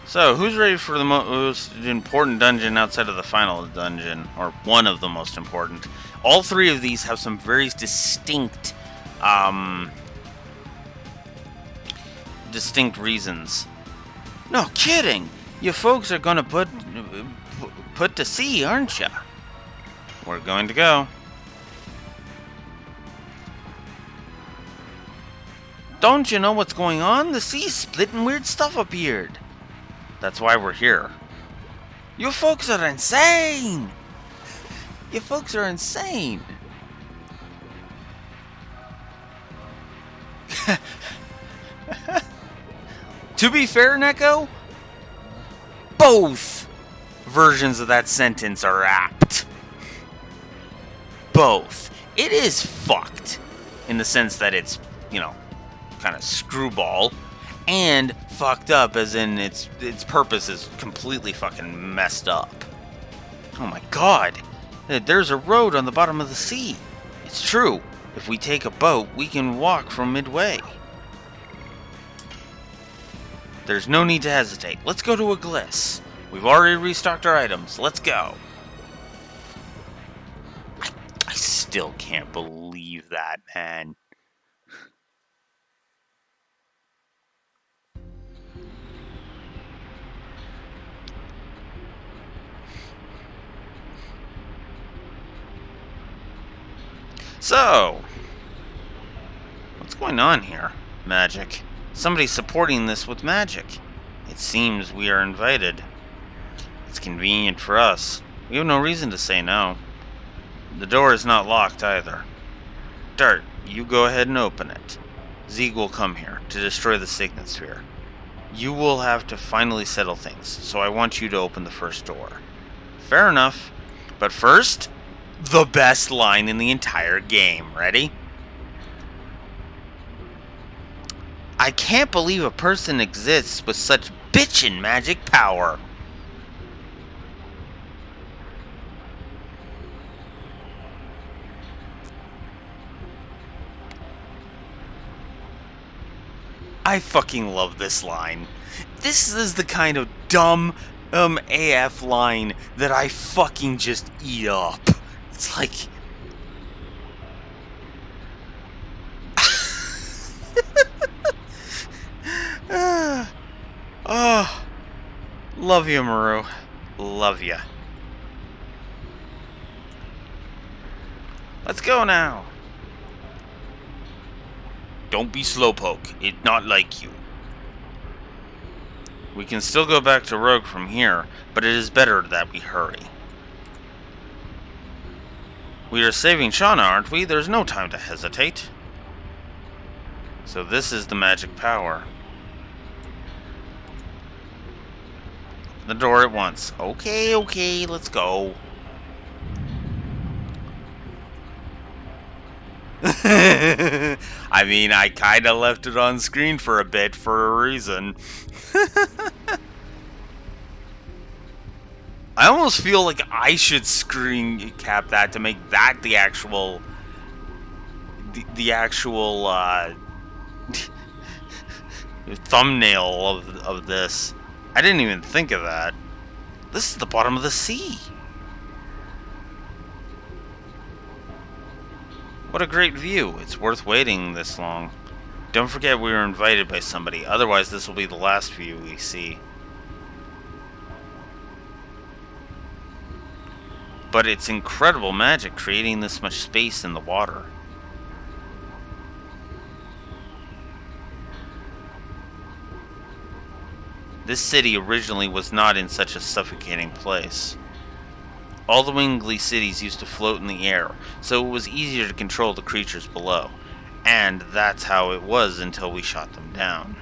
[SPEAKER 1] So, who's ready for the most important dungeon outside of the final dungeon? Or one of the most important. All three of these have some very distinct, distinct reasons. No kidding! You folks are gonna put to sea, aren't ya? We're going to go. Don't you know what's going on? The sea's split and weird stuff appeared. That's why we're here. You folks are insane! You folks are insane! To be fair, Neko, both versions of that sentence are apt. Both. It is fucked in the sense that it's, you know, kind of screwball, and fucked up as in its purpose is completely fucking messed up. Oh my god. There's a road on the bottom of the sea. It's true. If we take a boat, we can walk from midway. There's no need to hesitate. Let's go to a Gliss. We've already restocked our items. Let's go. I still can't believe that, man. So, what's going on here? Magic. Somebody's supporting this with magic. It seems we are invited. It's convenient for us. We have no reason to say no. The door is not locked either. Dart, you go ahead and open it. Zieg will come here to destroy the Signet Sphere. You will have to finally settle things, so I want you to open the first door. Fair enough. But first, the best line in the entire game. Ready? I can't believe a person exists with such bitchin' magic power. I fucking love this line. This is the kind of dumb AF line that I fucking just eat up. It's like... oh, love you, Maru. Love ya. Let's go now. Don't be slowpoke. It's not like you. We can still go back to Rogue from here, but it is better that we hurry. We are saving Shauna, aren't we? There's no time to hesitate. So this is the magic power. The door at once. Okay, let's go. I mean, I kinda left it on screen for a bit for a reason. I almost feel like I should screen cap that to make that the actual... the actual, thumbnail of this. I didn't even think of that. This is the bottom of the sea. What a great view. It's worth waiting this long. Don't forget we were invited by somebody, otherwise this will be the last view we see. but it's incredible magic creating this much space in the water. This city originally was not in such a suffocating place. All the Wingly cities used to float in the air, so it was easier to control the creatures below. And that's how it was until we shot them down.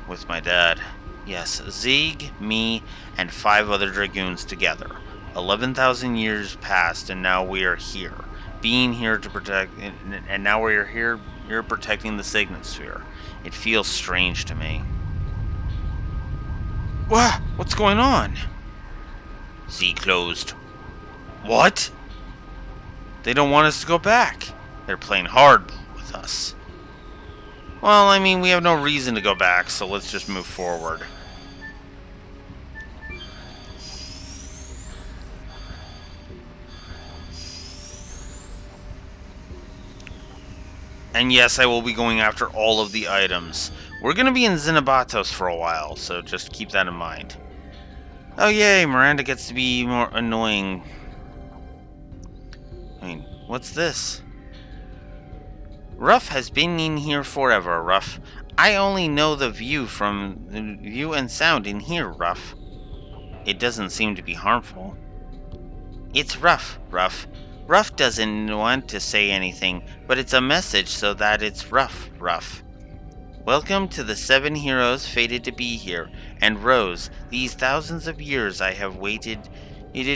[SPEAKER 1] With my dad. Yes, Zeeg, me, and 5 other Dragoons together. 11,000 years passed, and now we are here. Being here to protect... And now we are here protecting the Signet Sphere. It feels strange to me. What's going on? Sea closed. What? They don't want us to go back. They're playing hardball with us. Well, I mean, we have no reason to go back, so let's just move forward. And yes, I will be going after all of the items. We're going to be in Xenobatos for a while, so just keep that in mind. Oh yay, Miranda gets to be more annoying. I mean, what's this? Ruff has been in here forever, Ruff. I only know the view and sound in here, Ruff. It doesn't seem to be harmful. It's Ruff, Ruff. Ruff doesn't want to say anything, but it's a message so that it's Ruff, Ruff. Welcome to the 7 heroes fated to be here, and Rose, these thousands of years I have waited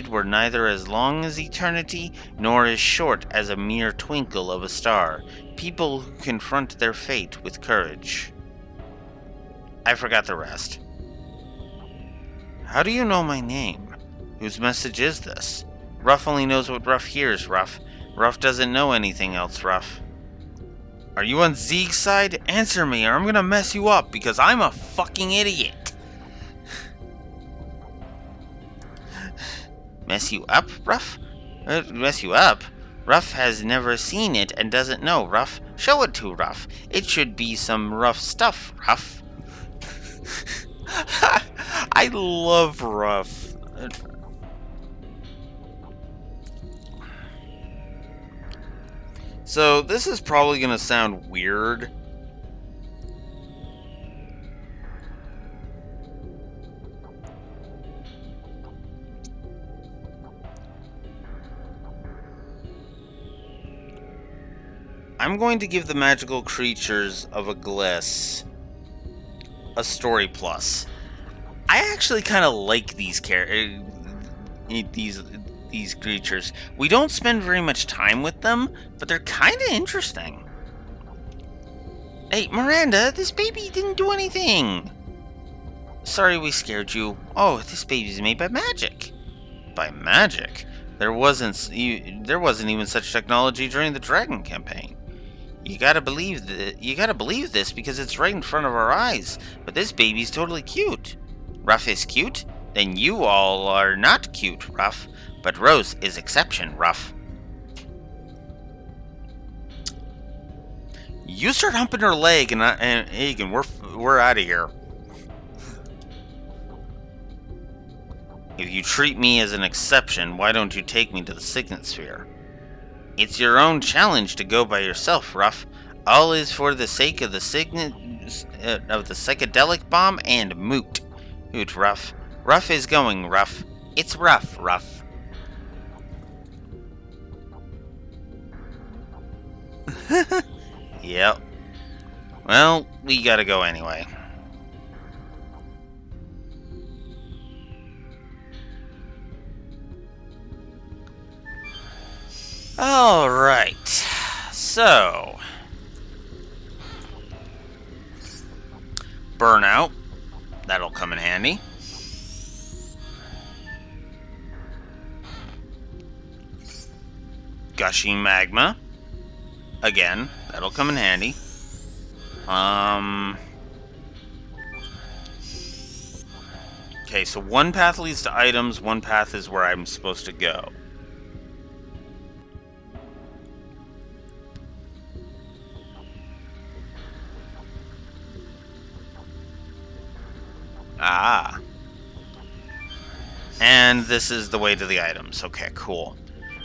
[SPEAKER 1] were neither as long as eternity, nor as short as a mere twinkle of a star. People who confront their fate with courage. I forgot the rest. How do you know my name? Whose message is this? Ruff only knows what Ruff hears, Ruff. Ruff doesn't know anything else, Ruff. Are you on Zeeg's side? Answer me, or I'm gonna mess you up, because I'm a fucking idiot. Mess you up, Ruff? Mess you up? Ruff has never seen it and doesn't know, Ruff. Show it to Ruff. It should be some rough stuff, Ruff. I love Ruff. So, this is probably going to sound weird. I'm going to give the magical creatures of a Gliss a story plus. I actually kind of like these creatures. We don't spend very much time with them, but they're kind of interesting. Hey, Miranda, this baby didn't do anything. Sorry we scared you. Oh, this baby's made by magic. By magic? There wasn't even such technology during the Dragon campaign. You gotta believe this because it's right in front of our eyes. But this baby's totally cute. Ruff is cute? Then you all are not cute, Ruff. But Rose is exception, Ruff. You start humping her leg, and Egan, we're out of here. If you treat me as an exception, why don't you take me to the Signet Sphere? It's your own challenge to go by yourself, Ruff. All is for the sake of the psychedelic bomb and moot. Hoot, Ruff. Ruff is going, Ruff. It's rough, Ruff. Yep. Well, we gotta go anyway. Alright. So. Burnout. That'll come in handy. Gushing magma. Again, that'll come in handy. Okay, so one path leads to items, one path is where I'm supposed to go. Ah. And this is the way to the items. Okay, cool.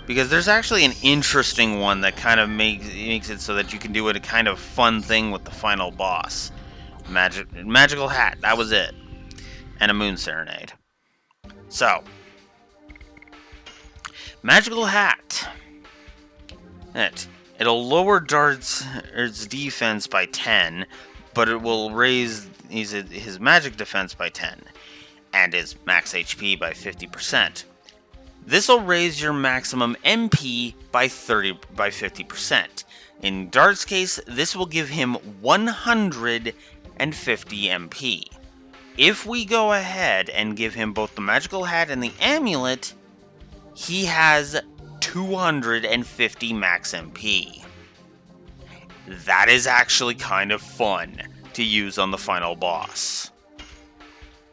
[SPEAKER 1] Because there's actually an interesting one that kind of makes it so that you can do a kind of fun thing with the final boss. Magical hat, that was it. And a moon serenade. So, magical hat. It'll lower Dart's defense by 10, but it will raise his magic defense by 10, and his max HP by 50%. This will raise your maximum MP by 50%. In Dart's case, this will give him 150 MP. If we go ahead and give him both the magical hat and the amulet, he has 250 max MP. That is actually kind of fun to use on the final boss.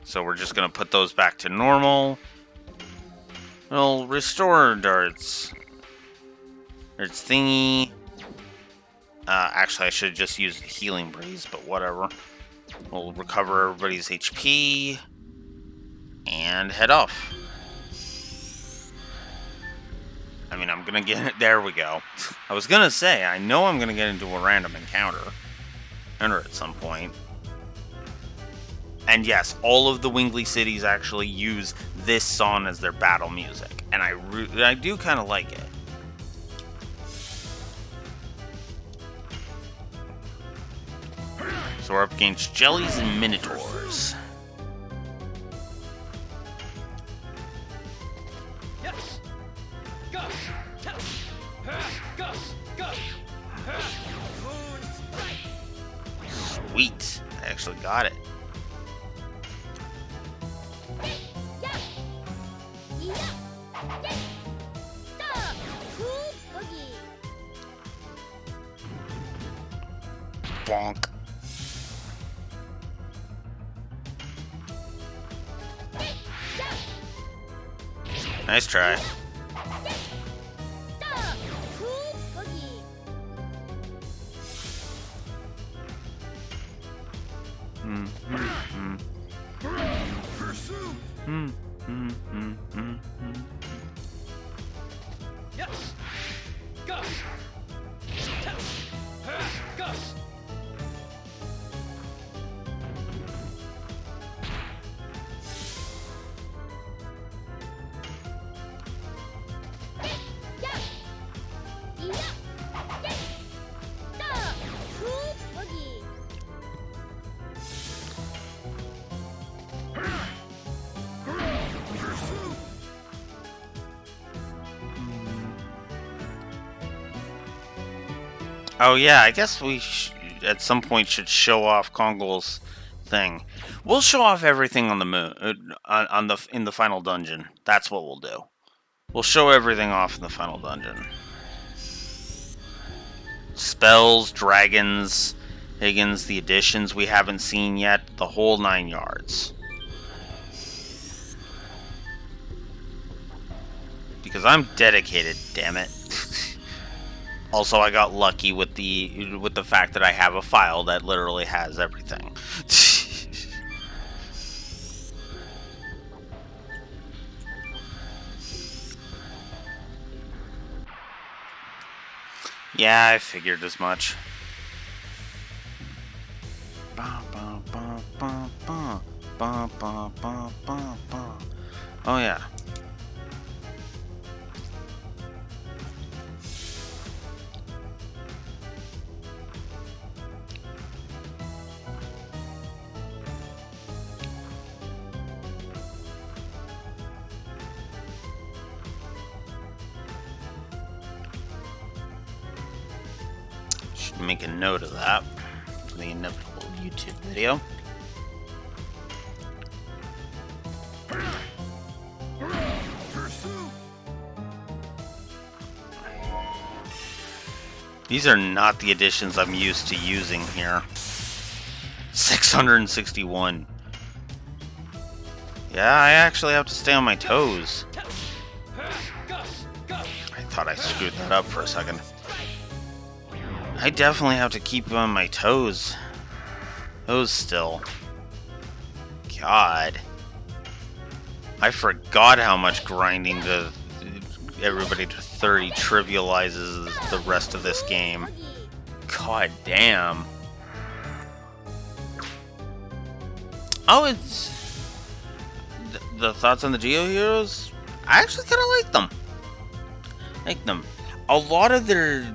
[SPEAKER 1] So we're just going to put those back to normal. We'll restore Dart's thingy. Actually, I should have just used the healing breeze, but whatever. We'll recover everybody's HP and head off. I mean, I'm gonna get it. There we go. I was gonna say, I know I'm gonna get into a random encounter at some point. And yes, all of the Wingley cities actually use this song as their battle music, and I do kind of like it. So we're up against Jellies and Minotaurs. Sweet, I actually got it. Bonk. Nice try. Oh yeah, I guess we at some point should show off Kongol's thing. We'll show off everything on the moon, in the final dungeon. That's what we'll do. We'll show everything off in the final dungeon. Spells, dragons, Higgins, the additions we haven't seen yet, the whole 9 yards. Because I'm dedicated, damn it. Also, I got lucky with the fact that I have a file that literally has everything. Yeah, I figured as much. Oh yeah. Make a note of that for the inevitable YouTube video. These are not the additions I'm used to using here. 661. Yeah, I actually have to stay on my toes. I thought I screwed that up for a second. I definitely have to keep on my toes. Toes still. God. I forgot how much grinding to everybody to 30 trivializes the rest of this game. God damn. Oh, it's... The thoughts on the Geo Heroes? I actually kind of like them. A lot of their...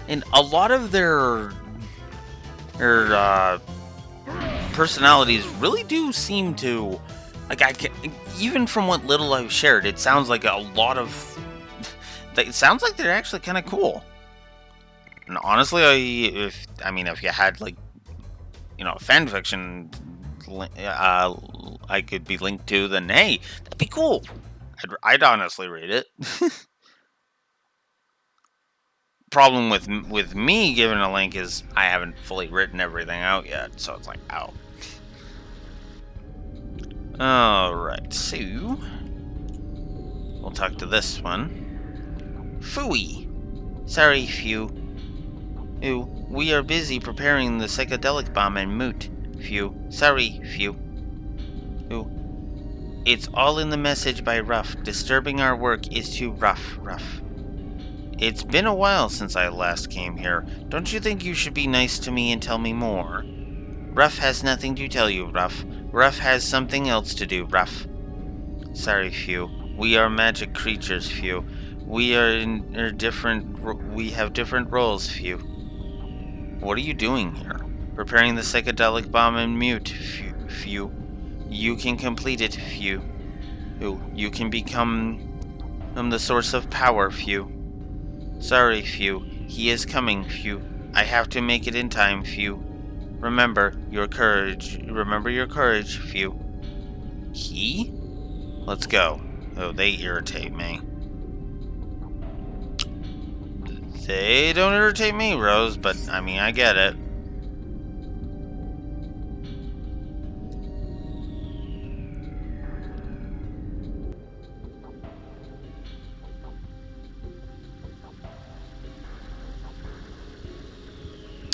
[SPEAKER 1] And a lot of their personalities really do seem to... Like, even from what little I've shared, it sounds like a lot of... It sounds like they're actually kind of cool. And honestly, if you had, like, you know, fanfiction I could be linked to, then hey, that'd be cool. I'd honestly read it. Problem with me giving a link is I haven't fully written everything out yet, so it's like, ow. Alright, so we'll talk to this one. Phooey. Sorry, Phew. Ew, we are busy preparing the psychedelic bomb en moot. Phew. Sorry, Phew. Ew. It's all in the message by Ruff. Disturbing our work is too rough. It's been a while since I last came here. Don't you think you should be nice to me and tell me more? Ruff has nothing to tell you, Ruff. Ruff has something else to do, Ruff. Sorry, Phew. We are magic creatures, Phew. We have different roles, Phew. What are you doing here? Preparing the psychedelic bomb en mute, Phew. You can complete it, Phew. You can become the source of power, Phew. Sorry, Phew. He is coming, Phew. I have to make it in time, Phew. Remember your courage, Phew. He? Let's go. Oh, they irritate me. They don't irritate me, Rose, but, I mean, I get it.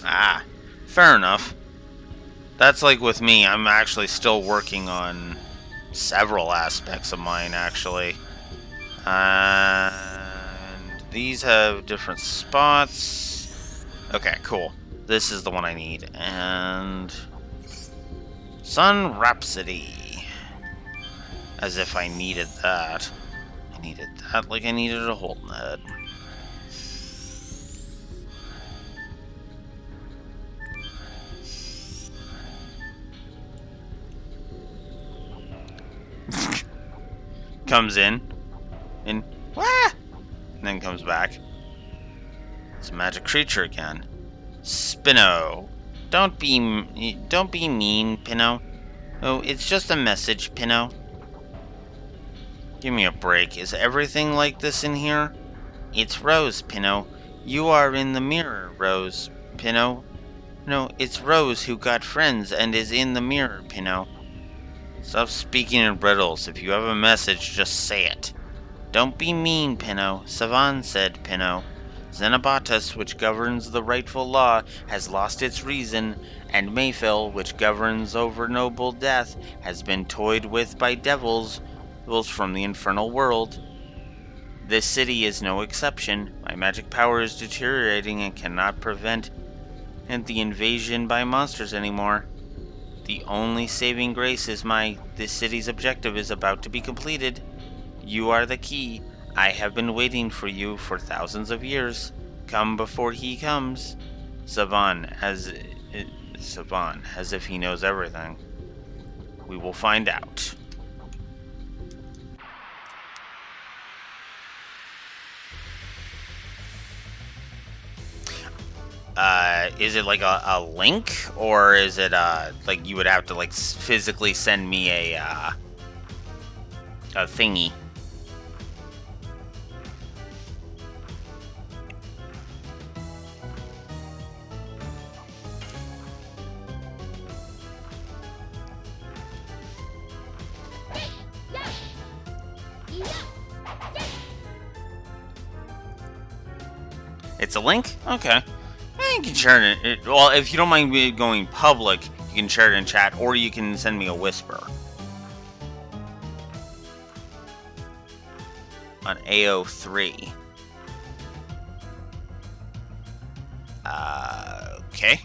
[SPEAKER 1] Ah, fair enough. That's like with me, I'm actually still working on several aspects of mine, actually. And these have different spots. Okay, cool. This is the one I need. And Sun Rhapsody. As if I needed that. I needed that like I needed a Holden head. Comes in, and wah! And then comes back. It's a magic creature again. Spino. Don't be mean, Pinno. Oh, it's just a message, Pinno. Give me a break. Is everything like this in here? It's Rose, Pinno. You are in the mirror, Rose, Pinno. No, it's Rose who got friends and is in the mirror, Pinno. Stop speaking in riddles. If you have a message, just say it. Don't be mean, Pinno. Savan said, Pinno. Xenobatus, which governs the rightful law, has lost its reason, and Mayfell, which governs over noble death, has been toyed with by devils from the infernal world. This city is no exception. My magic power is deteriorating and cannot prevent the invasion by monsters anymore. The only saving grace is this city's objective is about to be completed. You are the key. I have been waiting for you for thousands of years. Come before he comes. Savan, as if he knows everything. We will find out. Is it like a link, or is it like you would have to like physically send me a thingy? It's a link? Okay. You can turn it. Well, if you don't mind me going public, you You can share it in chat, or you can send me a whisper. On AO3. Okay.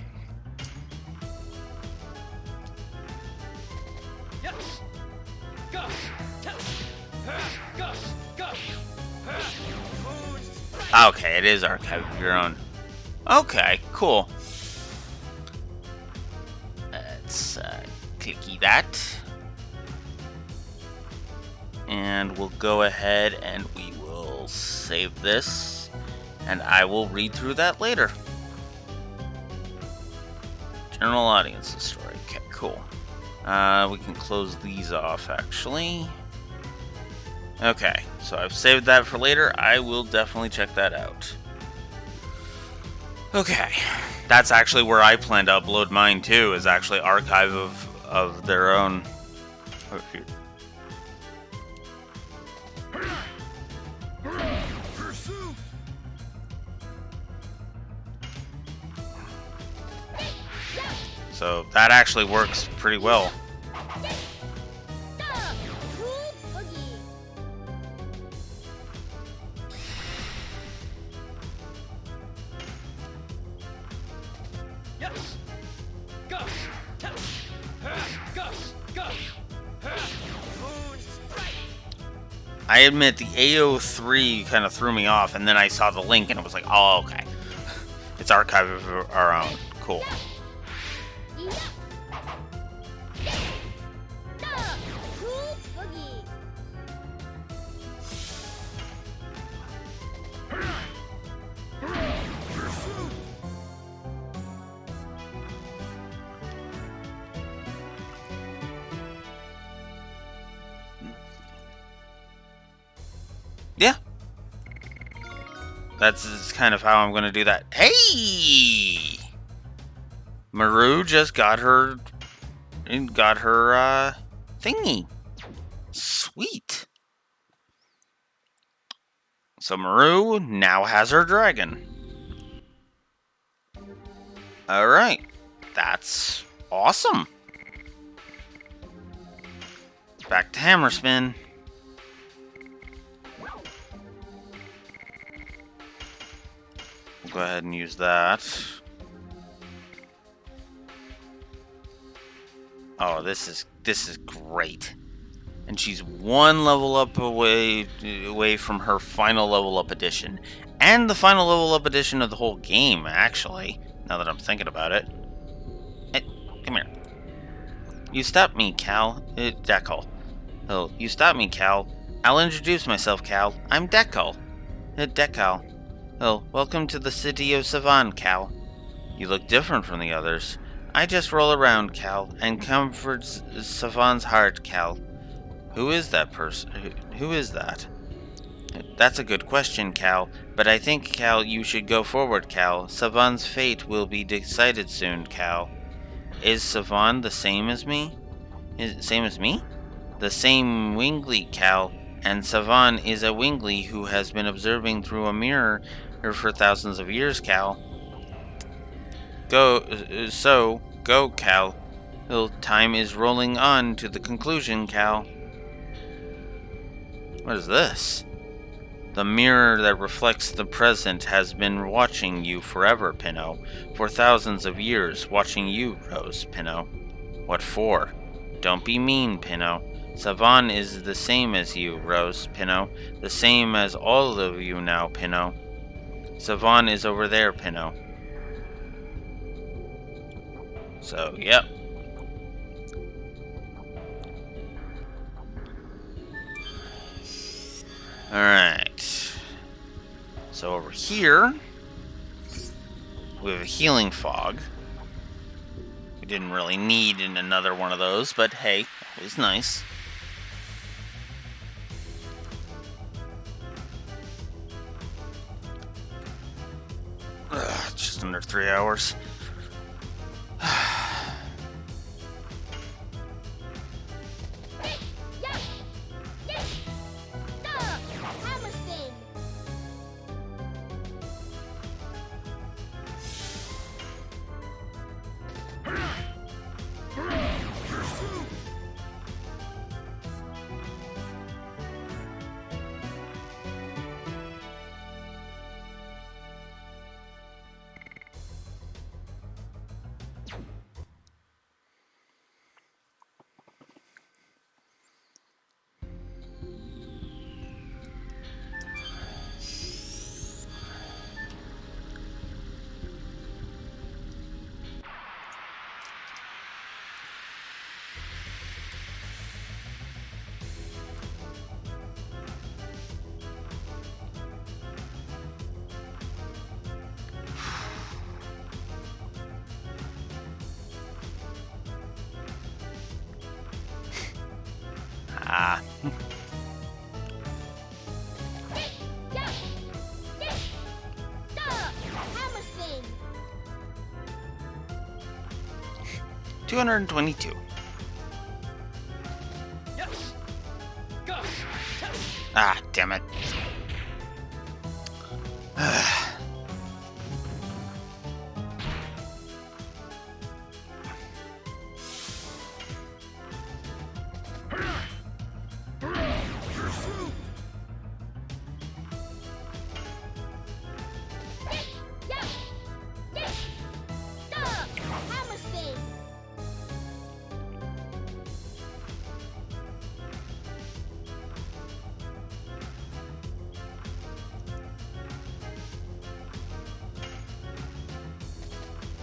[SPEAKER 1] Okay, it is Archive of Your Own. Okay, cool. Let's clicky that. And we'll go ahead and we will save this. And I will read through that later. General audience's story. Okay, cool. We can close these off, actually. Okay, so I've saved that for later. I will definitely check that out. Okay, that's actually where I plan to upload mine too, is actually Archive of Their Own. Oh, shoot. So that actually works pretty well. I admit the AO3 kind of threw me off, and then I saw the link and it was like, oh, okay. It's Archive of Our Own. Cool. Yeah. That's kind of how I'm going to do that. Hey! Maru just got her thingy. Sweet. So Maru now has her dragon. Alright. That's awesome. Back to Hammerspin. We'll go ahead and use that. Oh, this is great. And she's one level up away from her final level up edition. And the final level up edition of the whole game, actually. Now that I'm thinking about it. Hey, come here. You stopped me, Cal. Deckle. Oh, you stopped me, Cal. I'll introduce myself, Cal. I'm Deckle. Deckle. Oh, welcome to the city of Savan, Cal. You look different from the others. I just roll around, Cal, and comfort Savan's heart, Cal. Who is that person? Who is that? That's a good question, Cal, but I think, Cal, you should go forward, Cal. Savan's fate will be decided soon, Cal. Is Savan the same as me? Same as me? The same Wingly, Cal, and Savan is a Wingly who has been observing through a mirror for thousands of years, Cal. Go, Cal. Time is rolling on to the conclusion, Cal. What is this? The mirror that reflects the present has been watching you forever, Pinot. For thousands of years, watching you, Rose, Pinot. What for? Don't be mean, Pinot. Savan is the same as you, Rose, Pinot. The same as all of you now, Pinot. Savan is over there, Pinot. So, yep. Alright. So over here, we have a healing fog. We didn't really need another one of those, but hey, it was nice. Just under 3 hours. 222.
[SPEAKER 2] Yes. Go.
[SPEAKER 1] Ah, damn it.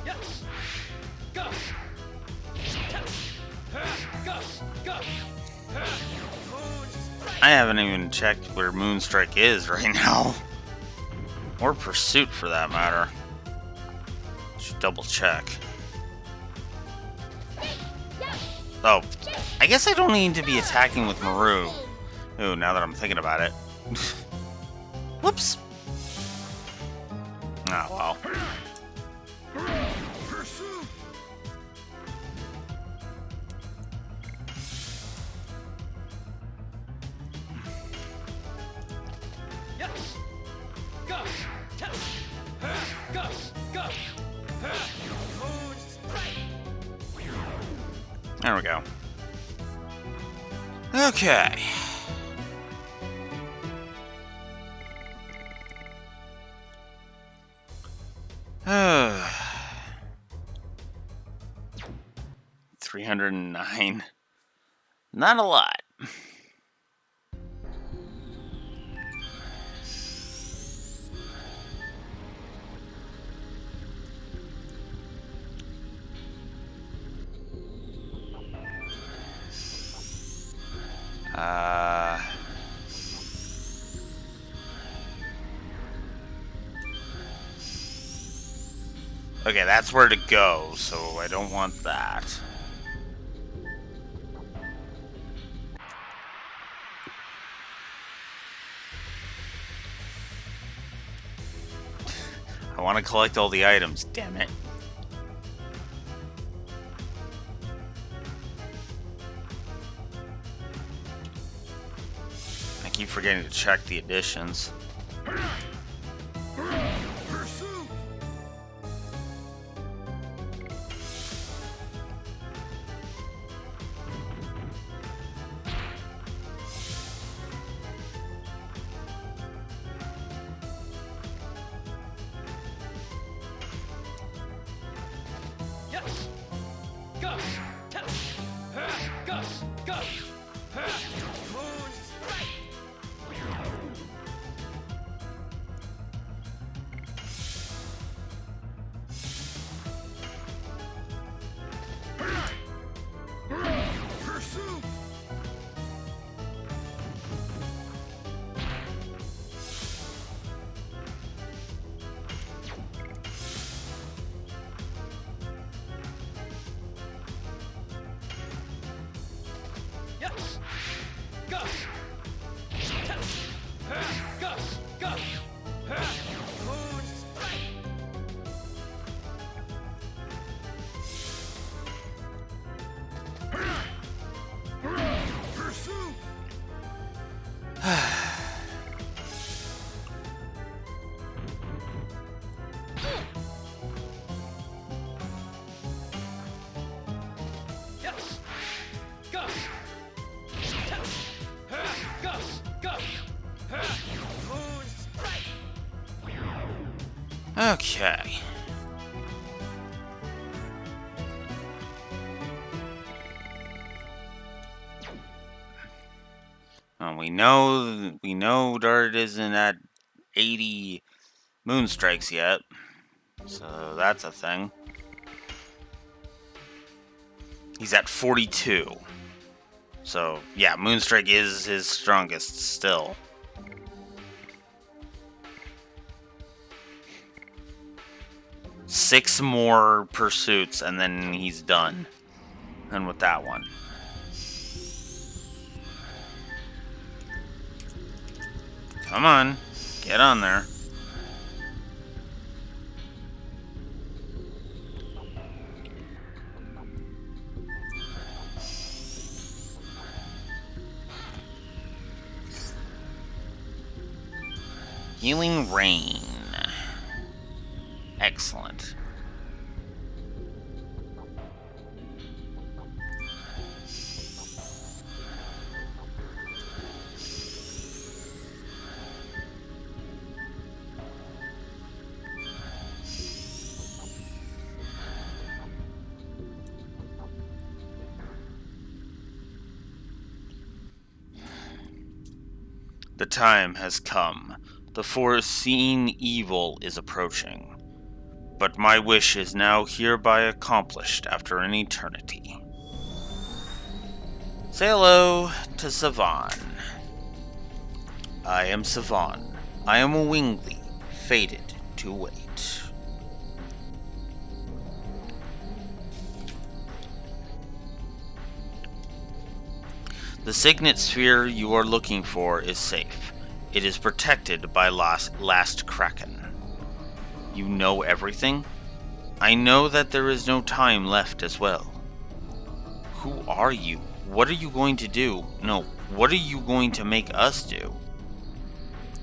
[SPEAKER 2] Yes. Go. Go. Go.
[SPEAKER 1] I haven't even checked where Moonstrike is right now. Or Pursuit, for that matter. Should double check. Oh, I guess I don't need to be attacking with Maru. Ooh, now that I'm thinking about it. Whoops. Oh, well.
[SPEAKER 2] Yes. Go. Go. Go.
[SPEAKER 1] There we go. Okay. Uh, 309. Not a lot. Okay, that's where to go, so I don't want that. I want to collect all the items, damn it. I keep forgetting to check the additions.
[SPEAKER 2] Yes. Go. Go. Go. Yes. Go. Go. Go. Yes. Go. Go. Go.
[SPEAKER 1] Okay. We know Dart isn't at 80 Moonstrikes yet, so that's a thing. He's at 42. So, yeah, Moonstrike is his strongest still. Six more pursuits, and then he's done. And with that one. Come on, get on there. Healing Rain. Excellent. The time has come. The foreseen evil is approaching. But my wish is now hereby accomplished after an eternity. Say hello to Savan. I am Savan. I am a wingly, fated to wait. The signet sphere you are looking for is safe. It is protected by last Kraken. You know everything? I know that there is no time left as well. Who are you? What are you going to do? No, what are you going to make us do?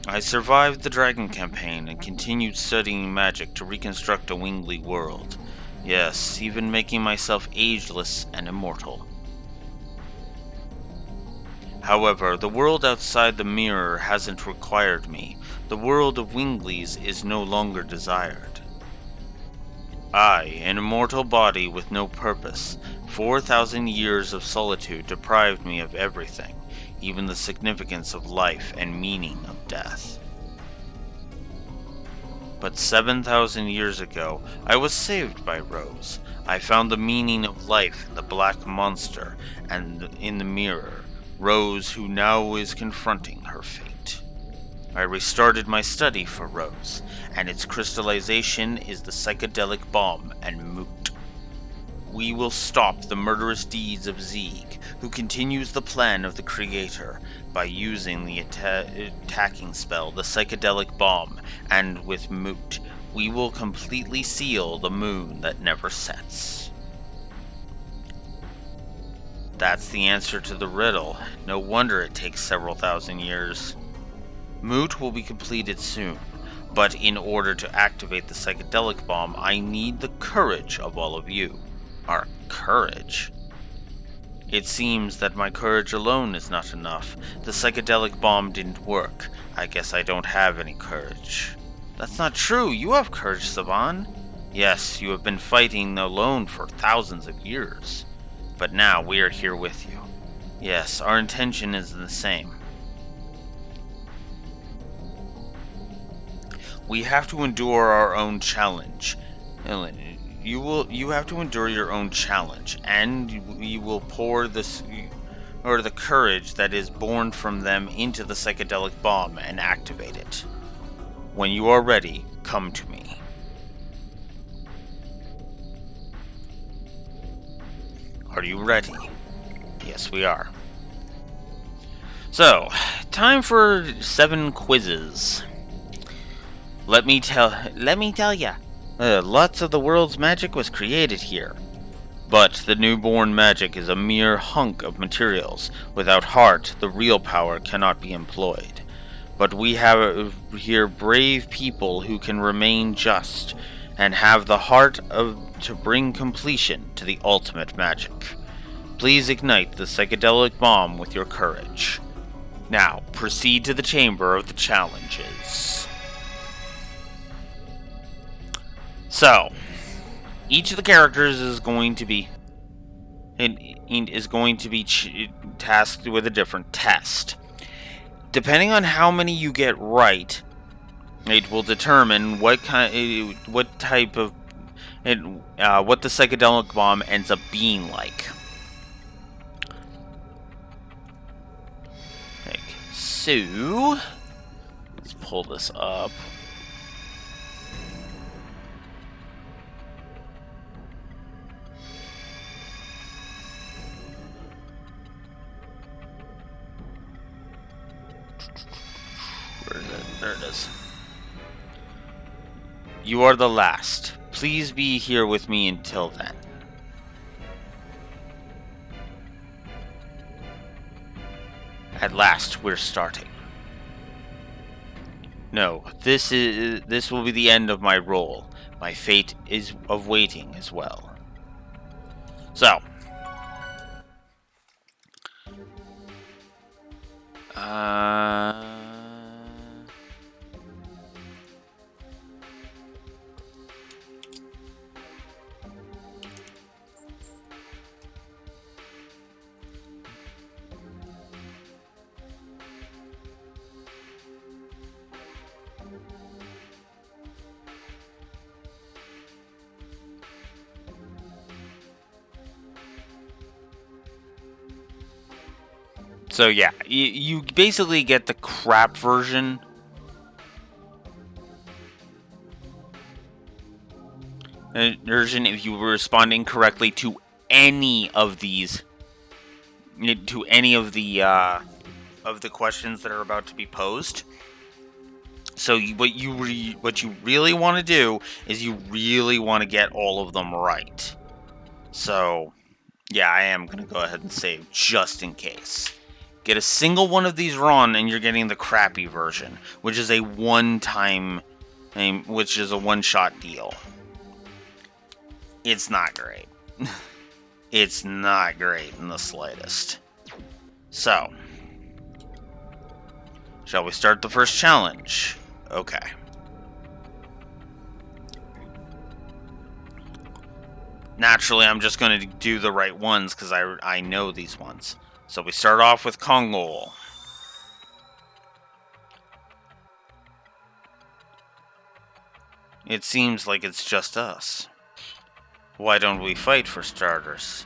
[SPEAKER 1] I survived the Dragon campaign and continued studying magic to reconstruct a wingly world. Yes, even making myself ageless and immortal. However, the world outside the mirror hasn't required me. The world of winglies is no longer desired. I, an immortal body with no purpose, 4,000 years of solitude deprived me of everything, even the significance of life and meaning of death. But 7,000 years ago, I was saved by Rose. I found the meaning of life in the black monster and in the mirror, Rose who now is confronting her fate. I restarted my study for Rose, and its crystallization is the psychedelic bomb and Moot. We will stop the murderous deeds of Zeeg, who continues the plan of the Creator, by using the attacking spell, the psychedelic bomb, and with Moot, we will completely seal the moon that never sets. That's the answer to the riddle. No wonder it takes several thousand years. Moot will be completed soon, but in order to activate the psychedelic bomb, I need the courage of all of you. Our courage? It seems that my courage alone is not enough. The psychedelic bomb didn't work. I guess I don't have any courage. That's not true. You have courage, Savan. Yes, you have been fighting alone for thousands of years. But now we are here with you. Yes, our intention is the same. We have to endure our own challenge. You have to endure your own challenge, and you will pour the courage that is born from them into the psychedelic bomb and activate it. When you are ready, come to me. Are you ready? Yes, we are. So, time for 7 quizzes. Let me tell ya, lots of the world's magic was created here. But the newborn magic is a mere hunk of materials. Without heart, the real power cannot be employed. But we have here brave people who can remain just, and have the heart to bring completion to the ultimate magic. Please ignite the psychedelic bomb with your courage. Now, proceed to the chamber of the challenges. So, each of the characters is going to be tasked with a different test. Depending on how many you get right, it will determine what the psychedelic bomb ends up being like. So, let's pull this up. Where is it? There it is. You are the last. Please be here with me until then. At last, we're starting. No, this will be the end of my role. My fate is of waiting as well. So, uh, so yeah, you basically get the crap version. Version if you were responding correctly to any of these, to any of the questions that are about to be posed. So what you really want to do is you really want to get all of them right. So yeah, I am gonna go ahead and save just in case. Get a single one of these wrong, and you're getting the crappy version, which is a one-time, which is a one-shot deal. It's not great. It's not great in the slightest. So, shall we start the first challenge? Okay. Naturally, I'm just going to do the right ones because I know these ones. So we start off with Kongol. It seems like it's just us. Why don't we fight for starters?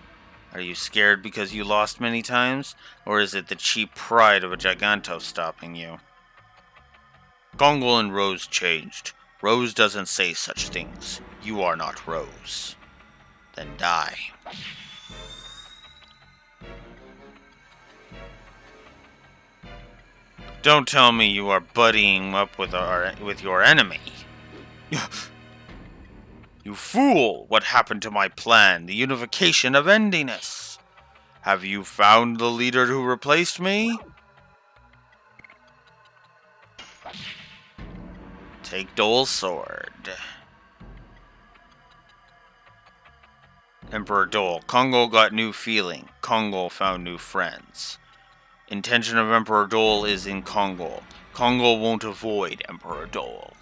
[SPEAKER 1] Are you scared because you lost many times? Or is it the cheap pride of a Giganto stopping you? Kongol and Rose changed. Rose doesn't say such things. You are not Rose. Then die. Don't tell me you are buddying up with your enemy. You fool! What happened to my plan? The unification of endiness. Have you found the leader who replaced me? Take Dole's sword. Emperor Dole. Kongol got new feeling. Kongol found new friends. Intention of Emperor Dole is in Kongol. Kongol won't avoid Emperor Dole.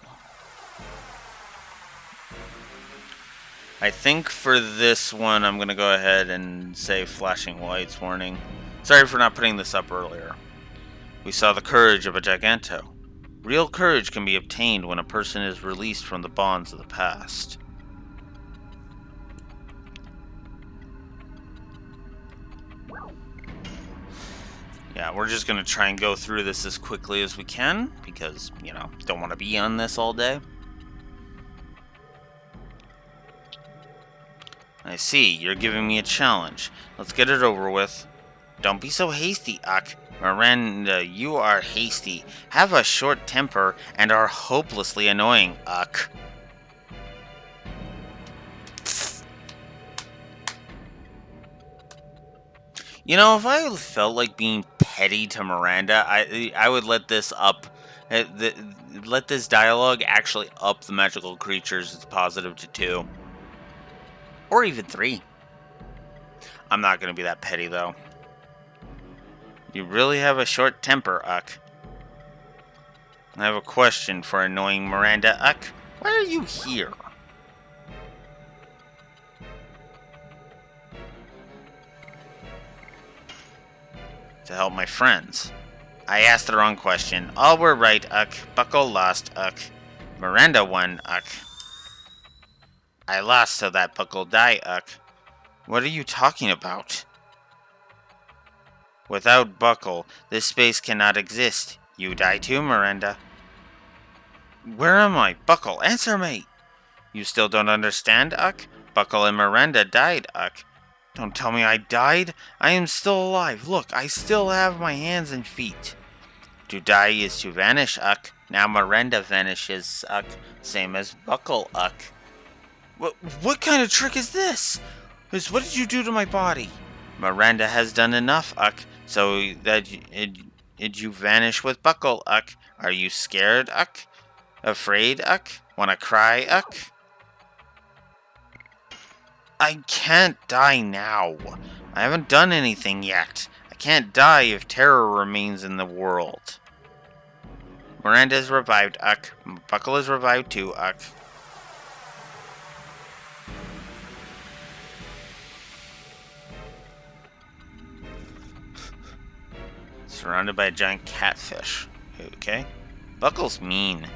[SPEAKER 1] I think for this one, I'm going to go ahead and say flashing lights warning. Sorry for not putting this up earlier. We saw the courage of a Giganto. Real courage can be obtained when a person is released from the bonds of the past. Yeah, we're just going to try and go through this as quickly as we can, because, don't want to be on this all day. I see, you're giving me a challenge. Let's get it over with. Don't be so hasty, Uck. Miranda, you are hasty, have a short temper, and are hopelessly annoying, Uck. If I felt like being petty to Miranda, I would let this up. Let this dialogue actually up the magical creatures. It's positive to 2. Or even 3. I'm not going to be that petty, though. You really have a short temper, Uck. I have a question for annoying Miranda. Uck, why are you here? To help my friends. I asked the wrong question. All were right, Uck. Buckle lost, Uck. Miranda won, Uck. I lost so that Buckle die, Uck. What are you talking about? Without Buckle, this space cannot exist. You die too, Miranda. Where am I? Buckle, answer me! You still don't understand, Uck? Buckle and Miranda died, Uck. Don't tell me I died. I am still alive. Look, I still have my hands and feet. To die is to vanish, Uck. Now Miranda vanishes, Uck. Same as Buckle, Uck. What kind of trick is this? What did you do to my body? Miranda has done enough, Uck. So that you vanish with Buckle, Uck. Are you scared, Uck? Afraid, Uck? Wanna cry, Uck? I can't die now. I haven't done anything yet. I can't die if terror remains in the world. Miranda's revived, Uck. Buckle is revived too, Uck. Surrounded by a giant catfish. Okay. Buckle's mean.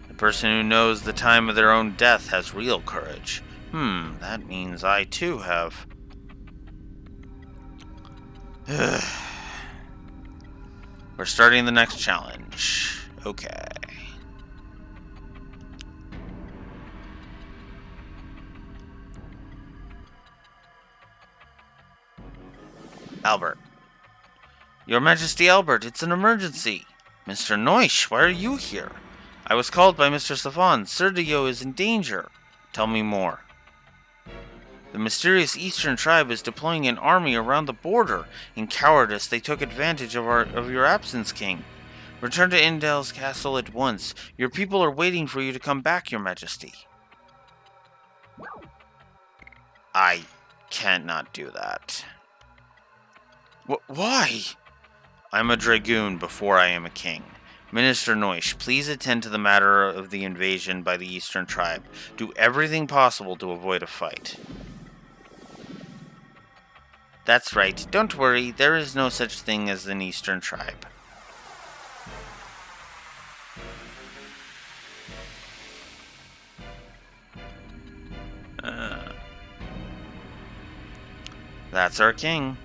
[SPEAKER 1] The person who knows the time of their own death has real courage. That means I too have. We're starting the next challenge. Okay. Albert. Your Majesty Albert, it's an emergency. Mr. Noish, why are you here? I was called by Mr. Savon. Sergio is in danger. Tell me more. The mysterious Eastern tribe is deploying an army around the border. In cowardice, they took advantage of your absence, King. Return to Indel's castle at once. Your people are waiting for you to come back, Your Majesty. I can't not do that. Why? I'm a Dragoon before I am a king. Minister Noish, please attend to the matter of the invasion by the Eastern tribe. Do everything possible to avoid a fight. That's right. Don't worry. There is no such thing as an Eastern tribe. That's our king.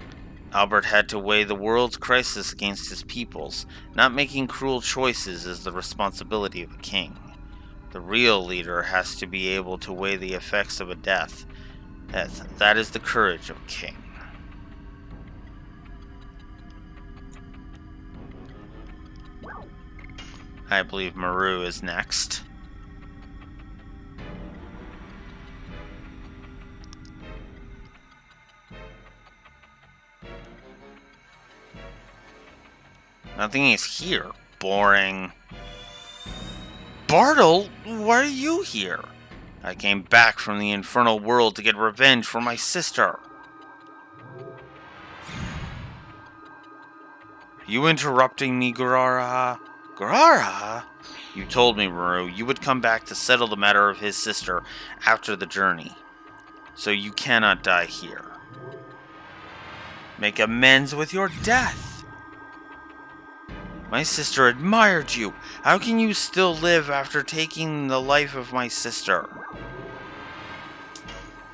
[SPEAKER 1] Albert had to weigh the world's crisis against his people's. Not making cruel choices is the responsibility of a king. The real leader has to be able to weigh the effects of a death. That is the courage of a king. I believe Maru is next. Nothing is here. Boring. Bartle, why are you here? I came back from the infernal world to get revenge for my sister. Are you interrupting me, Gurara? Gurara? You told me, Maru, you would come back to settle the matter of his sister after the journey. So you cannot die here. Make amends with your death. My sister admired you. How can you still live after taking the life of my sister?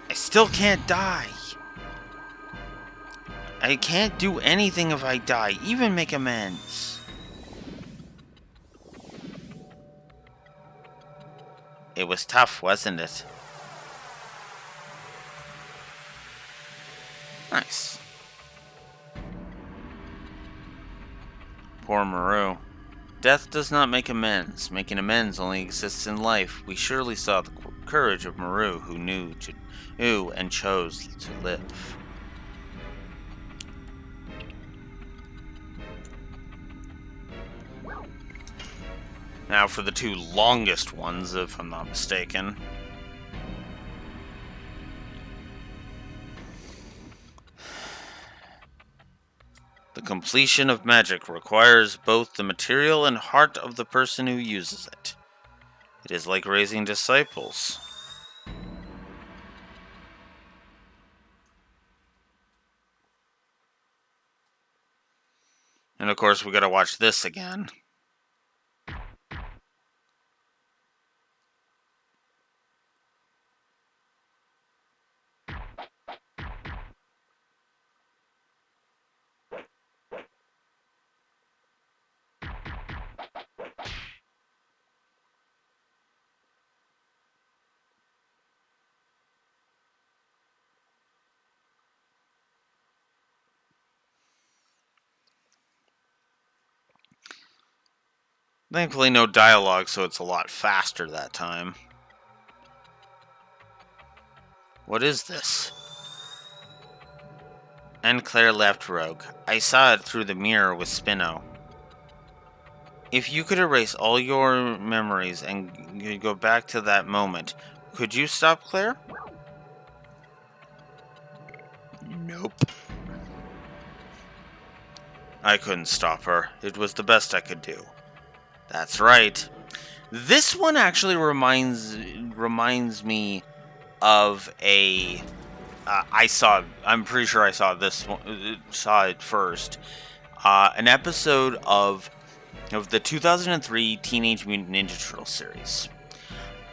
[SPEAKER 1] I still can't die. I can't do anything if I die, even make amends. It was tough, wasn't it? Nice. Poor Maru. Death does not make amends. Making amends only exists in life. We surely saw the courage of Maru, who knew and chose to live. Now for the two longest ones, if I'm not mistaken. The completion of magic requires both the material and heart of the person who uses it. It is like raising disciples. And of course, we gotta watch this again. Thankfully, no dialogue, so it's a lot faster that time. What is this? And Claire left Rogue. I saw it through the mirror with Spino. If you could erase all your memories and you go back to that moment, could you stop Claire? Nope. I couldn't stop her. It was the best I could do. That's right. This one actually reminds me of a. I'm pretty sure I saw this one. Saw it first. An episode of the 2003 Teenage Mutant Ninja Turtles series.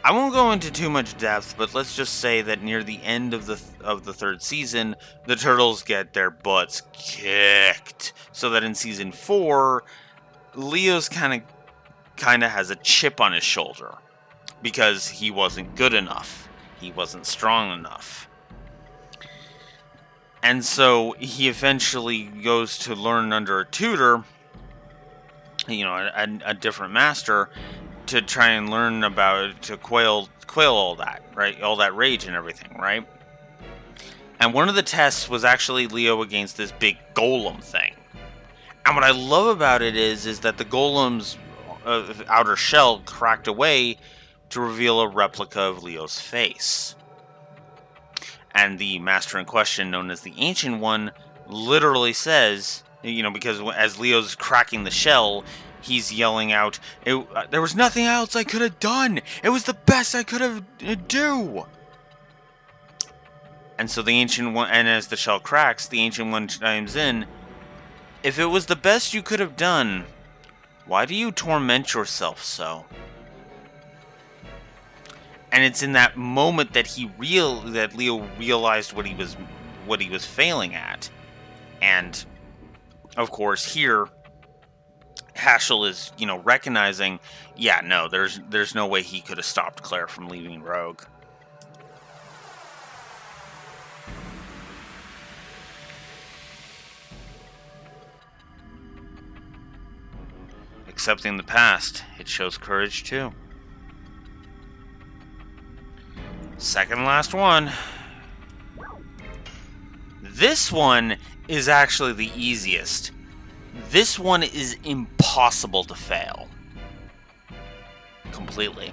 [SPEAKER 1] I won't go into too much depth, but let's just say that near the end of the third season, the Turtles get their butts kicked. So that in season 4, Leo's kind of has a chip on his shoulder because he wasn't good enough. He wasn't strong enough. And so he eventually goes to learn under a tutor, a different master, to try and learn to quail all that, right? All that rage and everything, right? And one of the tests was actually Leo against this big golem thing. And what I love about it is that the golem's outer shell cracked away to reveal a replica of Leo's face. And the master in question, known as the Ancient One, literally says, because as Leo's cracking the shell, he's yelling out, there was nothing else I could have done! It was the best I could have do! And so the Ancient One, and as the shell cracks, the Ancient One chimes in, if it was the best you could have done, why do you torment yourself so? And it's in that moment that that Leo realized what he was failing at. And of course here Haschel is, recognizing, yeah, no, there's no way he could have stopped Claire from leaving Rogue. Accepting the past, it shows courage too. Second last one. This one is actually the easiest. This one is impossible to fail. Completely.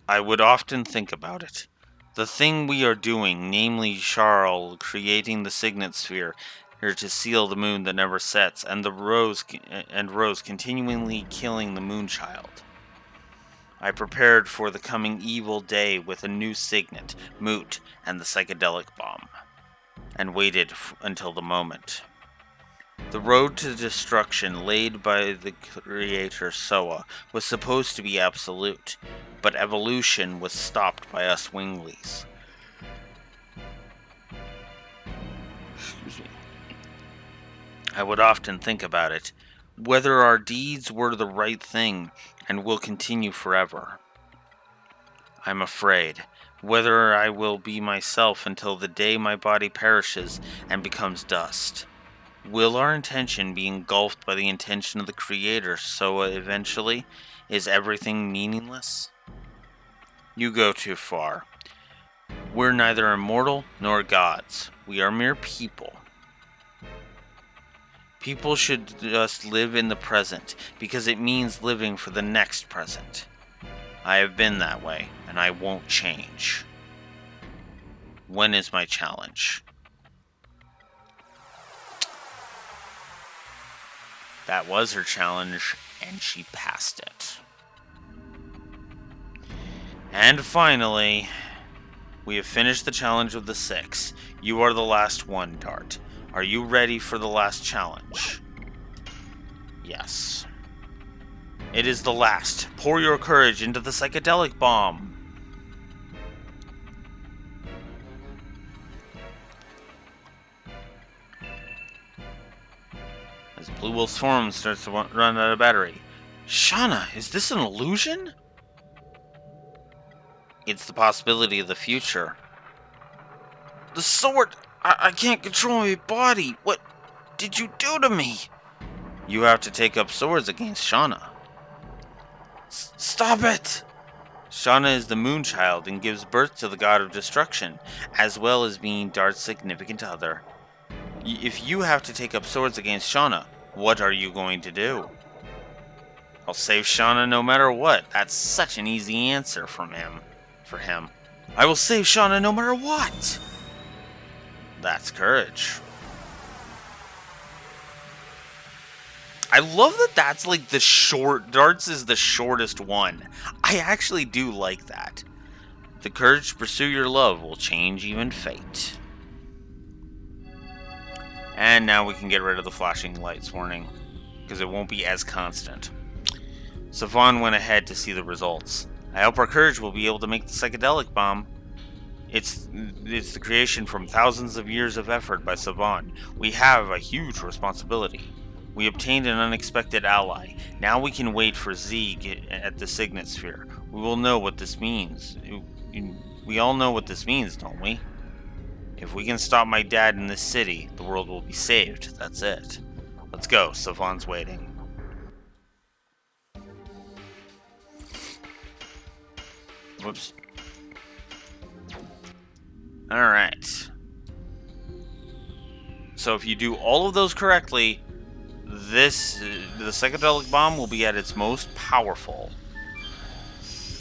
[SPEAKER 1] I would often think about it. The thing we are doing, namely Charles creating the signet sphere here to seal the moon that never sets, and Rose continually killing the Moonchild. I prepared for the coming evil day with a new signet, Moot, and the psychedelic bomb, and waited until the moment. The road to destruction laid by the creator Soa was supposed to be absolute, but evolution was stopped by us Winglies. Excuse me. I would often think about it, whether our deeds were the right thing and will continue forever. I'm afraid, whether I will be myself until the day my body perishes and becomes dust. Will our intention be engulfed by the intention of the Creator, so eventually, is everything meaningless? You go too far. We're neither immortal nor gods. We are mere people. People should just live in the present, because it means living for the next present. I have been that way, and I won't change. When is my challenge? That was her challenge, and she passed it. And finally, we have finished the challenge of the 6. You are the last one, Dart. Are you ready for the last challenge? Yes. It is the last. Pour your courage into the psychedelic bomb. As Blue Wolf's form starts to run out of battery. Shauna, is this an illusion? It's the possibility of the future. The sword! I can't control my body! What did you do to me? You have to take up swords against Shauna. Stop it! Shauna is the Moonchild and gives birth to the God of Destruction, as well as being Dart's significant other. If you have to take up swords against Shauna, What are you going to do? I'll save Shauna no matter what. That's such an easy answer from him. For him. I will save Shauna no matter what. That's courage. I love that that's like the short... Darts is the shortest one. I actually do like that. The courage to pursue your love will change even fate. And now we can get rid of the flashing lights warning, because it won't be as constant. Savon went ahead to see the results. I hope our courage will be able to make the psychedelic bomb. It's the creation from thousands of years of effort by Savon. We have a huge responsibility. We obtained an unexpected ally. Now we can wait for Zeeg at the Signet Sphere. We will know what this means. We all know what this means, don't we? If we can stop my dad in this city, the world will be saved. That's it. Let's go. Savon's waiting. Whoops. Alright. So if you do all of those correctly, the psychedelic bomb will be at its most powerful.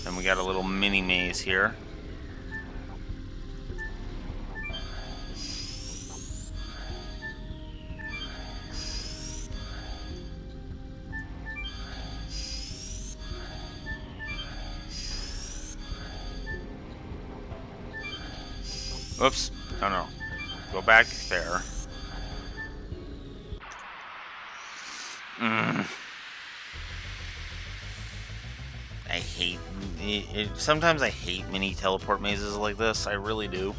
[SPEAKER 1] Then we got a little mini maze here. Oops. Oh no. Go back there. I hate it. Sometimes I hate mini teleport mazes like this. I really do.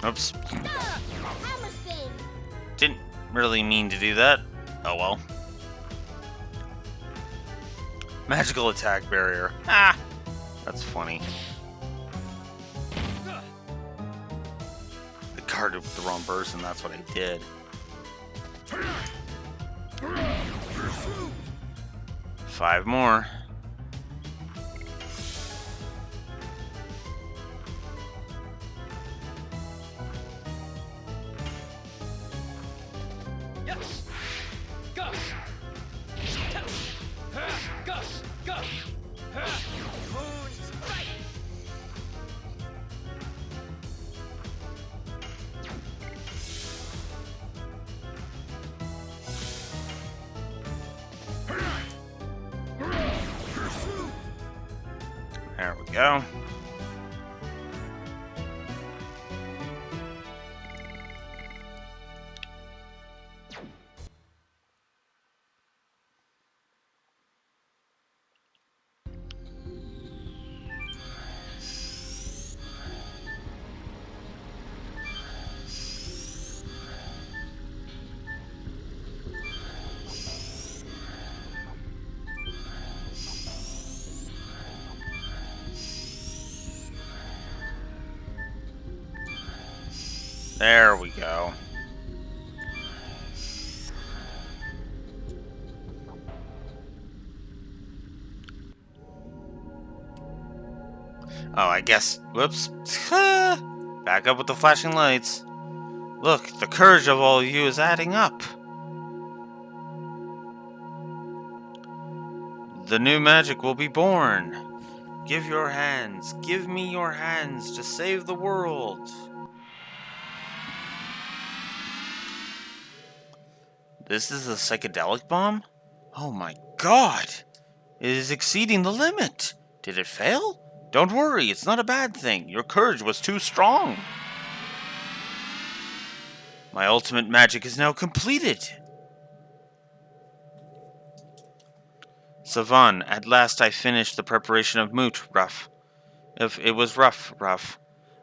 [SPEAKER 1] Oops. Didn't really mean to do that. Oh well. Magical attack barrier. Ah! That's funny. I carded with the wrong person, that's what I did. 5 more.
[SPEAKER 2] Yes. Gus. Gus. Gus. Moon strike.
[SPEAKER 1] There we go. There we go. Oh, I guess... Whoops. Back up with the flashing lights. Look, the courage of all of you is adding up. The new magic will be born. Give your hands. Give me your hands to save the world. This is a psychedelic bomb? Oh my god! It is exceeding the limit! Did it fail? Don't worry, it's not a bad thing. Your courage was too strong. My ultimate magic is now completed. Savan, at last I finished the preparation of Moot, Ruff. If it was rough.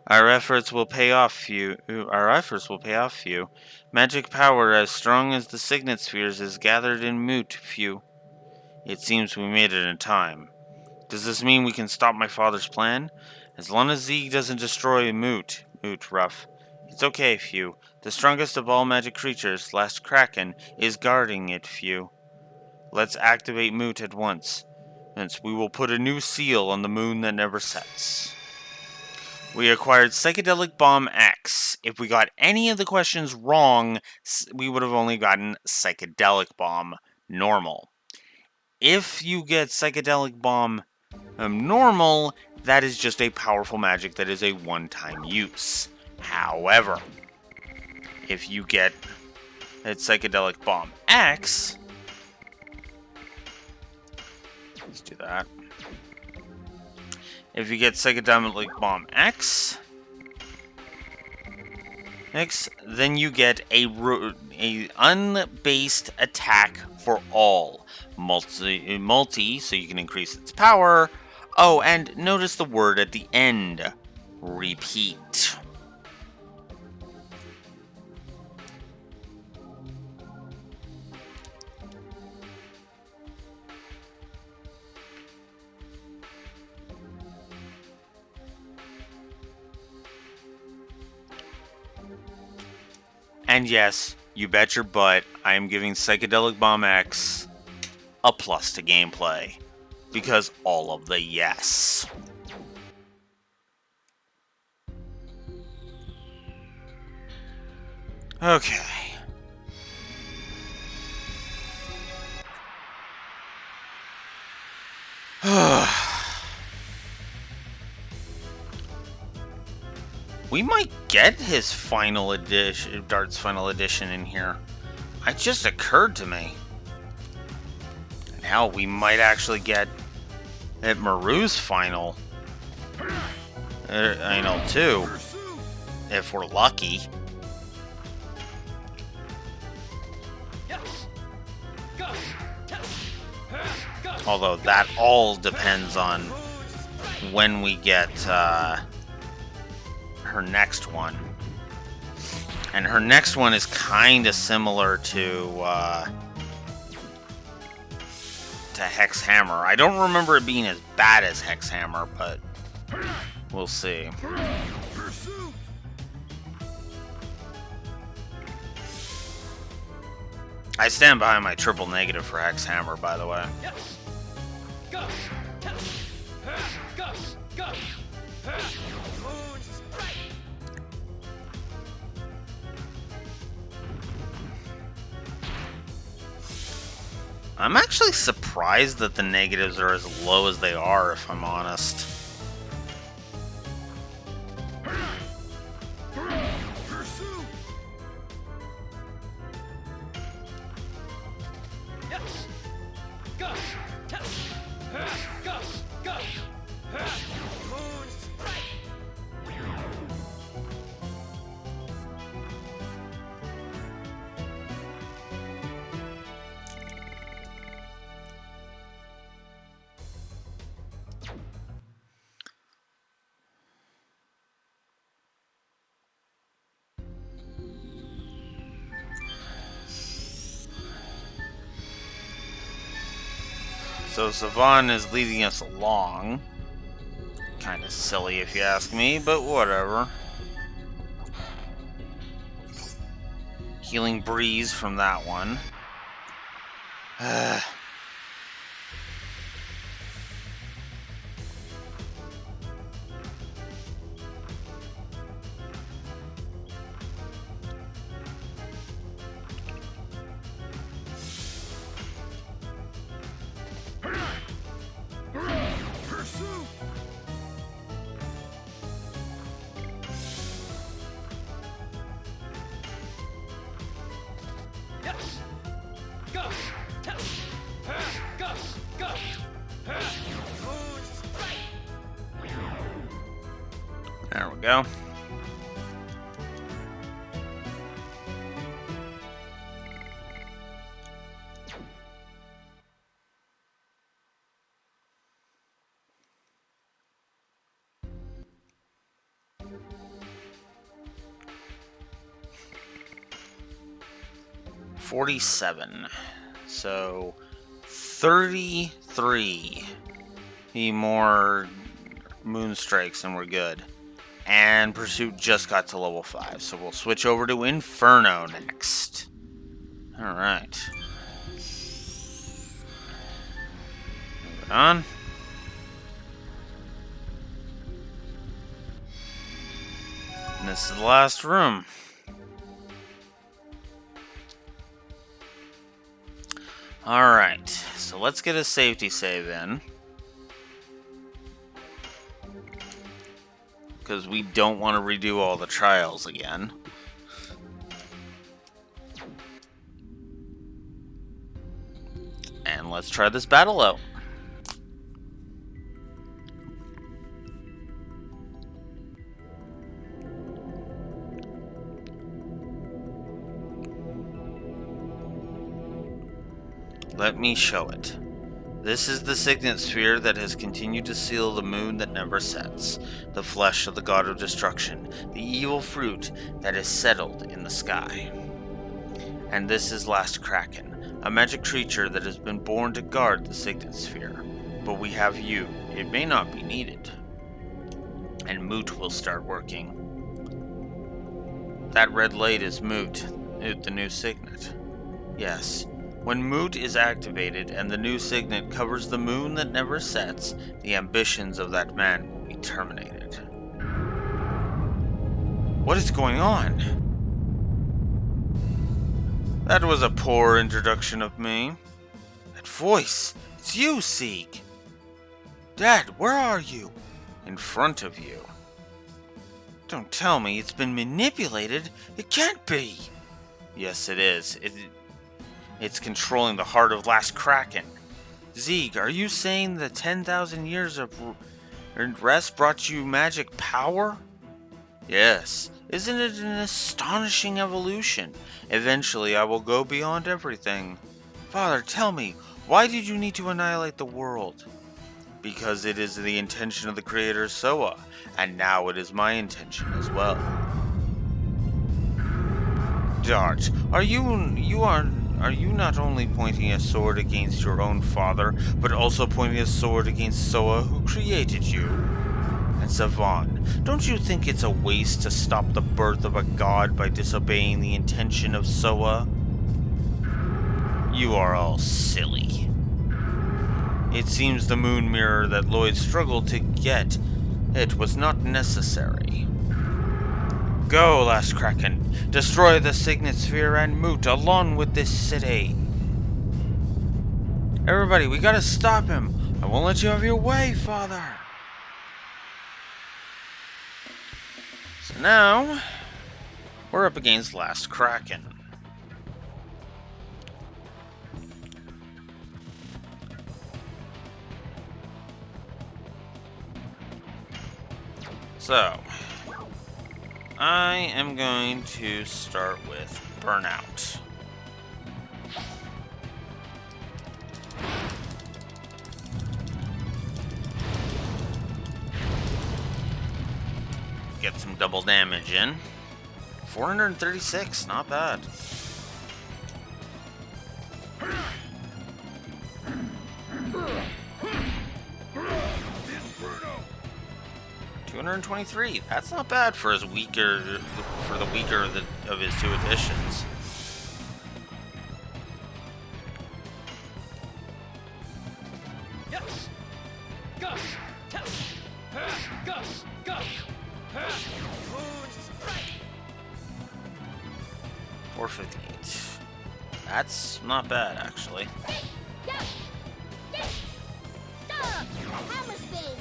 [SPEAKER 1] Our efforts will pay off for you. Magic power as strong as the Signet Spheres is gathered in Moot, few. It seems we made it in time. Does this mean we can stop my father's plan? As long as Zeeg doesn't destroy Moot, Ruff, It's okay, Few. The strongest of all magic creatures, Last Kraken, is guarding it, Few. Let's activate Moot at once. Hence, we will put a new seal on the moon that never sets. We acquired Psychedelic Bomb X. If we got any of the questions wrong, we would have only gotten Psychedelic Bomb Normal. If you get Psychedelic Bomb Normal, that is just a powerful magic that is a one-time use. However, if you get Psychedelic Bomb X, let's do that. If you get Psychedelic Bomb X, then you get a unbased attack for all. Multi, so you can increase its power. Oh, and notice the word at the end. Repeat. And yes, you bet your butt, I am giving Psychedelic Bomb X a plus to gameplay. Because all of the yes. Okay. We might get his final edition, Dart's final edition in here. It just occurred to me. Now we might actually get at Maru's final. I know too, if we're lucky. Although that all depends on when we get her next one. And her next one is kind of similar to Hex Hammer. I don't remember it being as bad as Hex Hammer, but we'll see. I stand behind my triple negative for Hex Hammer, by the way. I'm actually surprised that the negatives are as low as they are, if I'm honest. So Savan is leading us along. Kind of silly if you ask me, but whatever. Healing Breeze from that one. There we go. $47. So 33 more moon strikes and we're good. And Pursuit just got to level 5, so we'll switch over to Inferno next. Alright. Moving on. And this is the last room. Alright, so let's get a safety save in. Because we don't want to redo all the trials again. And let's try this battle out. Let me show it. This is the signet sphere that has continued to seal the moon that never sets, the flesh of the god of destruction, the evil fruit that is settled in the sky. And this is Last Kraken, a magic creature that has been born to guard the signet sphere. But we have you. It may not be needed. And Moot will start working. That red light is Moot, the new signet. Yes. When Moot is activated and the new signet covers the moon that never sets, the ambitions of that man will be terminated. What is going on? That was a poor introduction of me. That voice! It's you, Sieg! Dad, where are you? In front of you. Don't tell me it's been manipulated. It can't be! Yes, it is. It's controlling the heart of Last Kraken. Sieg, are you saying the 10,000 years of rest brought you magic power? Yes. Isn't it an astonishing evolution? Eventually I will go beyond everything. Father, tell me, why did you need to annihilate the world? Because it is the intention of the creator Soa, and now it is my intention as well. Dart, are you not only pointing a sword against your own father, but also pointing a sword against Soa, who created you? And Savan, don't you think it's a waste to stop the birth of a god by disobeying the intention of Soa? You are all silly. It seems the moon mirror that Lloyd struggled to get, it was not necessary. Go, Last Kraken. Destroy the signet sphere and Moot along with this city. Everybody, we gotta stop him. I won't let you have your way, Father. So now, we're up against Last Kraken. So, I am going to start with Burnout. Get some double damage in. 436, not bad. $223. That's not bad for the weaker of his two additions.
[SPEAKER 2] Yes. Gus. Test. Gus. Gus. Moon strike.
[SPEAKER 1] 458. That's not bad, actually.
[SPEAKER 3] Hammer spin.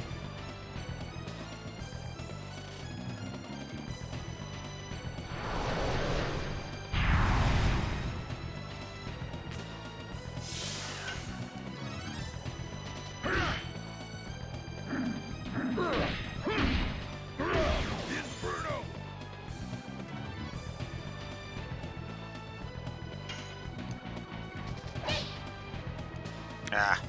[SPEAKER 1] Ah.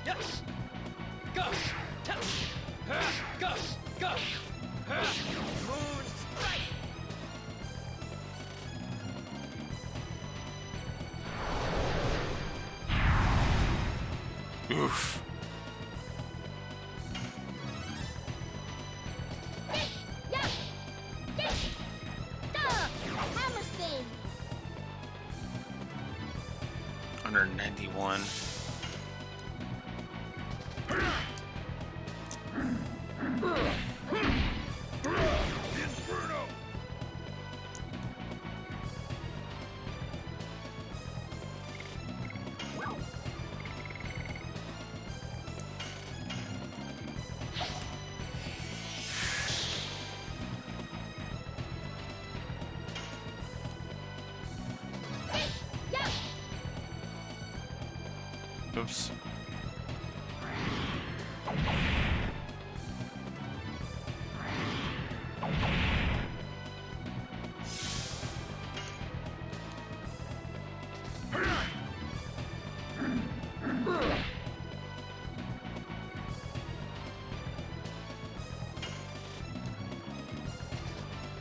[SPEAKER 2] Yes. Gus. Test. Gus. Moon strike.
[SPEAKER 1] Oof. 191. Oops.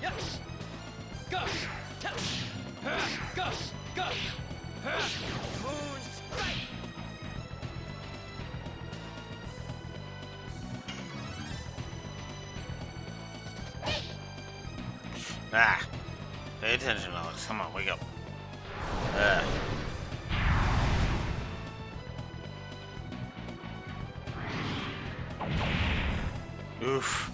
[SPEAKER 2] Yes. Go. Tell. Go. Go. Moon strike.
[SPEAKER 1] Ah. Pay attention, Alex. Come on, wake up. Oof.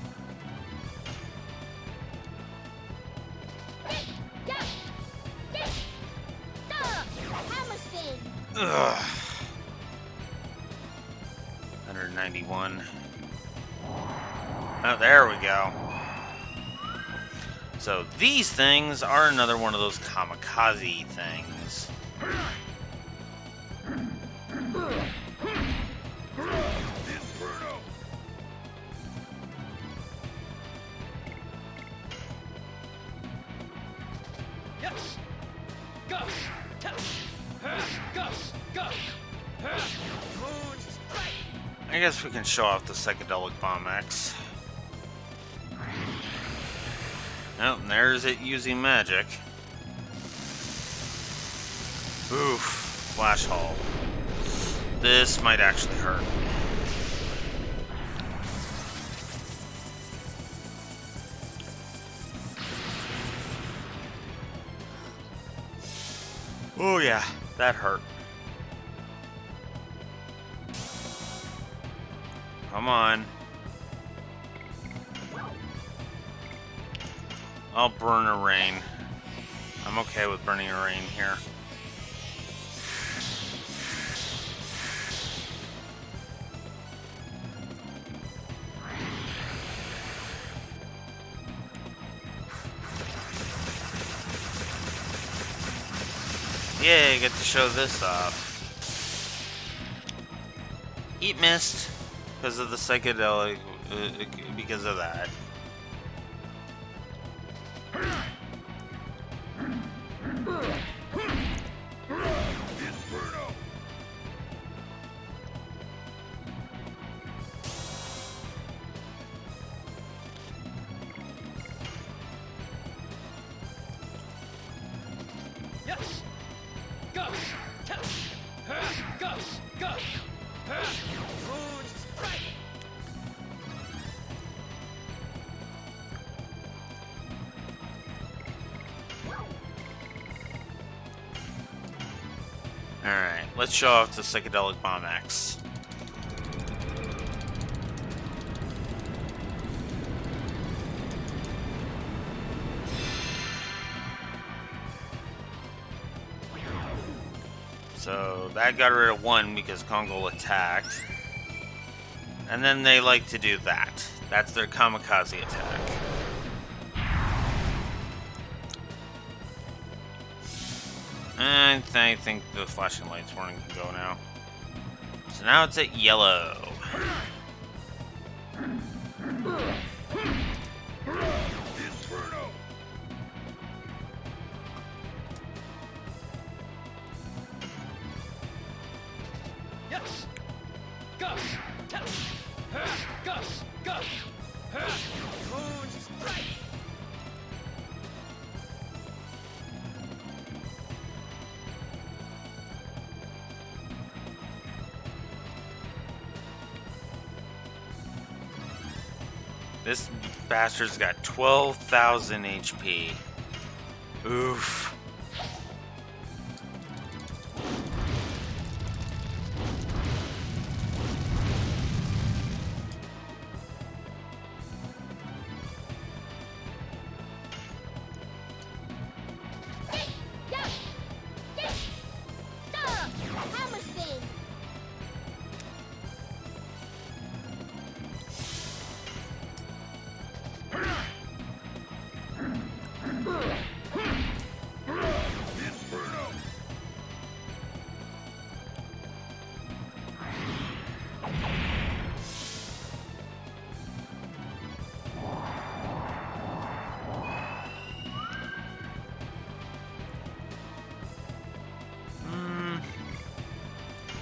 [SPEAKER 1] Ugh. 191. Oh, there we go. So these things are another one of those kamikaze things.
[SPEAKER 2] Yes. Go. Tell. Go. Go. Moon strike.
[SPEAKER 1] I guess we can show off the psychedelic bomb X. Oh, and there's it using magic. Oof. Flash Hall. This might actually hurt. Oh yeah, that hurt. Come on. I'll burn a rain. I'm okay with burning a rain here. Yay, get to show this off. Eat mist because of the psychedelic, because of that.
[SPEAKER 2] Yes. Go. Tell. Go. Go. Moon strike.
[SPEAKER 1] Alright, let's show off the psychedelic bomb X. So that got rid of one because Kongo attacked. And then they like to do that. That's their kamikaze attack. And I think the flashing lights warning can go now. So now it's at yellow.
[SPEAKER 2] Yes. Go. Tell. Go. Go. Moon strike.
[SPEAKER 1] This bastard's got 12,000 HP. Oof.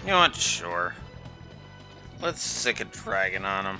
[SPEAKER 1] You know what? Sure. Let's sick a dragon on him.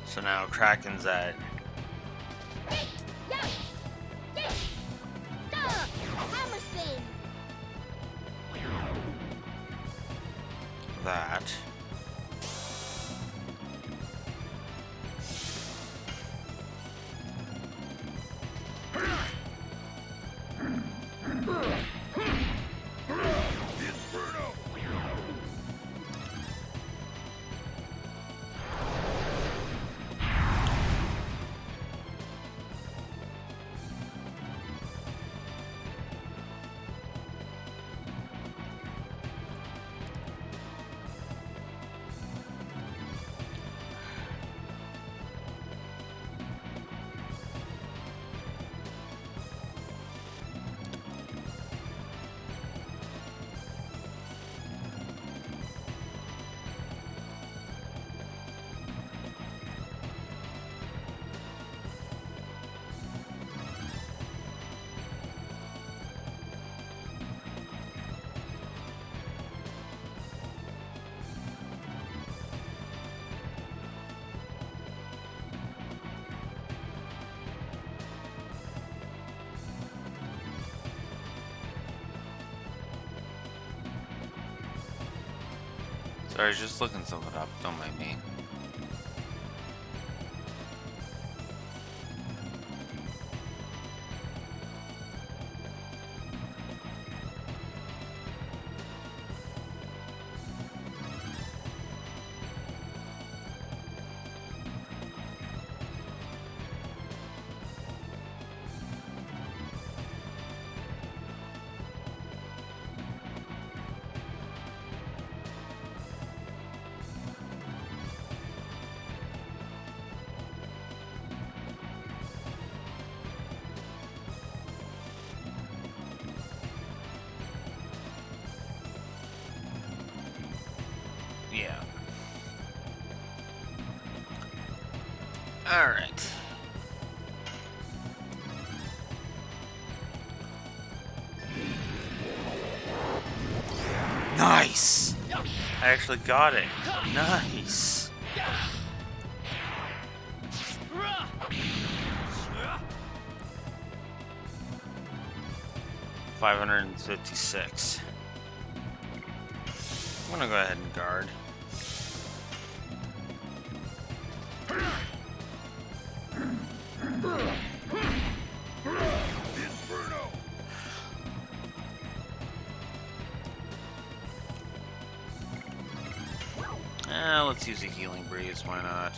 [SPEAKER 1] So now Kraken's at that. Sorry, I was just looking something up. Don't mind me. Yeah. All right. Nice. I actually got it. Nice. 556. I'm gonna go ahead and guard. Let's use a healing breeze, why not?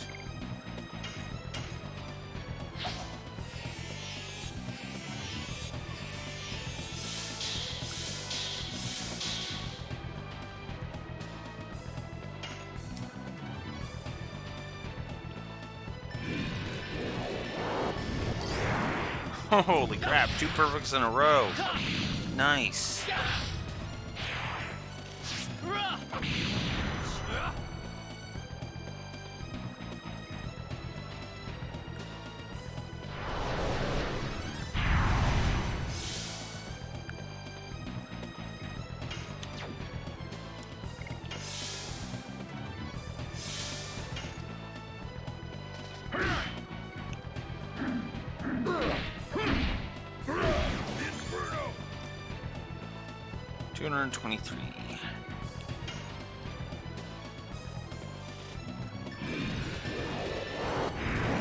[SPEAKER 1] Holy crap, 2 perfects in a row. Nice. 223.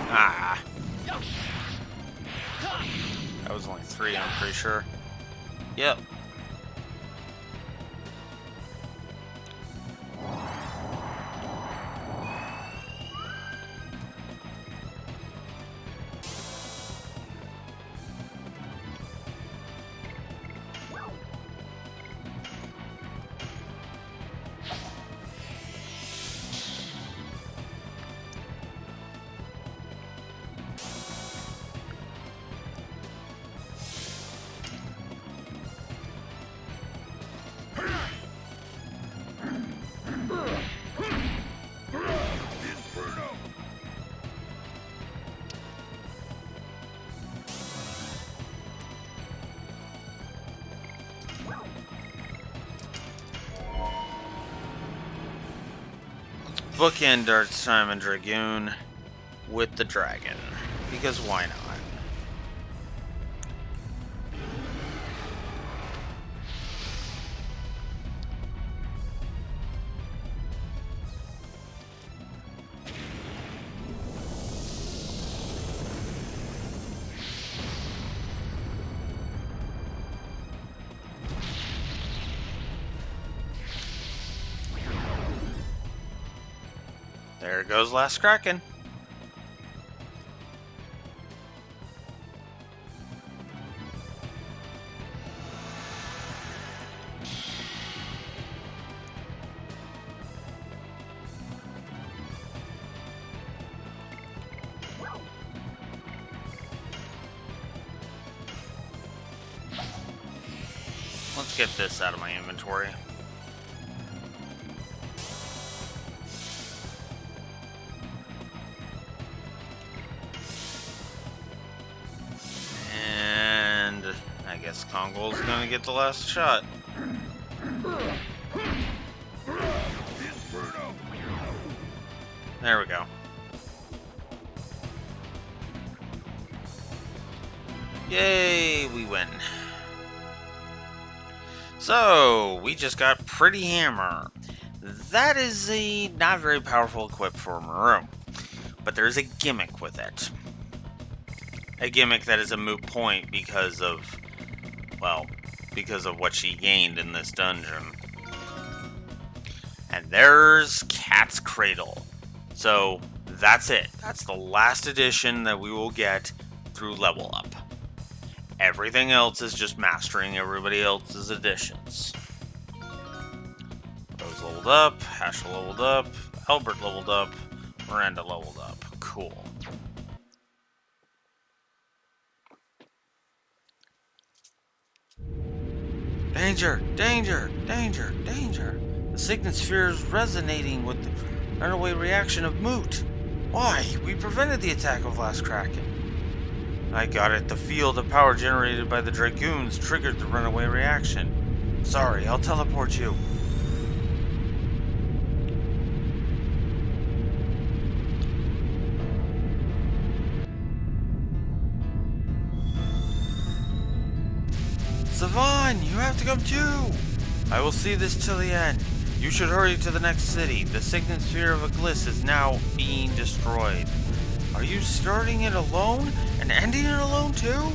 [SPEAKER 1] Ah! That was only 3, I'm pretty sure. Yep. Bookend our time in Dragoon with the dragon. Because why not? There goes Last Kraken. Let's get this out of my inventory. And I guess Kongol's gonna get the last shot. There we go. Yay, we win. So, we just got Pretty Hammer. That is a not very powerful equip for Maru, but there's a gimmick with it. A gimmick that is a moot point because of, well, because of what she gained in this dungeon. And there's Cat's Cradle. So, that's it. That's the last edition that we will get through level up. Everything else is just mastering everybody else's additions. Rose leveled up, Asher leveled up, Albert leveled up, Miranda leveled up. Cool. Danger! Danger! Danger! Danger! The Signet Sphere is resonating with the runaway reaction of Moot. Why? We prevented the attack of Last Kraken. I got it. The field of power generated by the Dragoons triggered the runaway reaction. Sorry, I'll teleport you. Savon, you have to come too! I will see this till the end. You should hurry to the next city. The Signet Sphere of Iglis is now being destroyed. Are you starting it alone and ending it alone too?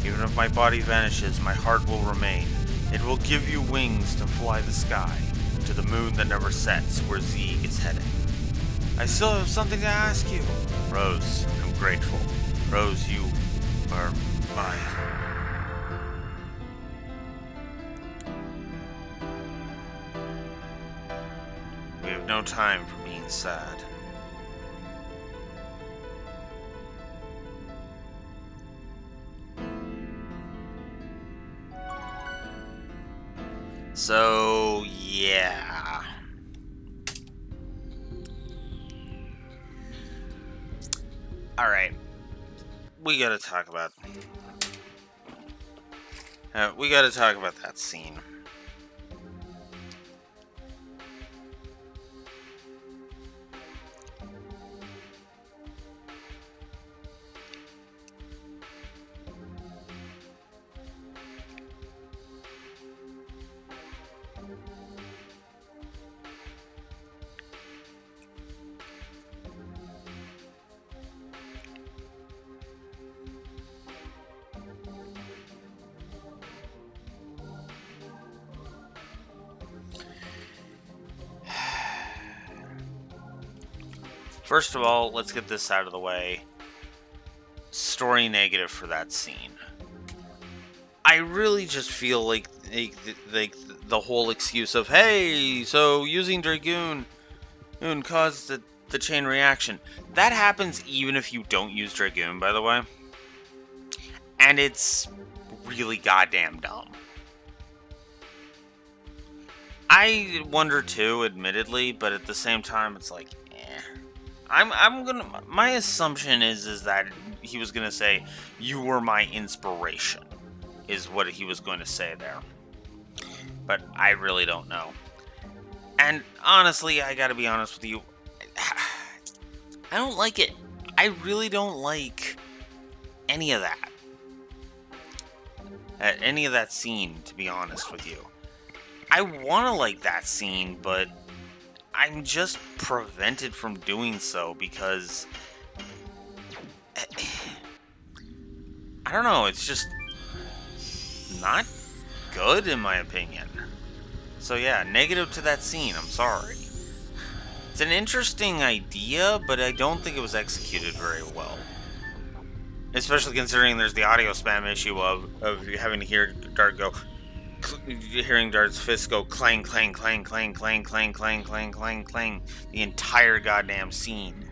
[SPEAKER 1] Even if my body vanishes, my heart will remain. It will give you wings to fly the sky, to the moon that never sets, where Zeeg is heading. I still have something to ask you. Rose, I'm grateful. Rose, you are mine. We have no time for being sad. So, yeah. Alright. We gotta talk about that scene. First of all, let's get this out of the way. Story negative for that scene. I really just feel like the whole excuse of, hey, so using Dragoon caused the chain reaction. That happens even if you don't use Dragoon, by the way. And it's really goddamn dumb. I wonder too, admittedly, but at the same time, it's like, my assumption is that he was gonna say, you were my inspiration, is what he was going to say there. But I really don't know. And honestly, I gotta be honest with you, I don't like it. I really don't like any of that. Any of that scene, to be honest with you. I want to like that scene, but I'm just prevented from doing so because I don't know, it's just not good in my opinion. So yeah, negative to that scene, I'm sorry. It's an interesting idea, but I don't think it was executed very well. Especially considering there's the audio spam issue of having to hear Dart go, hearing Dart's fist go clang, clang, clang, clang, clang, clang, clang, clang, clang, clang, the entire goddamn scene.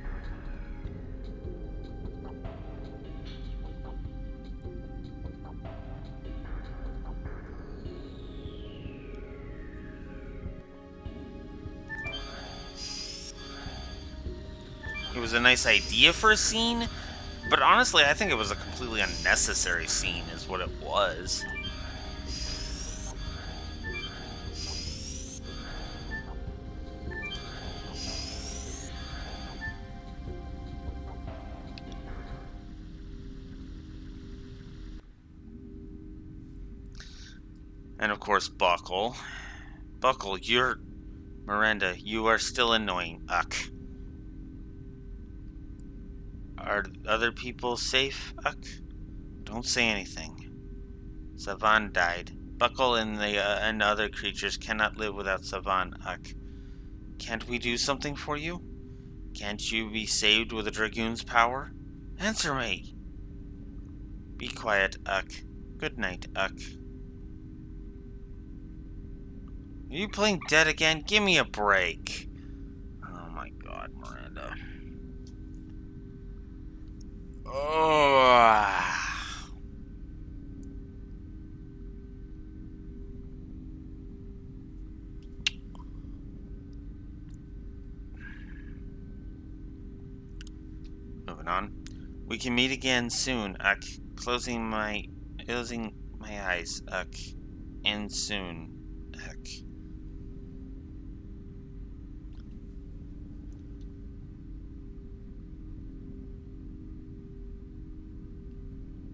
[SPEAKER 1] It was a nice idea for a scene, but honestly, I think it was a completely unnecessary scene, is what it was. And of course, Buckle. Buckle, Miranda, you are still annoying. Uck. Are other people safe, Uck? Don't say anything. Savan died. Buckle and other creatures cannot live without Savan, Uck. Can't we do something for you? Can't you be saved with a Dragoon's power? Answer me! Be quiet, Uck. Good night, Uck. Are you playing dead again? Give me a break. Oh my god, Miranda. Oh. Moving on. We can meet again soon, Uck. Closing my eyes, Uck. And soon, Uck.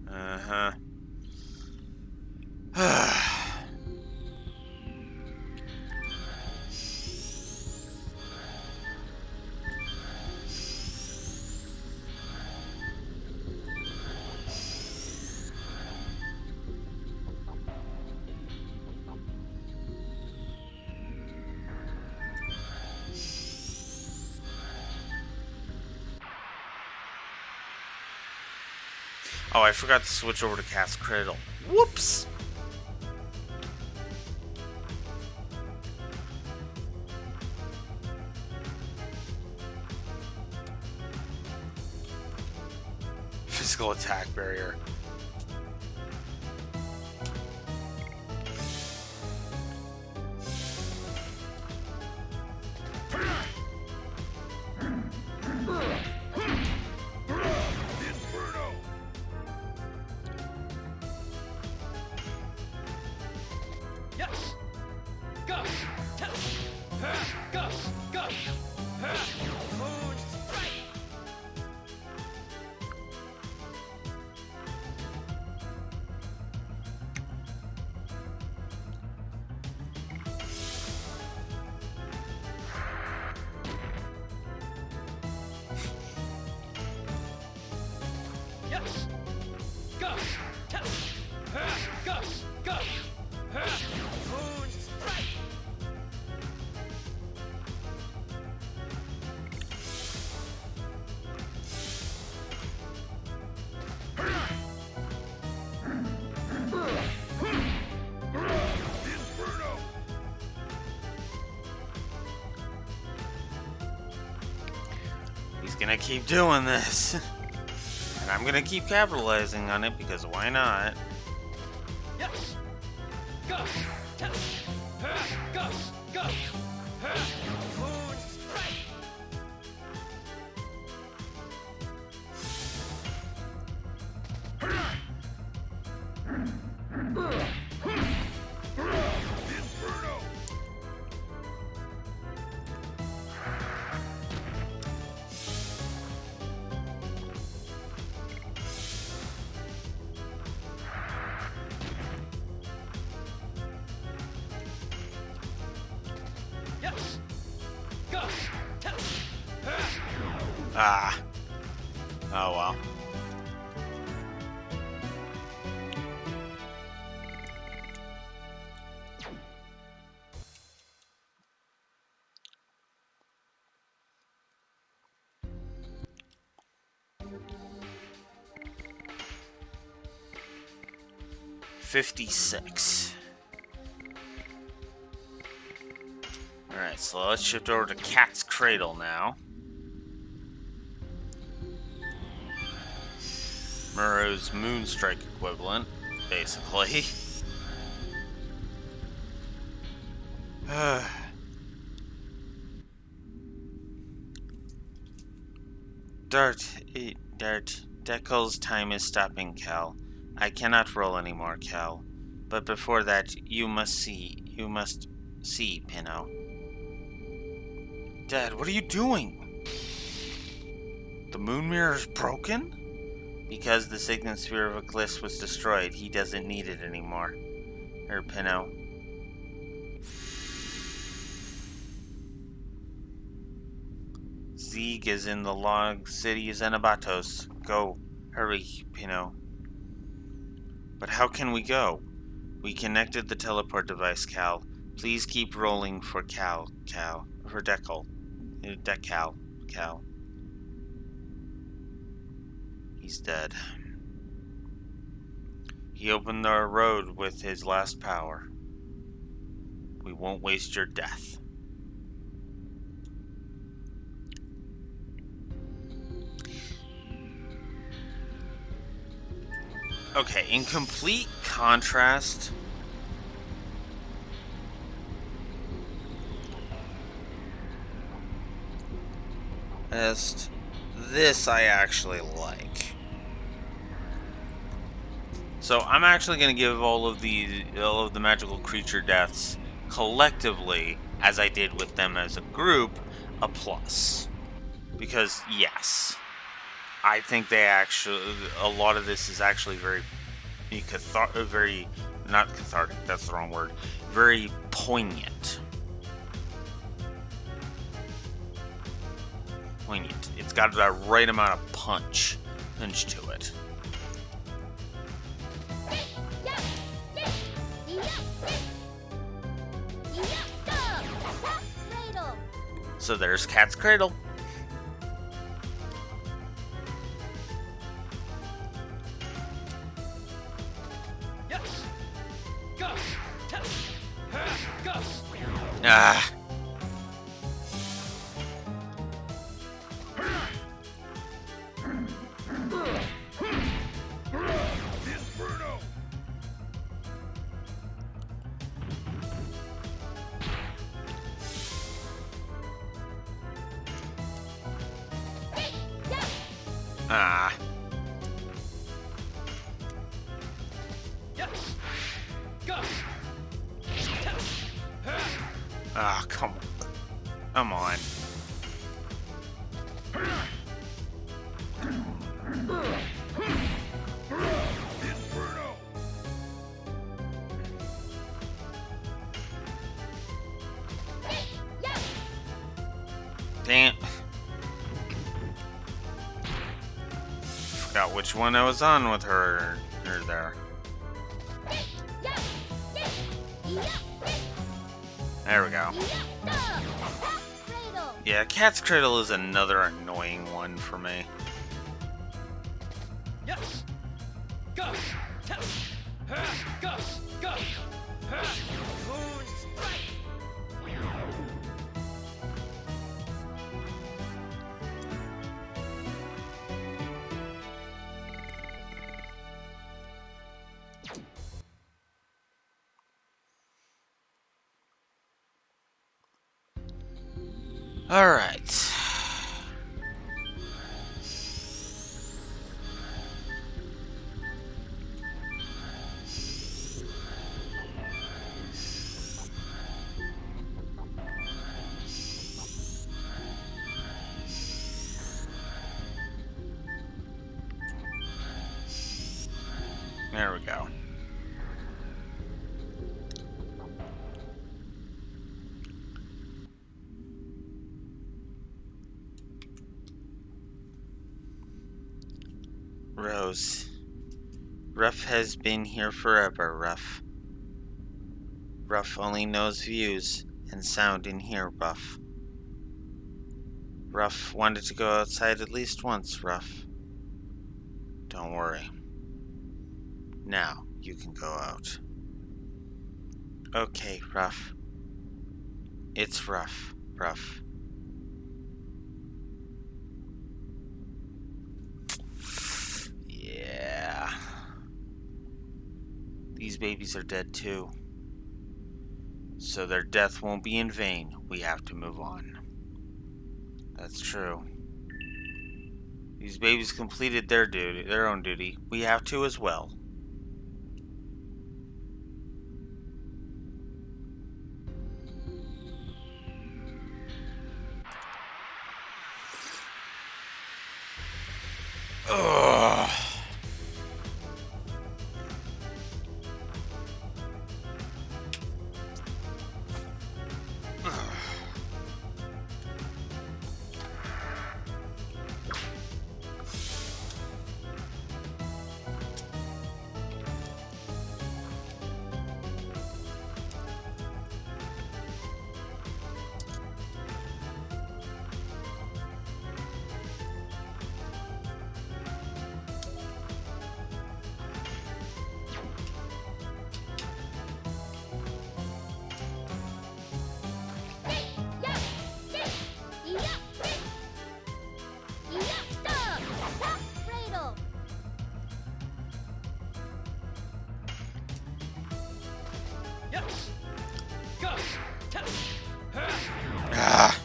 [SPEAKER 1] Uh-huh. Oh, I forgot to switch over to Cast Cradle. Whoops! Physical attack barrier.
[SPEAKER 2] Yes! Gus! Gus! Gus! Moon strike! Yes! Gus! Gus! Gus! Moon strike!
[SPEAKER 1] gonna keep doing this. And I'm gonna keep capitalizing on it because why not?
[SPEAKER 2] Yes. Go. Go. Go. Moon strike. Inferno. Yes. Go.
[SPEAKER 1] Ah. Oh well. $56. Alright, so let's shift over to Cat's Cradle now. Muro's Moonstrike equivalent, basically. Dart, Deckel's time is stopping, Cal. I cannot roll anymore, Cal. But before that, you must see, Pinot. Dad, what are you doing? The moon mirror is broken? Because the signet sphere of Eclipse was destroyed, he doesn't need it anymore. Pinot. Zieg is in the log city Zenabatos. Go. Hurry, Pinot. But how can we go? We connected the teleport device, Cal. Please keep rolling for Cal. For Decal. Cal. He's dead. He opened our road with his last power. We won't waste your death. Okay, in complete contrast, this I actually like. So I'm actually going to give all of the magical creature deaths collectively, as I did with them as a group, a plus. Because yes, I think a lot of this is actually very not cathartic, that's the wrong word, very poignant. It's got that right amount of punch to it. So there's Cat's Cradle.
[SPEAKER 2] Yes. Go. Go.
[SPEAKER 1] Ah.
[SPEAKER 2] Inferno.
[SPEAKER 1] Ah.
[SPEAKER 2] Yes. Go.
[SPEAKER 1] Ah, come on.
[SPEAKER 2] Inferno.
[SPEAKER 1] Damn. Forgot which one I was on with her there. There we go. Yeah, Cat's Cradle is another annoying one for me.
[SPEAKER 2] Yes. Go. Go. Go. Moon strike.
[SPEAKER 1] All right. There we go. Rose. Ruff has been here forever, Ruff. Ruff only knows views and sound in here, Ruff. Ruff wanted to go outside at least once, Ruff. Don't worry. Now you can go out. Okay, Ruff. It's rough, Ruff. Yeah. These babies are dead too. So their death won't be in vain. We have to move on. That's true. These babies completed their own duty. We have to as well. Ugh. Ah.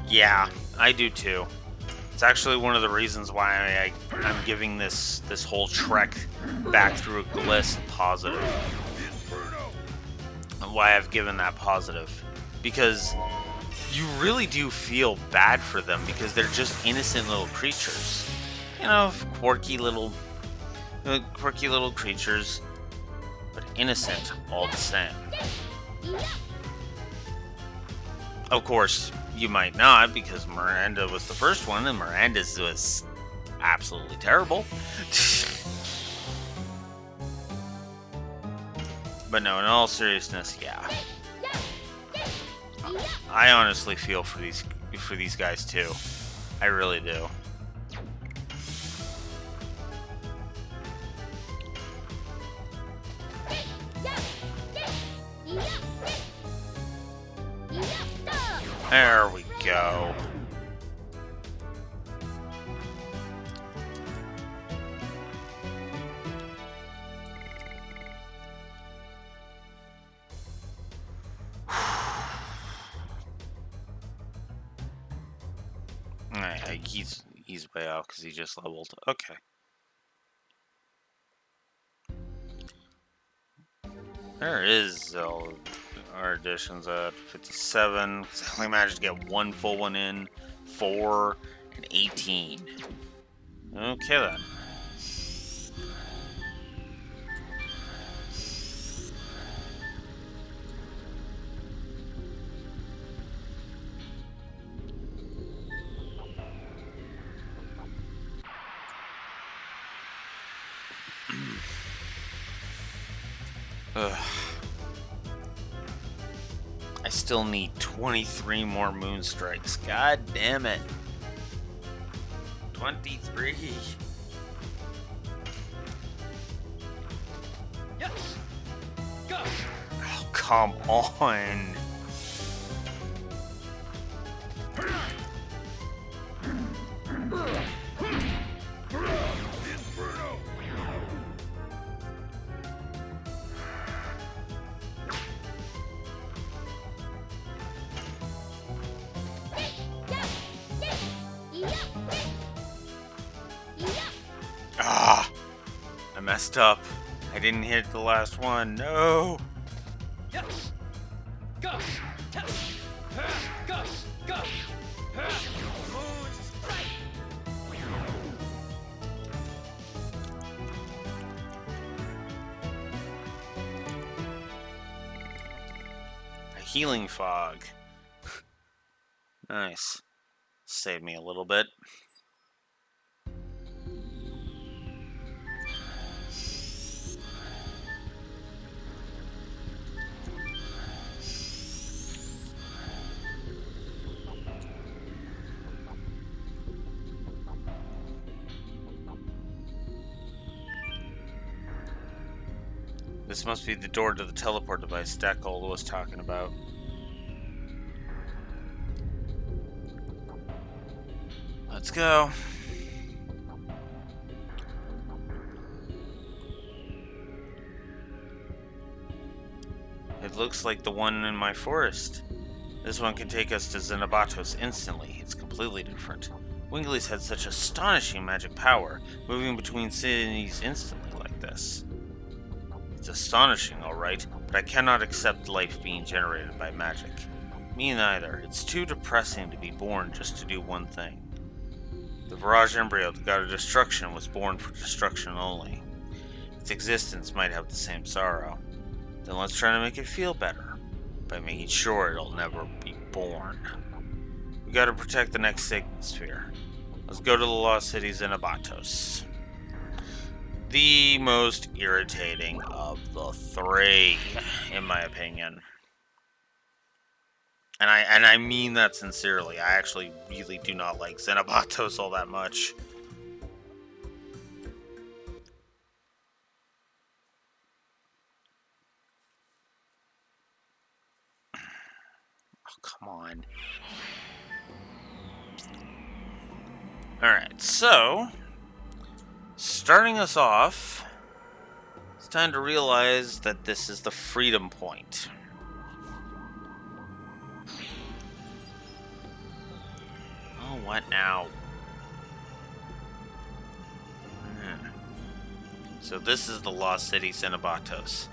[SPEAKER 1] Yeah, I do too. It's actually one of the reasons why I'm giving this whole trek back through Gliss positive. And why I've given that positive. Because you really do feel bad for them because they're just innocent little creatures. You know, quirky little creatures, but innocent all the same. Of course, you might not, because Miranda was the first one, and Miranda's was absolutely terrible. But no, in all seriousness, yeah. I honestly feel for these guys too. I really do. There we go. Alright, he's way out because he just leveled. Okay. There is our additions at 57. Because I only managed to get one full one in, 4, and 18. Okay then. Ugh. I still need 23 more moon strikes. God damn it. 23.
[SPEAKER 2] Yes. Go.
[SPEAKER 1] Oh, come on. messed up. I didn't hit the last one. No!
[SPEAKER 2] Yeah. Go. Ta. Go. Go. Moon strike.
[SPEAKER 1] A healing fog. Nice. Saved me a little bit. This must be the door to the teleport device Stackhold was talking about. Let's go. It looks like the one in my forest. This one can take us to Xenobatos instantly. It's completely different. Wingley's had such astonishing magic power, moving between cities instantly like this. It's astonishing, alright, but I cannot accept life being generated by magic. Me neither. It's too depressing to be born just to do one thing. The Virage embryo, the god of destruction, was born for destruction only. Its existence might have the same sorrow. Then let's try to make it feel better, by making sure it'll never be born. We gotta protect the next Signet Sphere. Let's go to the Lost City Xenobatos. The most irritating of the three, in my opinion. And I mean that sincerely. I actually really do not like Xenobatos all that much. Oh, come on. Alright, so starting us off, it's time to realize that this is the freedom point. Oh, what now? So this is the Lost City Xenobatos.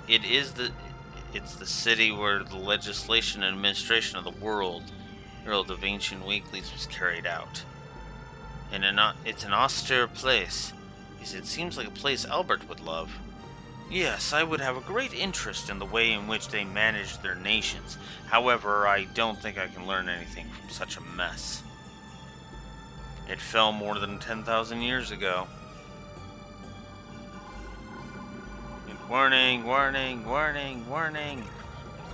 [SPEAKER 1] It's the city where the legislation and administration of the world of ancient weeklies was carried out. It's an austere place. Yes, it seems like a place Albert would love. Yes, I would have a great interest in the way in which they manage their nations. However, I don't think I can learn anything from such a mess. It fell more than 10,000 years ago. Warning, warning, warning, warning.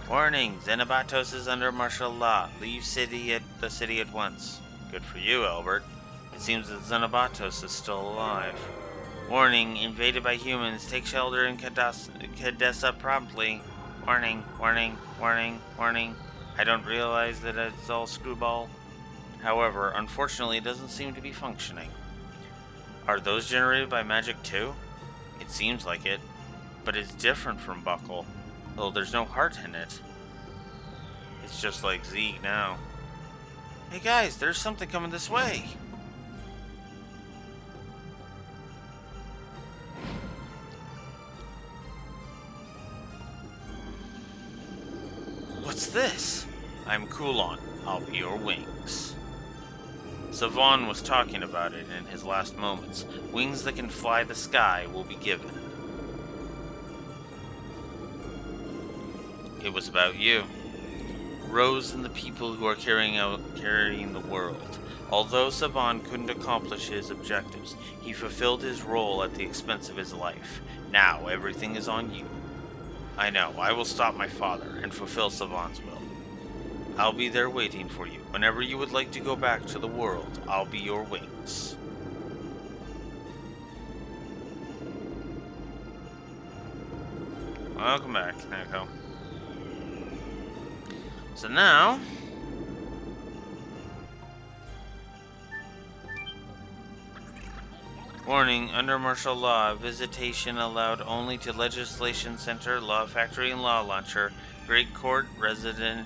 [SPEAKER 1] Warning, Xenobatos is under martial law. Leave the city at once. Good for you, Albert. It seems that Xenobatos is still alive. Warning, invaded by humans. Take shelter in Cadessa promptly. Warning, warning, warning, warning. I don't realize that it's all screwball. However, unfortunately, it doesn't seem to be functioning. Are those generated by magic too? It seems like it. But it's different from Buckle, though there's no heart in it. It's just like Zeke now. Hey guys, there's something coming this way. What's this? I'm Kulon. I'll be your wings. Savon was talking about it in his last moments. Wings that can fly the sky will be given. It was about you. Rose and the people who are carrying the world. Although Saban couldn't accomplish his objectives, he fulfilled his role at the expense of his life. Now everything is on you. I know, I will stop my father and fulfill Saban's will. I'll be there waiting for you. Whenever you would like to go back to the world, I'll be your wings. Welcome back, Neko. So now, warning, under martial law, visitation allowed only to Legislation Center, Law Factory, and Law Launcher. Great Court, Residential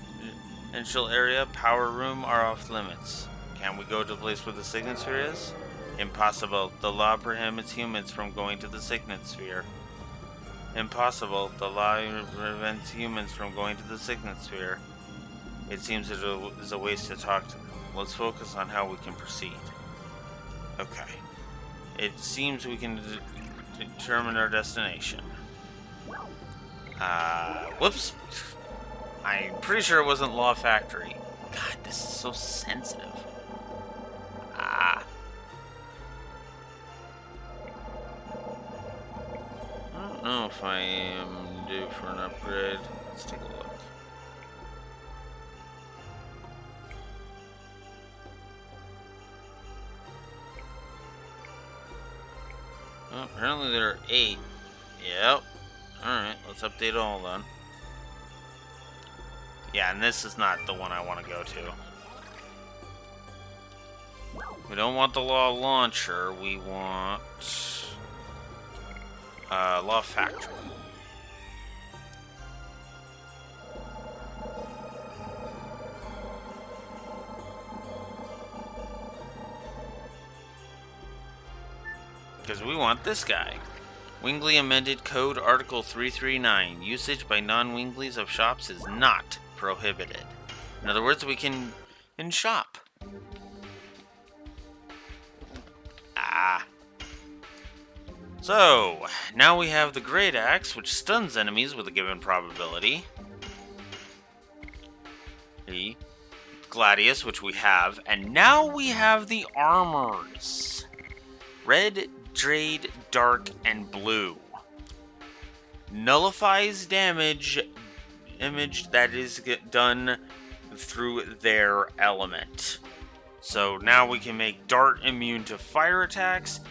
[SPEAKER 1] Area, Power Room are off limits. Can we go to the place where the Signet Sphere is? Impossible. The law prohibits humans from going to the Signet Sphere. Impossible. The law prevents humans from going to the Signet Sphere. It seems it is a waste to talk to them. Let's focus on how we can proceed. Okay. It seems we can determine our destination. Whoops. I'm pretty sure it wasn't Law Factory. God, this is so sensitive. I don't know if I am due for an upgrade. Let's take a look. Well, apparently there are 8. Yep. Alright, let's update all then. Yeah, and this is not the one I want to go to. We don't want the Law Launcher, we want... Law Factory. Because we want this guy. Wingley amended Code Article 339. Usage by non-Wingleys of shops is not prohibited. In other words, we can shop. So, now we have the Great Axe, which stuns enemies with a given probability. The Gladius, which we have. And now we have the armors. Red, Jade, Dark, and Blue. Nullifies damage that is done through their element. So now we can make Dart immune to fire attacks,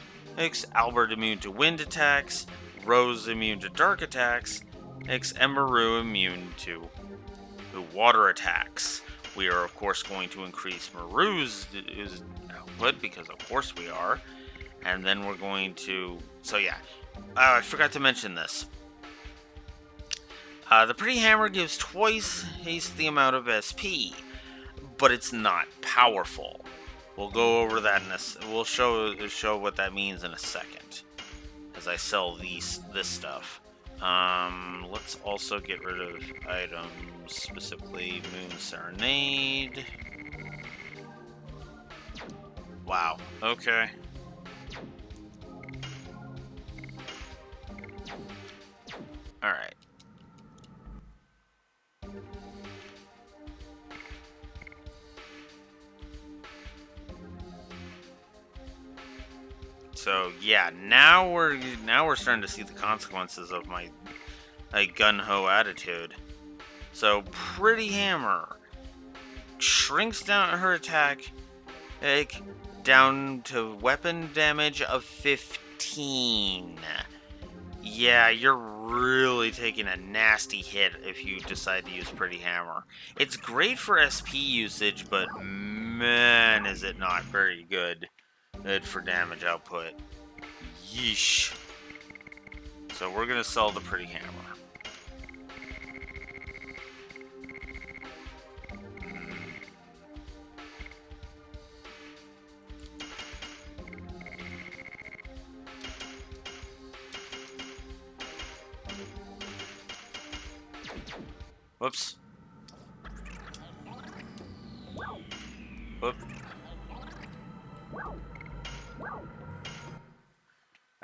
[SPEAKER 1] Albert immune to wind attacks, Rose immune to dark attacks, and Maru immune to water attacks. We are, of course, going to increase Maru's output, because of course we are. And then we're going to... So yeah, I forgot to mention this. The Pretty Hammer gives twice the amount of SP, but it's not powerful. We'll go over that in we'll show what that means in a second, as I sell this stuff. Let's also get rid of items, specifically Moon Serenade. Wow. Okay. All right. So yeah, now we're starting to see the consequences of my gun-ho attitude. So Pretty Hammer shrinks down her attack down to weapon damage of 15. Yeah, you're really taking a nasty hit if you decide to use Pretty Hammer. It's great for SP usage, but man, is it not very good for damage output. Yeesh. So we're gonna sell the Pretty Hammer. Whoops. Whoop.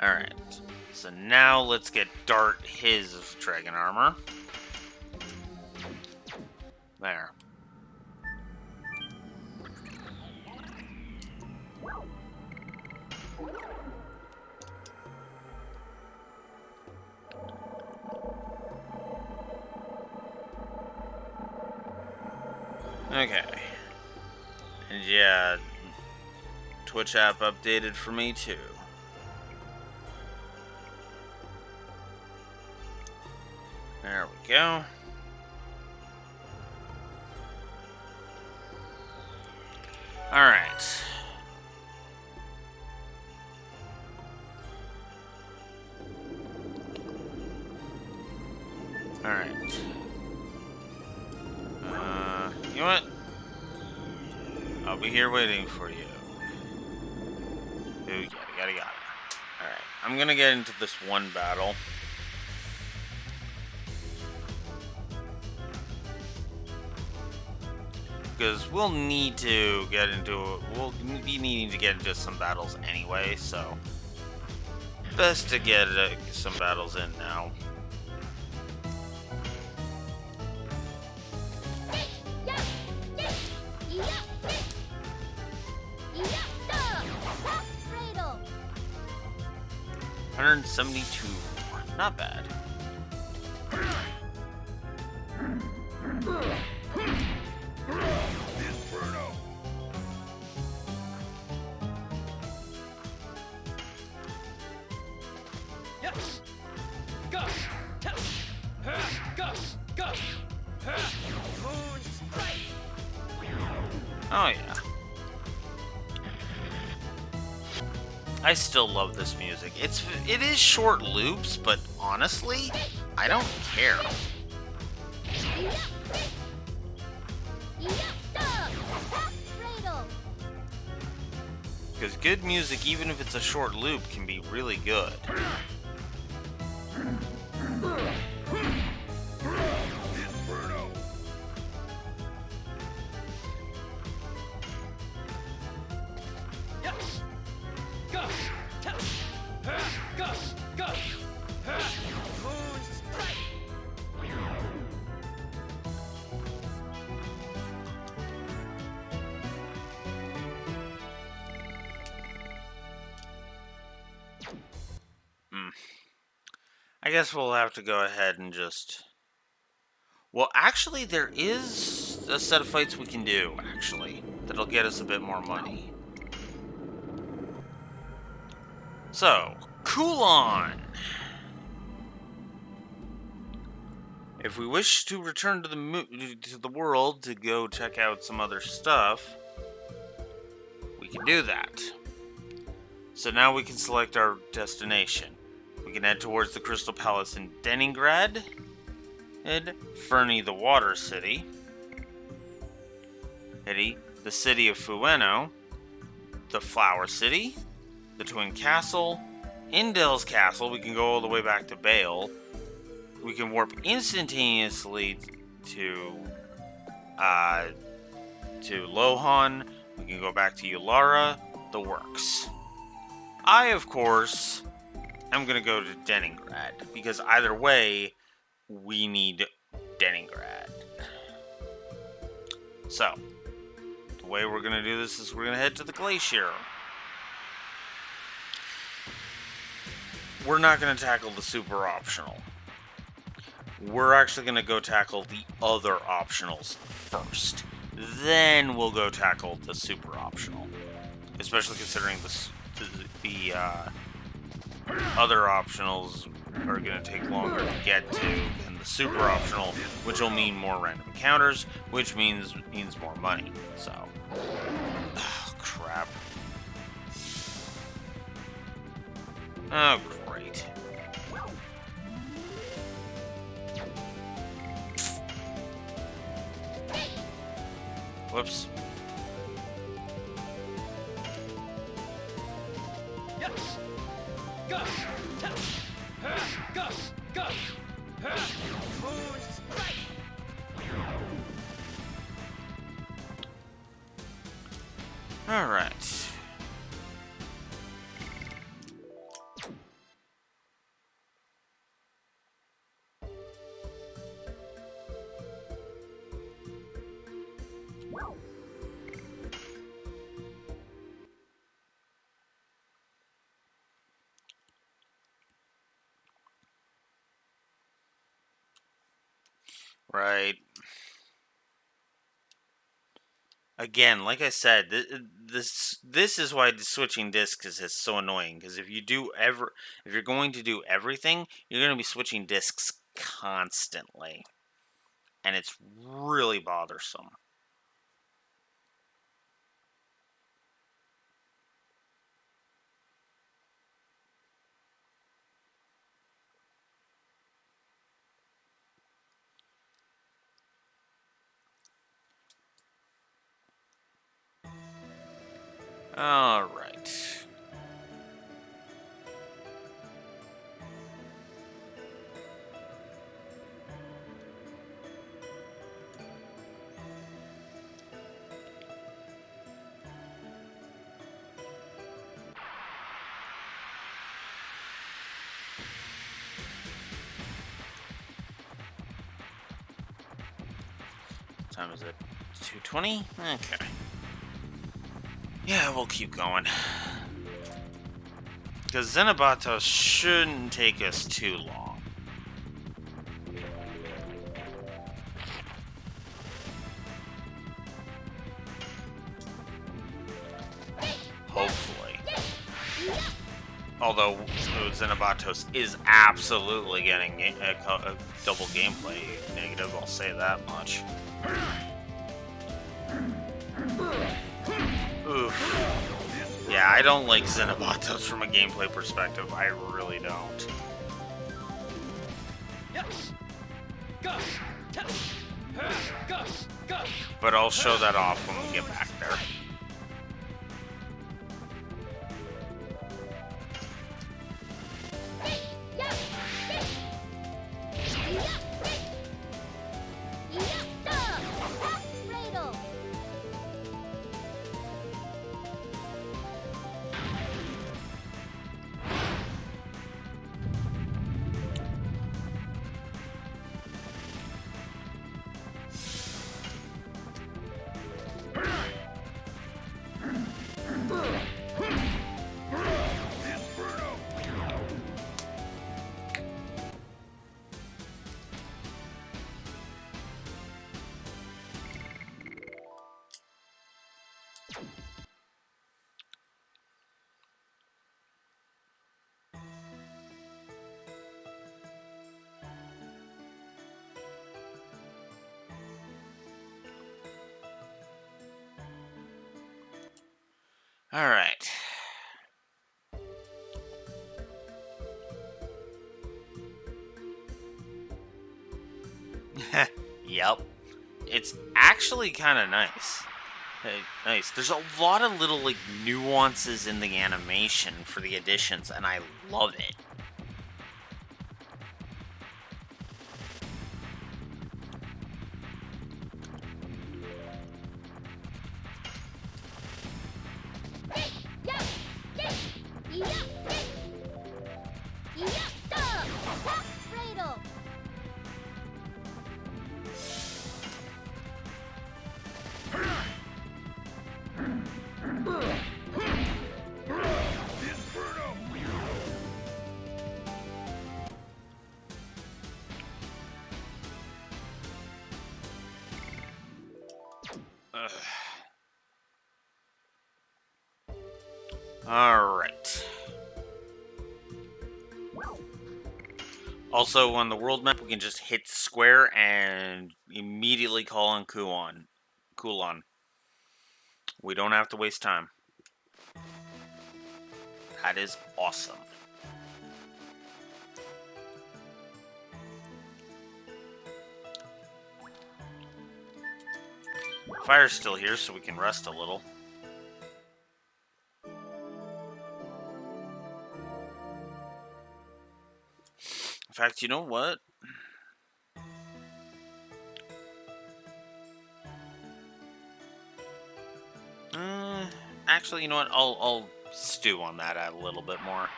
[SPEAKER 1] Alright. So now let's get Dart his dragon armor. There. Okay. And yeah, Twitch app updated for me too. There we go. Alright. Alright. You know what? I'll be here waiting for you. Ooh, yada. Alright, I'm gonna get into this one battle. Because we'll need to get into... We'll be needing to get into some battles anyway, so... Best to get some battles in now. $172. Not bad.
[SPEAKER 2] Yes. Go. Tap. Go. Go. Moon strike.
[SPEAKER 1] Oh yeah. I still love this music. It is short loops, but honestly, I don't care. Because good music, even if it's a short loop, can be really good.
[SPEAKER 2] Yes. Go. Tap. Go. Go. Moon strike.
[SPEAKER 1] I guess we'll have to go ahead and just... Well, actually, there is a set of fights we can do, actually, that'll get us a bit more money. So, Kulon! If we wish to return to the world to go check out some other stuff, we can do that. So now we can select our destination. We can head towards the Crystal Palace in Leningrad, Fernie the Water City, the City of Fueno, the Flower City, the Twin Castle, Indel's Castle. We can go all the way back to Bale. We can warp instantaneously to Lohan. We can go back to Yulara. The works. I, of course, am going to go to Leningrad, because either way, we need Leningrad. So, the way we're going to do this is we're going to head to the Glacier. We're not going to tackle the super optional. We're actually going to go tackle the other optionals first. Then we'll go tackle the super optional. Especially considering the other optionals are going to take longer to get to than the super optional, which will mean more random encounters, which means more money. So, oh, crap. Oh, great. Whoops.
[SPEAKER 2] Yes. Go. Tap. Go. Go. Moon strike.
[SPEAKER 1] All right. Right. Again, like I said, this is why switching discs is so annoying. Because if you're going to do everything, you're going to be switching discs constantly, and it's really bothersome. All right. time is it? 2:20? Okay. Yeah, we'll keep going. Because Xenobatos shouldn't take us too long. Hopefully. Although Xenobatos is absolutely getting a double gameplay negative, I'll say that much. Oof. Yeah, I don't like Xenobatos from a gameplay perspective. I really don't.
[SPEAKER 2] Yes. Go. Go. Go.
[SPEAKER 1] But I'll show that off when we get back there. All right. Yep. It's actually kind of nice. Nice. There's a lot of little like nuances in the animation for the additions, and I love it. Alright. Also, on the world map, we can just hit square and immediately call on Kulon. We don't have to waste time. That is awesome. Fire's still here, so we can rest a little. In fact, you know what? Actually, you know what? I'll stew on that a little bit more.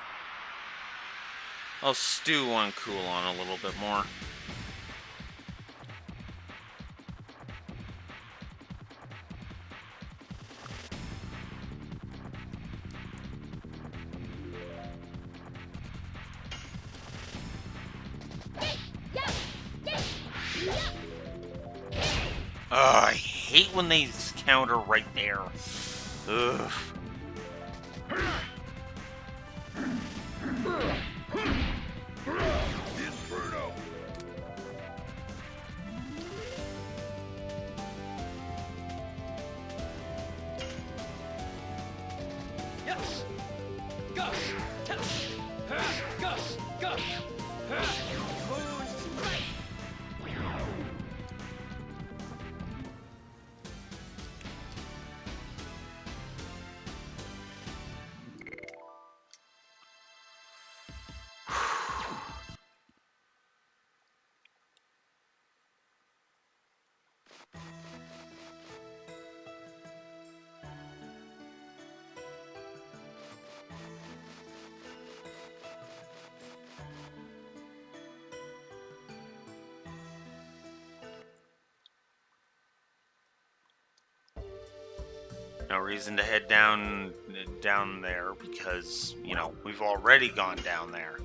[SPEAKER 1] I'll stew on Kulon a little bit more. I hate when they counter right there. Ugh.
[SPEAKER 2] Yes. Go. Go. Go. Moon strike.
[SPEAKER 1] No reason to head down there because, you know, we've already gone down there.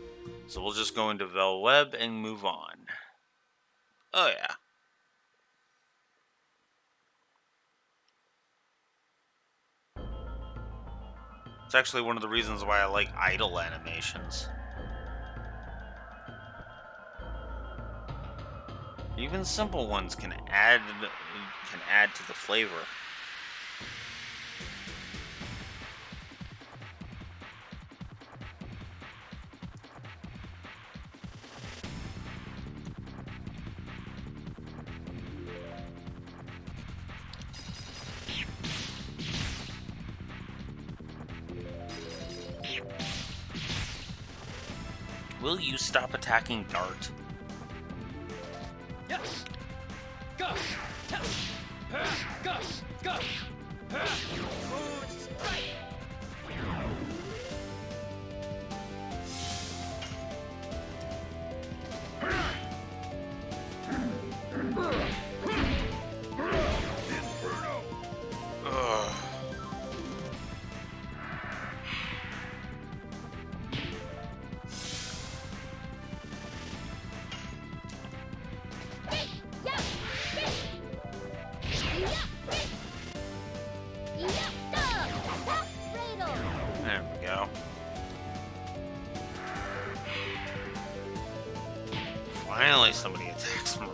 [SPEAKER 1] So we'll just go into Vel Web and move on. Oh yeah. It's actually one of the reasons why I like idle animations. Even simple ones can add to the flavor. Will you stop attacking Dart?
[SPEAKER 2] Yes. Go. Tell. Go. Go. Moon strike.
[SPEAKER 1] Ugh. There we go. Finally, somebody attacks Maru.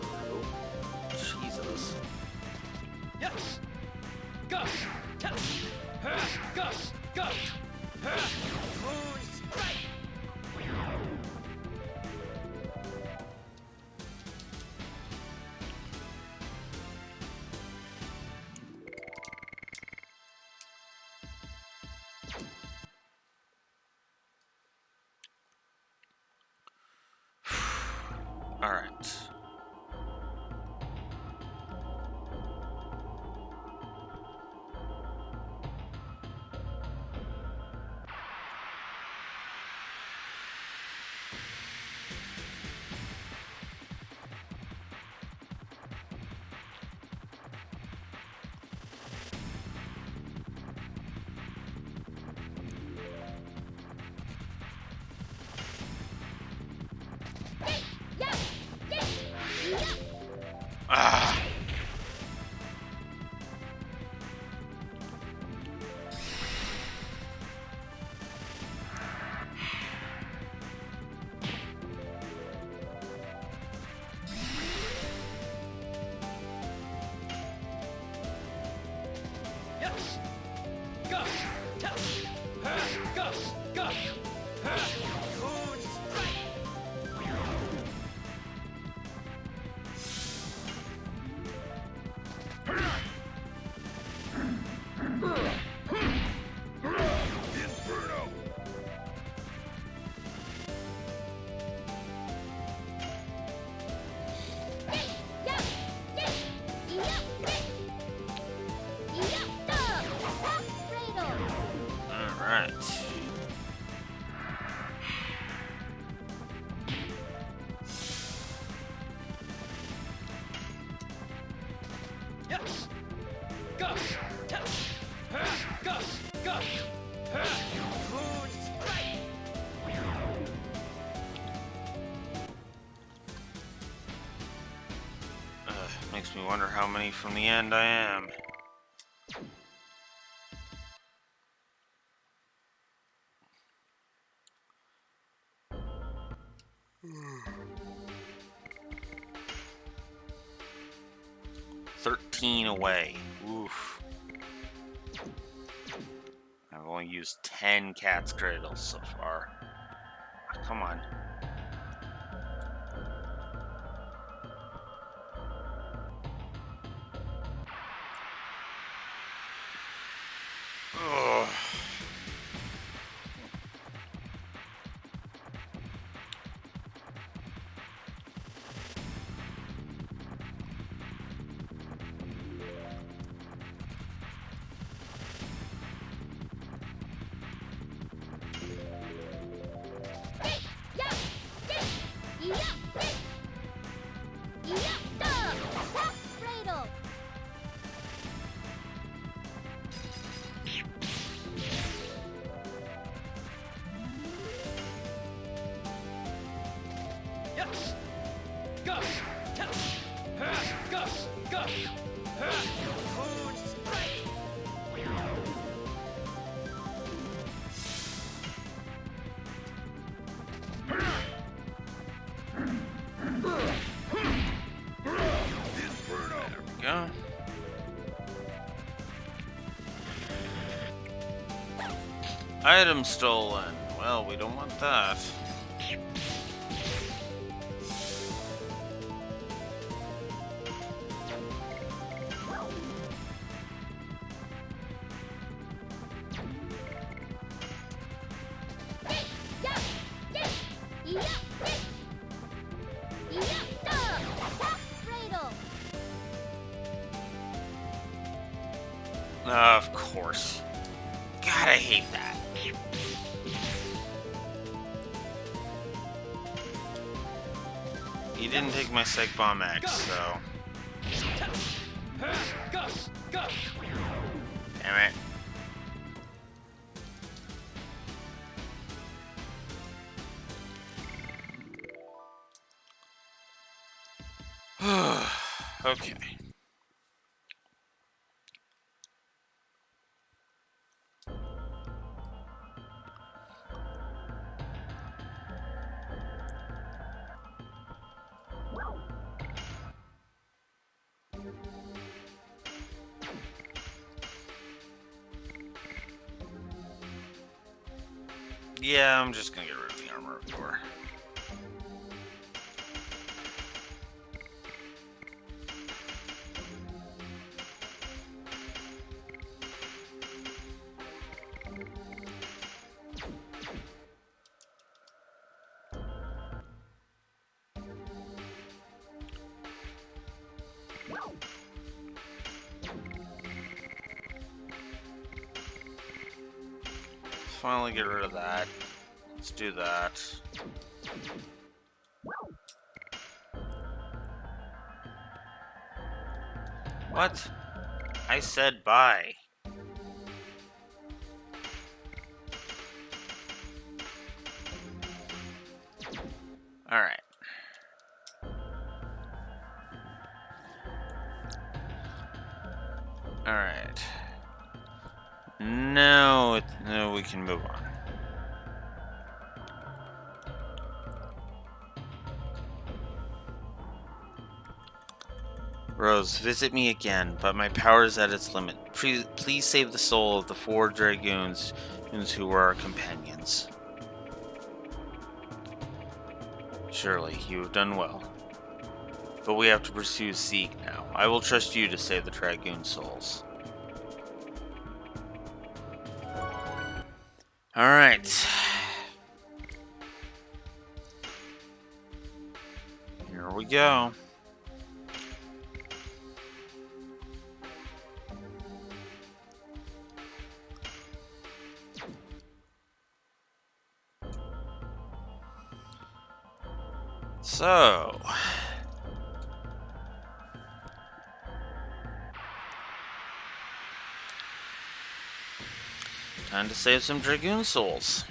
[SPEAKER 1] Jesus.
[SPEAKER 2] Yes. Go. Tell. Go. Go. Moon strike.
[SPEAKER 1] All right. Ah.
[SPEAKER 2] Yes. Go. Tell. Go. Go. Moon strike.
[SPEAKER 1] All right.
[SPEAKER 2] Yes. Go. Tell. Go. Go. Moon strike.
[SPEAKER 1] Makes me wonder how many from the end I am. $13 away. Oof. I've only used 10 cat's cradles so far. Come on. Ugh.
[SPEAKER 2] Yes. Go. Touch. Go. Go. Moon strike.
[SPEAKER 1] There we go. Item stolen. Well, we don't want that. Of course. God, I hate that. He didn't take my Psych Bomb X, so... Damn it. Okay. Yeah, I'm just gonna get rid of the armor core. Finally get rid of that. Let's do that. What? I said bye. Alright. Alright. No, we can move on. Rose, visit me again, but my power is at its limit. Please save the soul of the 4 Dragoons who were our companions. Surely, you have done well. But we have to pursue Zeke now. I will trust you to save the Dragoon souls. Alright. Here we go. So... time to save some Dragoon souls.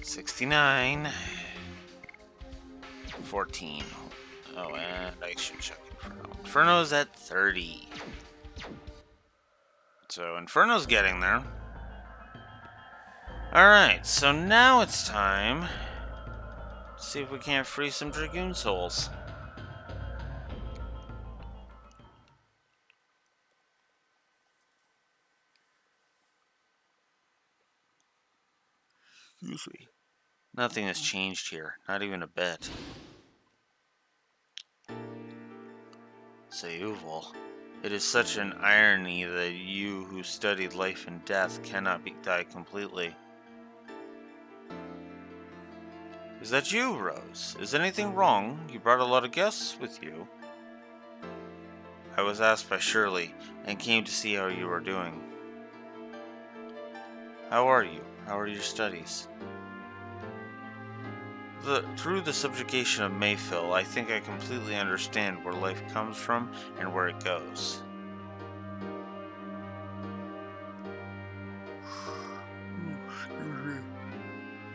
[SPEAKER 1] 69. 14. Oh, and I should check Inferno. Inferno's at 30. So Inferno's getting there. Alright, so now it's time to see if we can't free some Dragoon souls. Excuse me. Nothing has changed here, not even a bit. Sayuval. It is such an irony that you who studied life and death cannot die completely. Is that you, Rose? Is anything wrong? You brought a lot of guests with you. I was asked by Shirley and came to see how you were doing. How are you? How are your studies? Through the subjugation of Mayfield, I think I completely understand where life comes from and where it goes.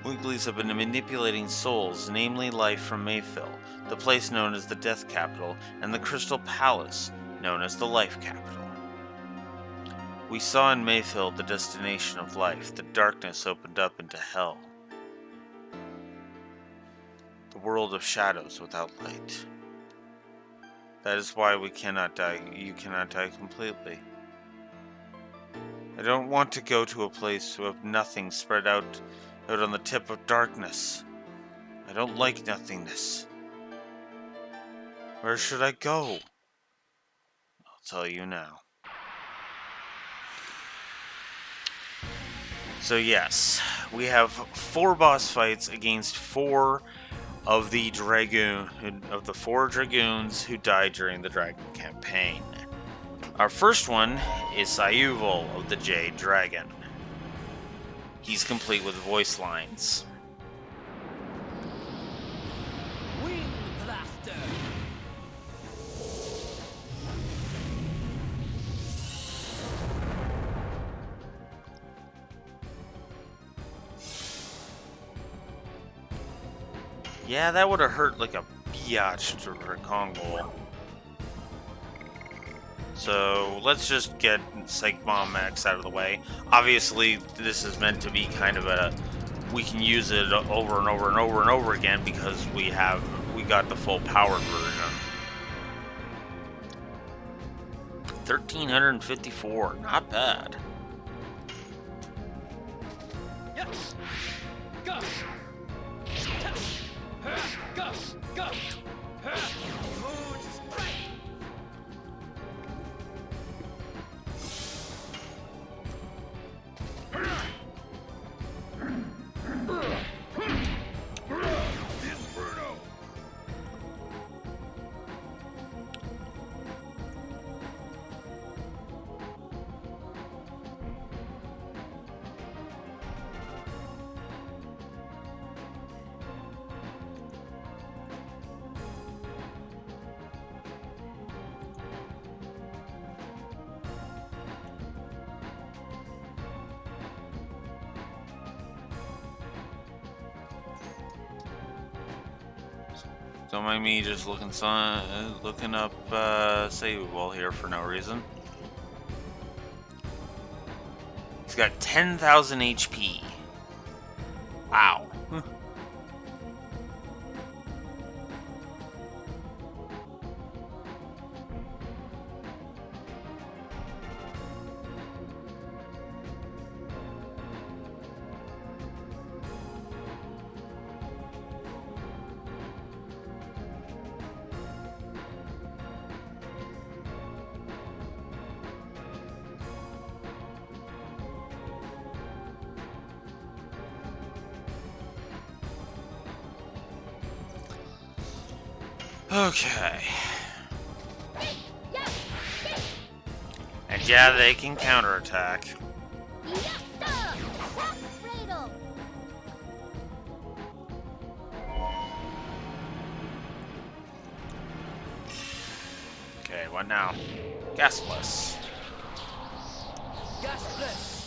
[SPEAKER 1] Weeklies have been manipulating souls, namely life from Mayfield, the place known as the Death Capital, and the Crystal Palace, known as the Life Capital. We saw in Mayfield the destination of life. The darkness opened up into hell. The world of shadows without light. That is why we cannot die. You cannot die completely. I don't want to go to a place of nothing spread out on the tip of darkness. I don't like nothingness. Where should I go? I'll tell you now. So yes, we have 4 boss fights against 4 of the four Dragoons who died during the Dragon campaign. Our first one is Sayuval of the Jade Dragon. He's complete with voice lines.
[SPEAKER 2] Wind Blaster!
[SPEAKER 1] Yeah, that would have hurt like a biatch to her Kongol. So let's just get Psych Bomb Max out of the way. Obviously, this is meant to be kind of we can use it over and over and over and over again because we got the full powered version. 1354, not bad.
[SPEAKER 2] Yes! Go! Go! Go! Moon Strike! Inferno!
[SPEAKER 1] Don't mind me just looking up Sayuval here for no reason. He's got 10,000 HP. Wow. Okay. And yeah, they can counterattack. Okay, what now? Gasless.
[SPEAKER 2] Gasless!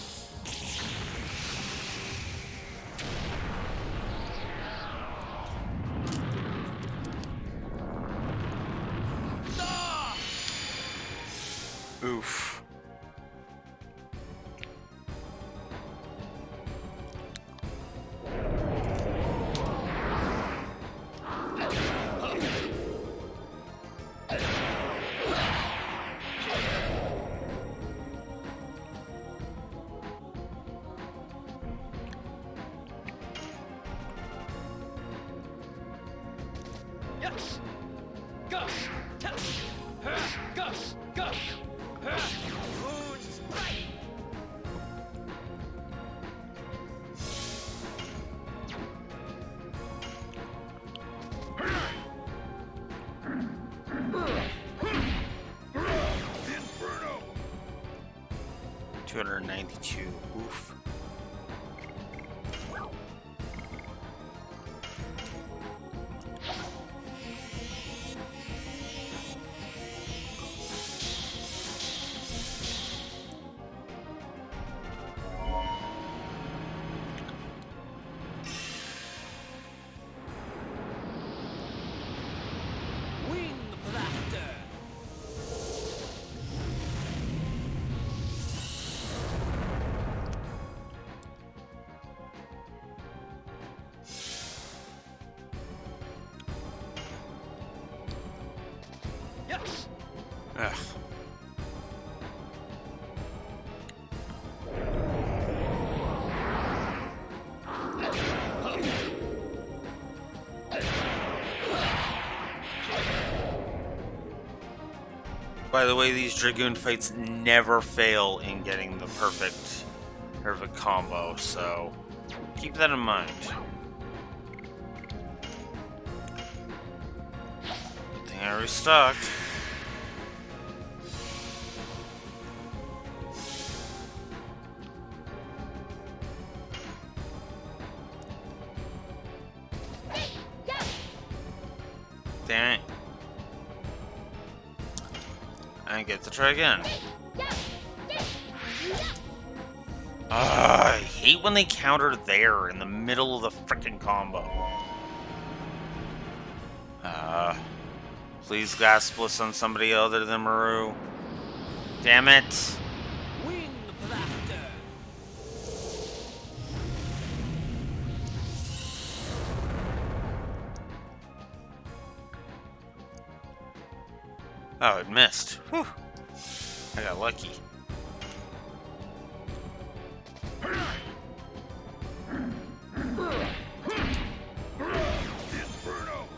[SPEAKER 2] Yes. Go. Tap. Go. Go. Moon strike. Inferno.
[SPEAKER 1] 292. Oof.
[SPEAKER 2] Wing blaster. Yes.
[SPEAKER 1] Ugh. By the way, these Dragoon fights never fail in getting the perfect combo, so keep that in mind. Good thing I restocked. Damn it. I get to try again. I hate when they counter there in the middle of the frickin' combo. Please gas bliss on somebody other than Maru. Damn it.
[SPEAKER 2] Wing blaster.
[SPEAKER 1] Oh, it missed. Whew. I got lucky.
[SPEAKER 2] Inferno.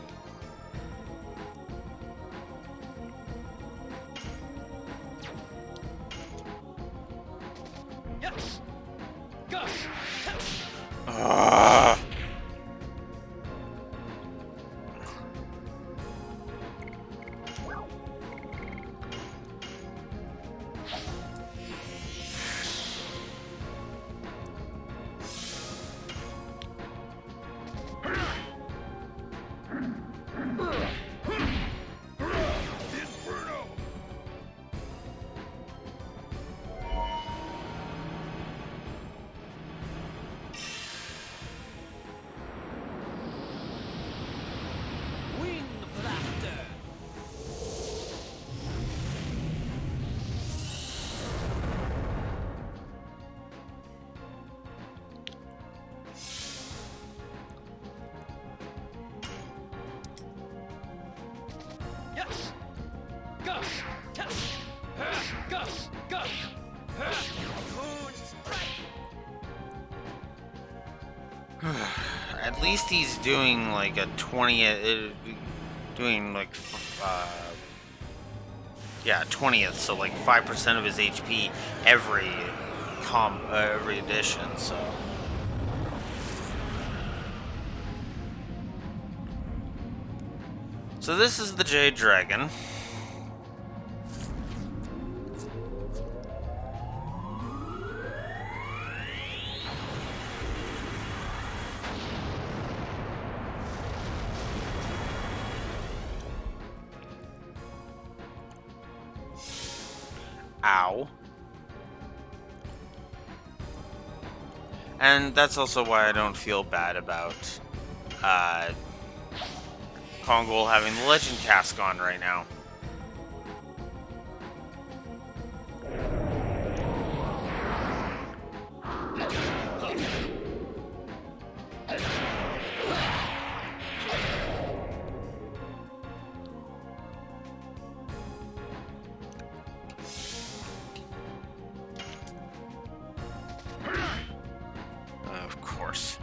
[SPEAKER 2] Yes. Go.
[SPEAKER 1] Ah.
[SPEAKER 2] Inferno. Wing blaster. Yes. Go. Tap. Go. Go. Moon strike.
[SPEAKER 1] At least he's doing like a 20th, doing like, yeah, 20th, so like 5% of his HP every every edition, so. So this is the Jade Dragon. Ow. And that's also why I don't feel bad about Kongol having the Legend Cask on right now. Of course.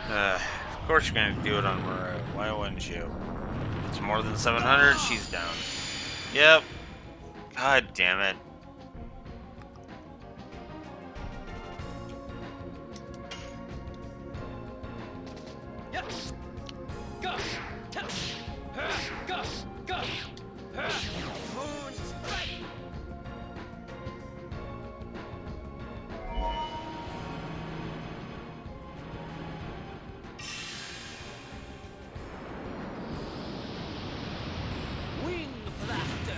[SPEAKER 1] Of course you're gonna do it on Maru. Why wouldn't you? It's more than 700, she's down. Yep. God damn it.
[SPEAKER 2] Yes. Go. Test. Go. Go. Moon strike. Wing blaster.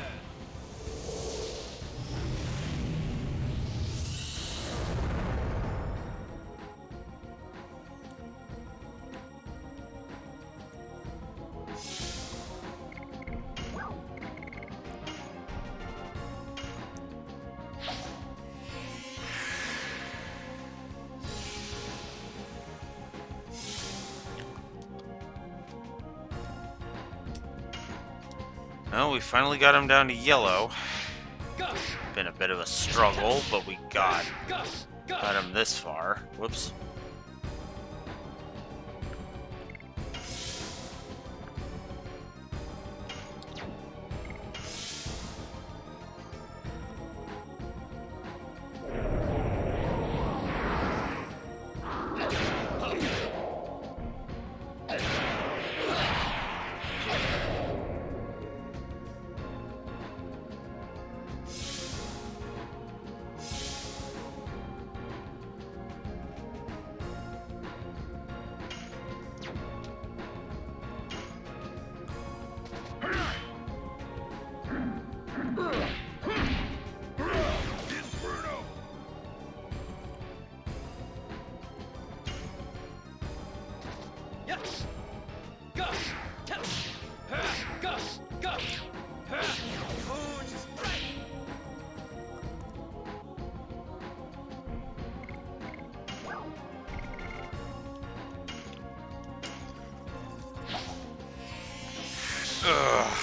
[SPEAKER 1] Well, we finally got him down to yellow.
[SPEAKER 2] Go.
[SPEAKER 1] Been a bit of a struggle, but we got
[SPEAKER 2] Go. Go.
[SPEAKER 1] him this far. Whoops.
[SPEAKER 2] Yes. Go. Test. Go. Go. Moon strike.
[SPEAKER 1] Ugh.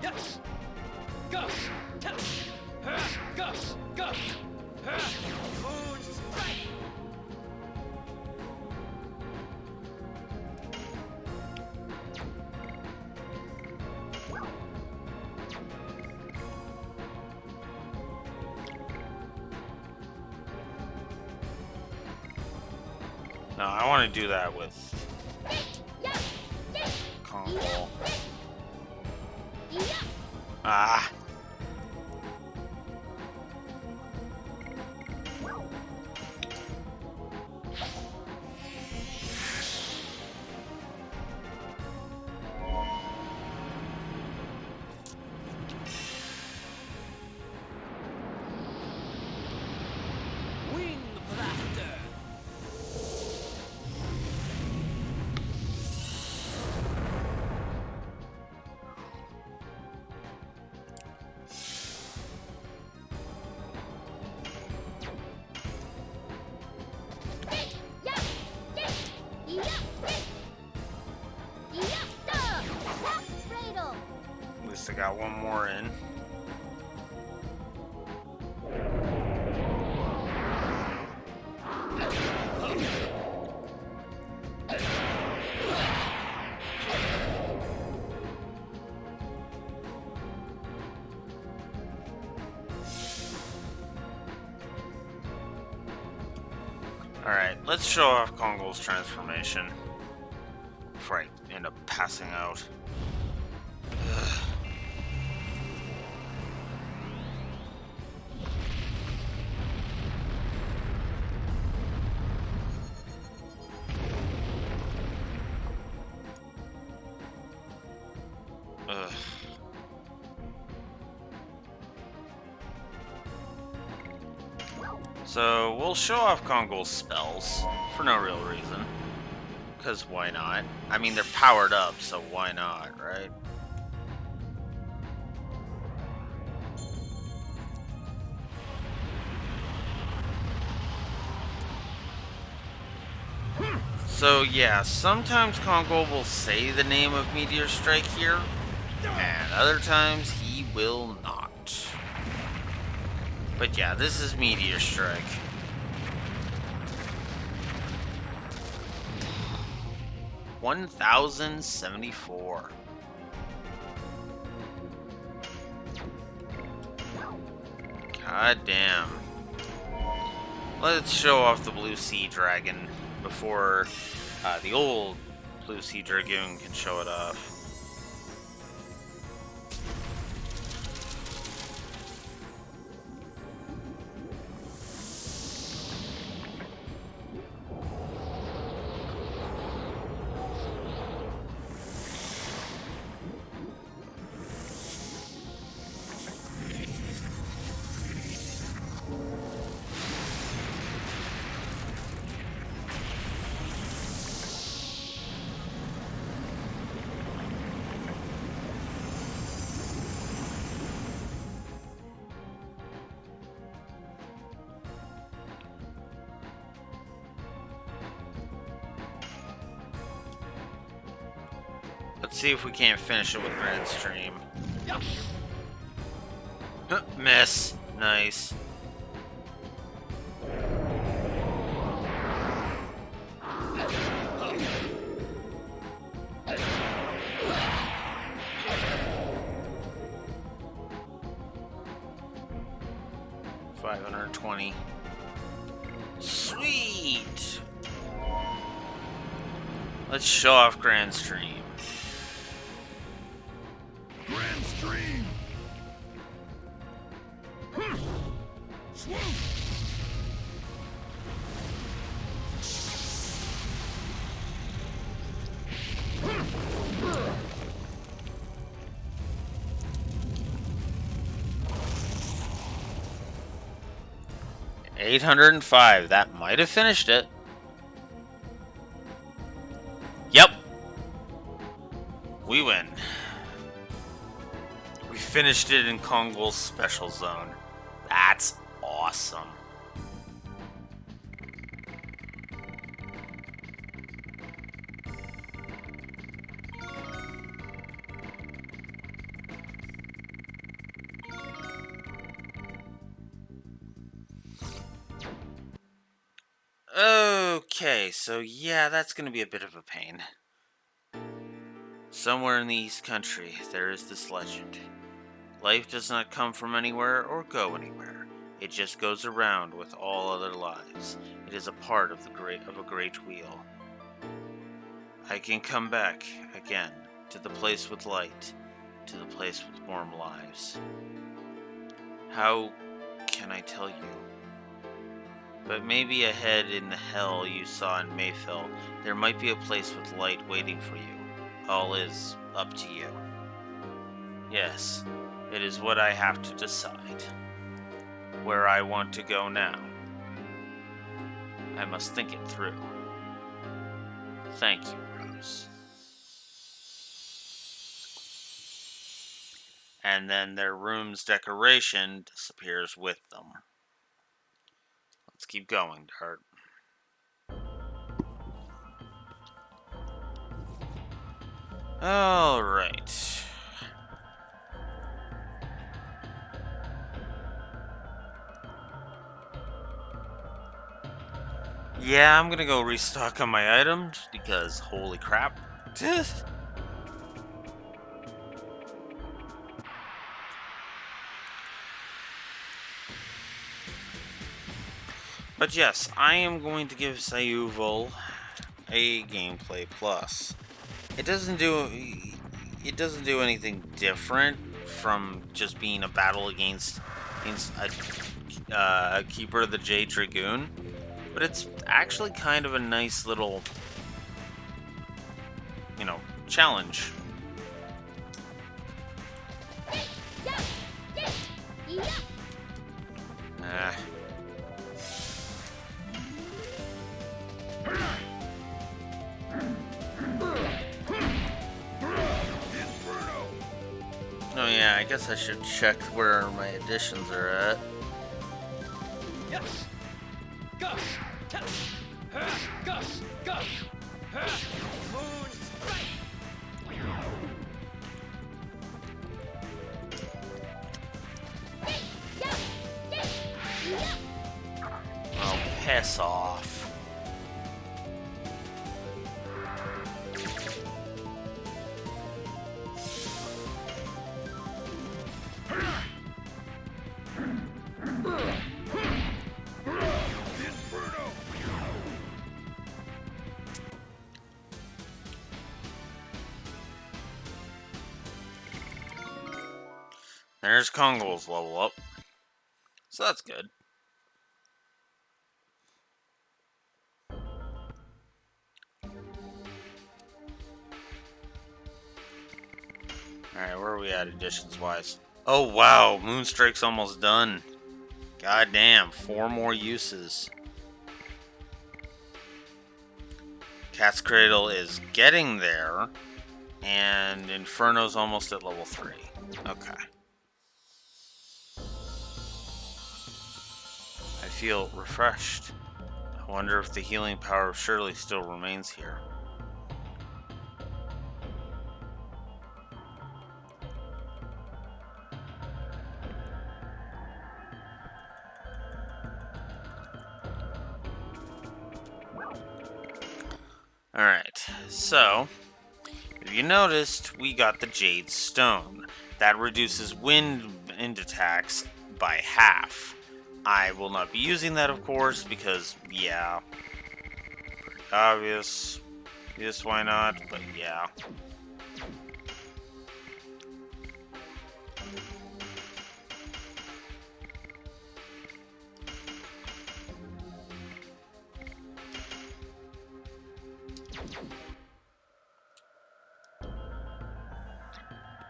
[SPEAKER 2] Yes. Go. Test. Go. Go. Moon strike.
[SPEAKER 1] No, I want to do that with Kongol. Ah.
[SPEAKER 2] Wing blaster.
[SPEAKER 1] At least I got one more in. Alright, let's show off Kongol's transformation before I end up passing out. Ugh. Ugh. So we'll show off Kongol's spells for no real reason. Because why not? I mean, they're powered up, so why not, right? So yeah, sometimes Kongol will say the name of Meteor Strike here, and other times he will not. But yeah, this is Meteor Strike. $1,074. God damn. Let's show off the Blue Sea Dragon before the old Blue Sea Dragoon can show it off. Let's see if we can't finish it with Grand Stream. Miss. Nice. $520. Sweet. Let's show off Grand Stream.
[SPEAKER 3] Grand Stream! Swoop!
[SPEAKER 1] $805. That might have finished it. Yep. We win. We finished it in Kongol's special zone. That's awesome. Okay, so yeah, that's gonna be a bit of a pain. Somewhere in the East Country, there is this legend. Life does not come from anywhere or go anywhere. It just goes around with all other lives. It is a part of a great wheel. I can come back again to the place with light, to the place with warm lives. How can I tell you? But maybe ahead in the hell you saw in Mayfield, there might be a place with light waiting for you. All is up to you. Yes, it is what I have to decide. Where I want to go now. I must think it through. Thank you, Rose. And then their room's decoration disappears with them. Let's keep going, Dart. Alright. Yeah, I'm gonna go restock on my items because holy crap. But yes, I am going to give Sayuval a gameplay plus. It doesn't do anything different from just being a battle against a keeper of the Jade Dragoon, but it's actually kind of a nice little, challenge. Yeah, I guess I should check where my additions are at.
[SPEAKER 2] Yes. Go. Tell. Go. Go. Moon strike.
[SPEAKER 1] Oh, piss off.
[SPEAKER 3] Inferno!
[SPEAKER 1] There's Kongol's level up. So that's good. Alright, where are we at additions wise? Oh wow, Moonstrike's almost done. God damn, 4 more uses. Cat's Cradle is getting there, and Inferno's almost at level 3. Okay. I feel refreshed. I wonder if the healing power of Shirley still remains here. Alright, so, if you noticed, we got the Jade Stone. That reduces wind attacks by half. I will not be using that, of course, because, yeah, pretty obvious. Yes, why not? But, yeah.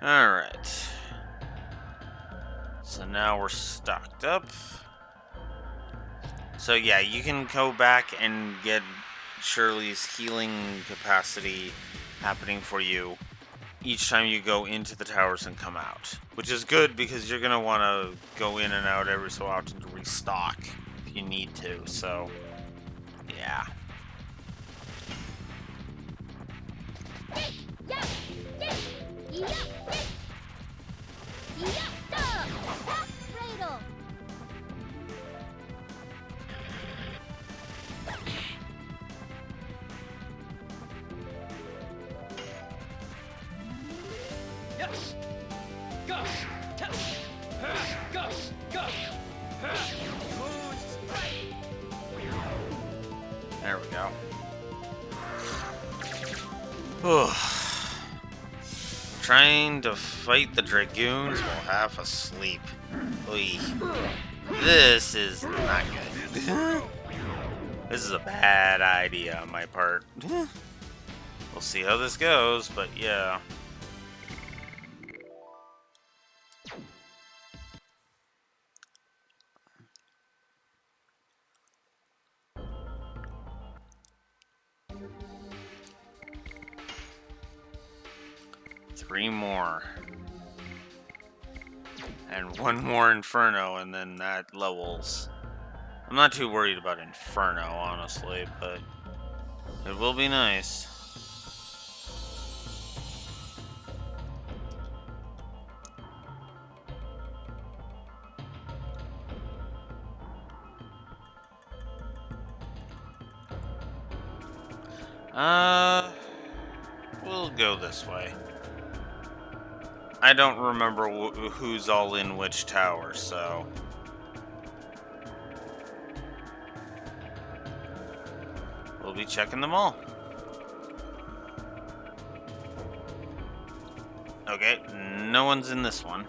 [SPEAKER 1] Alright. So now we're stocked up. So yeah, you can go back and get Shirley's healing capacity happening for you each time you go into the towers and come out. Which is good because you're going to want to go in and out every so often to restock if you need to. So, yeah.
[SPEAKER 2] Yes. Go. Tell. Go. Go. Moon strike.
[SPEAKER 1] There we go. Whew. Trying to fight the Dragoons while half asleep. Oy. This is not good. This is a bad idea on my part. We'll see how this goes, but yeah. Three more. And one more Inferno, and then that levels. I'm not too worried about Inferno, honestly, but it will be nice. We'll go this way. I don't remember who's all in which tower, so... we'll be checking them all. Okay, no one's in this one.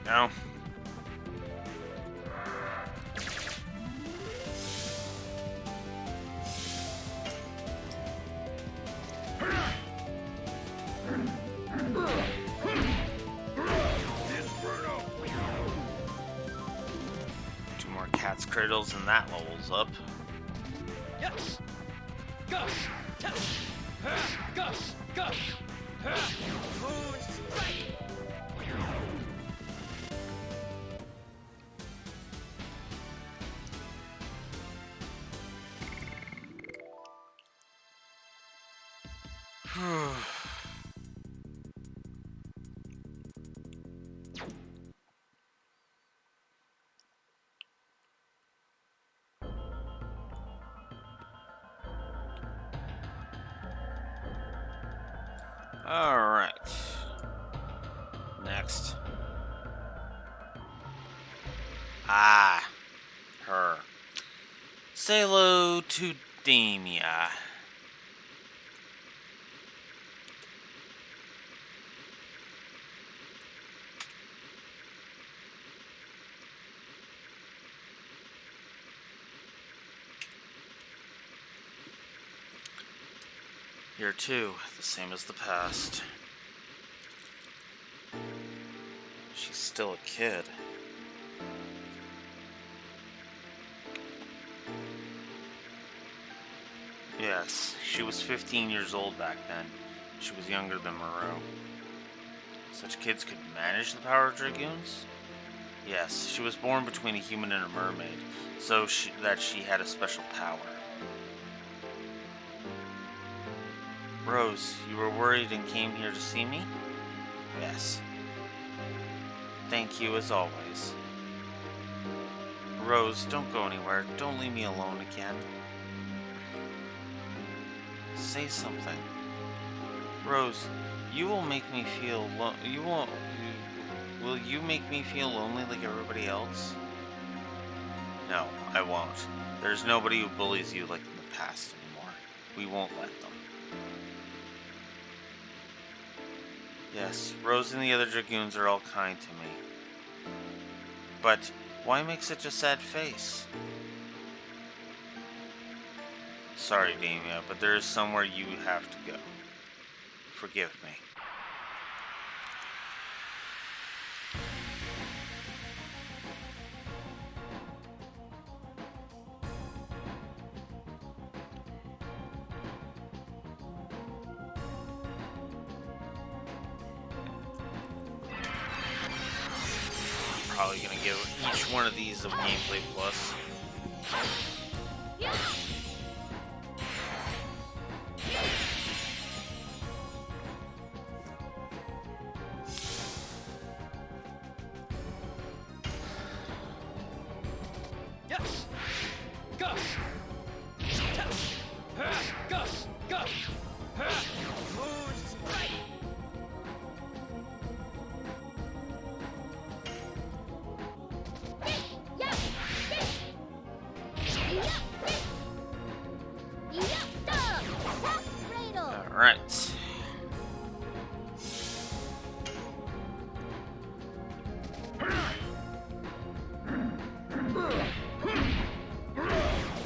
[SPEAKER 1] go.
[SPEAKER 3] Inferno!
[SPEAKER 1] Two more cat's cradles and that level's up.
[SPEAKER 2] Yes. Go. Tell. Go. Go. Moon strike.
[SPEAKER 1] Alright. Next. Ah. Her. Say hello to Damia. Here too, the same as the past. She's still a kid. Yes, she was 15 years old back then. She was younger than Moreau. Such kids could manage the power of Dragoons? Yes, she was born between a human and a mermaid, so that she had a special power. Rose, you were worried and came here to see me? Yes. Thank you as always. Rose, don't go anywhere. Don't leave me alone again. Say something. Rose, you will make me feel will you make me feel lonely like everybody else? No, I won't. There's nobody who bullies you like in the past anymore. We won't let them. Yes, Rose and the other Dragoons are all kind to me. But why make such a sad face? Sorry, Damia, but there is somewhere you have to go. Forgive me. Probably gonna give each one of these a gameplay plus.
[SPEAKER 2] Yes. Go. Tell. Go. Go. Moon strike.
[SPEAKER 1] Alright.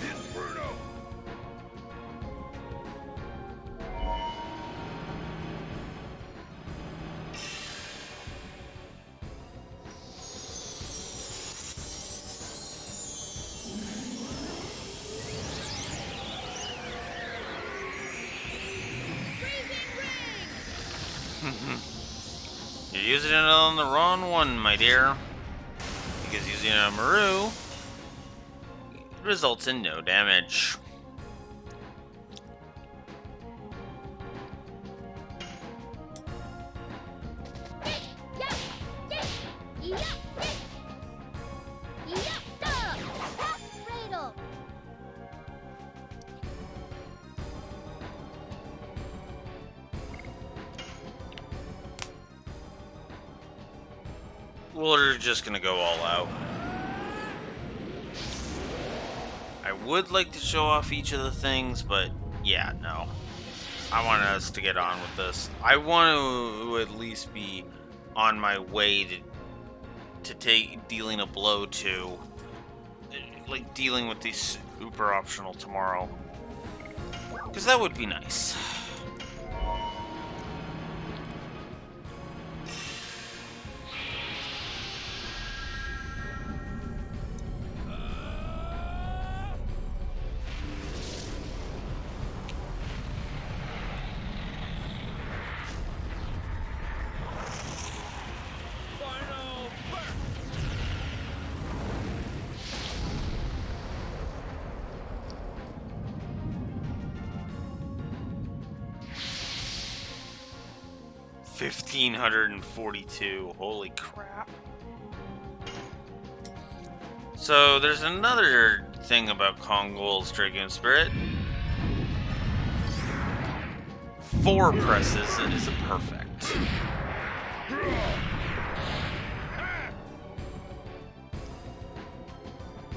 [SPEAKER 3] Inferno!
[SPEAKER 1] You're using it on the wrong one, my dear. Because using it on Maru results in no damage. We're just gonna go all out. I would like to show off each of the things, but yeah, no. I want us to get on with this. I want to at least be on my way to to take dealing a blow to, like dealing with these super optional tomorrow, because that would be nice.
[SPEAKER 2] Final burst.
[SPEAKER 1] $1,542. Holy crap. So there's another thing about Kongol's Dragoon Spirit. 4 presses is a perfect.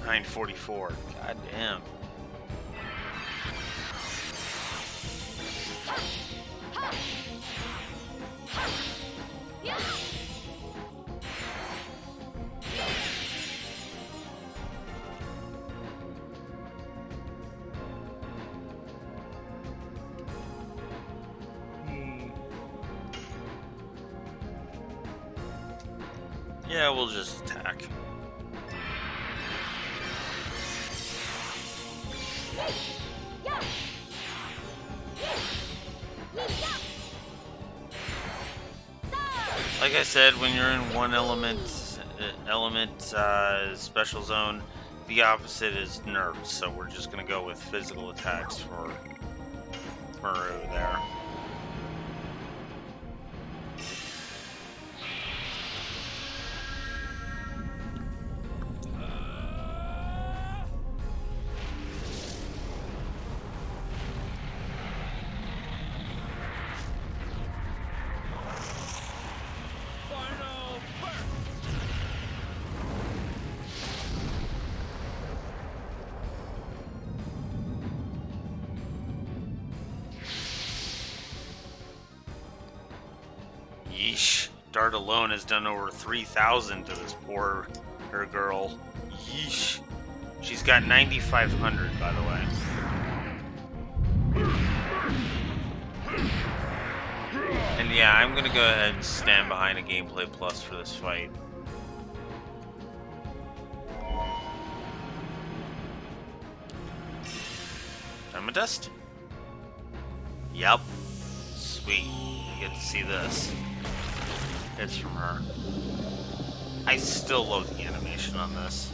[SPEAKER 1] $944. God damn. Yeah, we'll just attack. Like I said, when you're in one element special zone, the opposite is nerfed. So we're just gonna go with physical attacks for Muru there.
[SPEAKER 2] Final burst.
[SPEAKER 1] Yeesh. Dart alone has done over 3,000 to this poor girl. Yeesh. She's got 9,500, by the way. And yeah, I'm gonna go ahead and stand behind a gameplay plus for this fight. Amethyst? Yep. Sweet. You get to see this. It's from her. I still love the animation on this.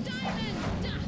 [SPEAKER 4] Diamond dust.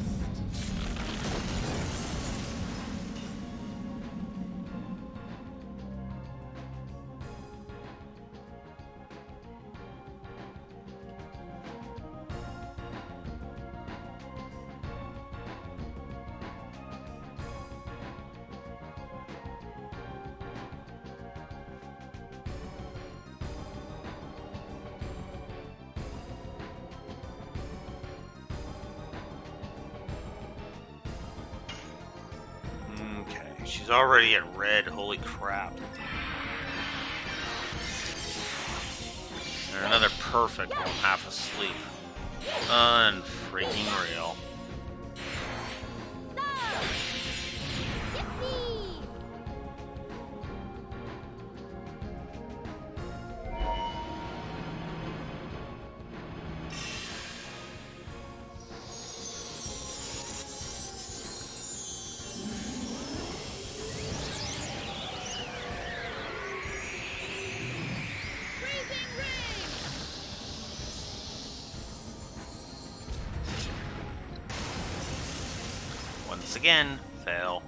[SPEAKER 1] Okay, she's already at red. Holy crap. And another perfect while I'm half asleep. Unfreaking real.
[SPEAKER 4] Yippee! Freezing rain!
[SPEAKER 1] Once again, fail.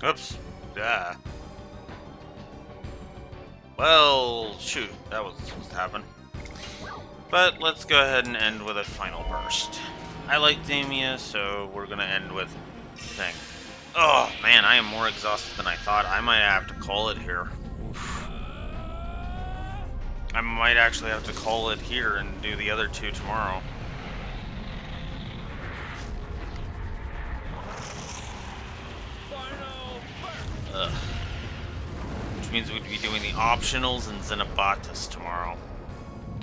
[SPEAKER 1] Oops. Yeah. Well, shoot. That wasn't supposed to happen. But let's go ahead and end with a final burst. I like Damia, so we're gonna end with thing. Oh man, I am more exhausted than I thought. I might have to call it here. Oof. I might actually have to call it here and do the other two tomorrow.
[SPEAKER 2] Final burst.
[SPEAKER 1] Ugh. Which means we'd be doing the optionals and Xenobatus tomorrow.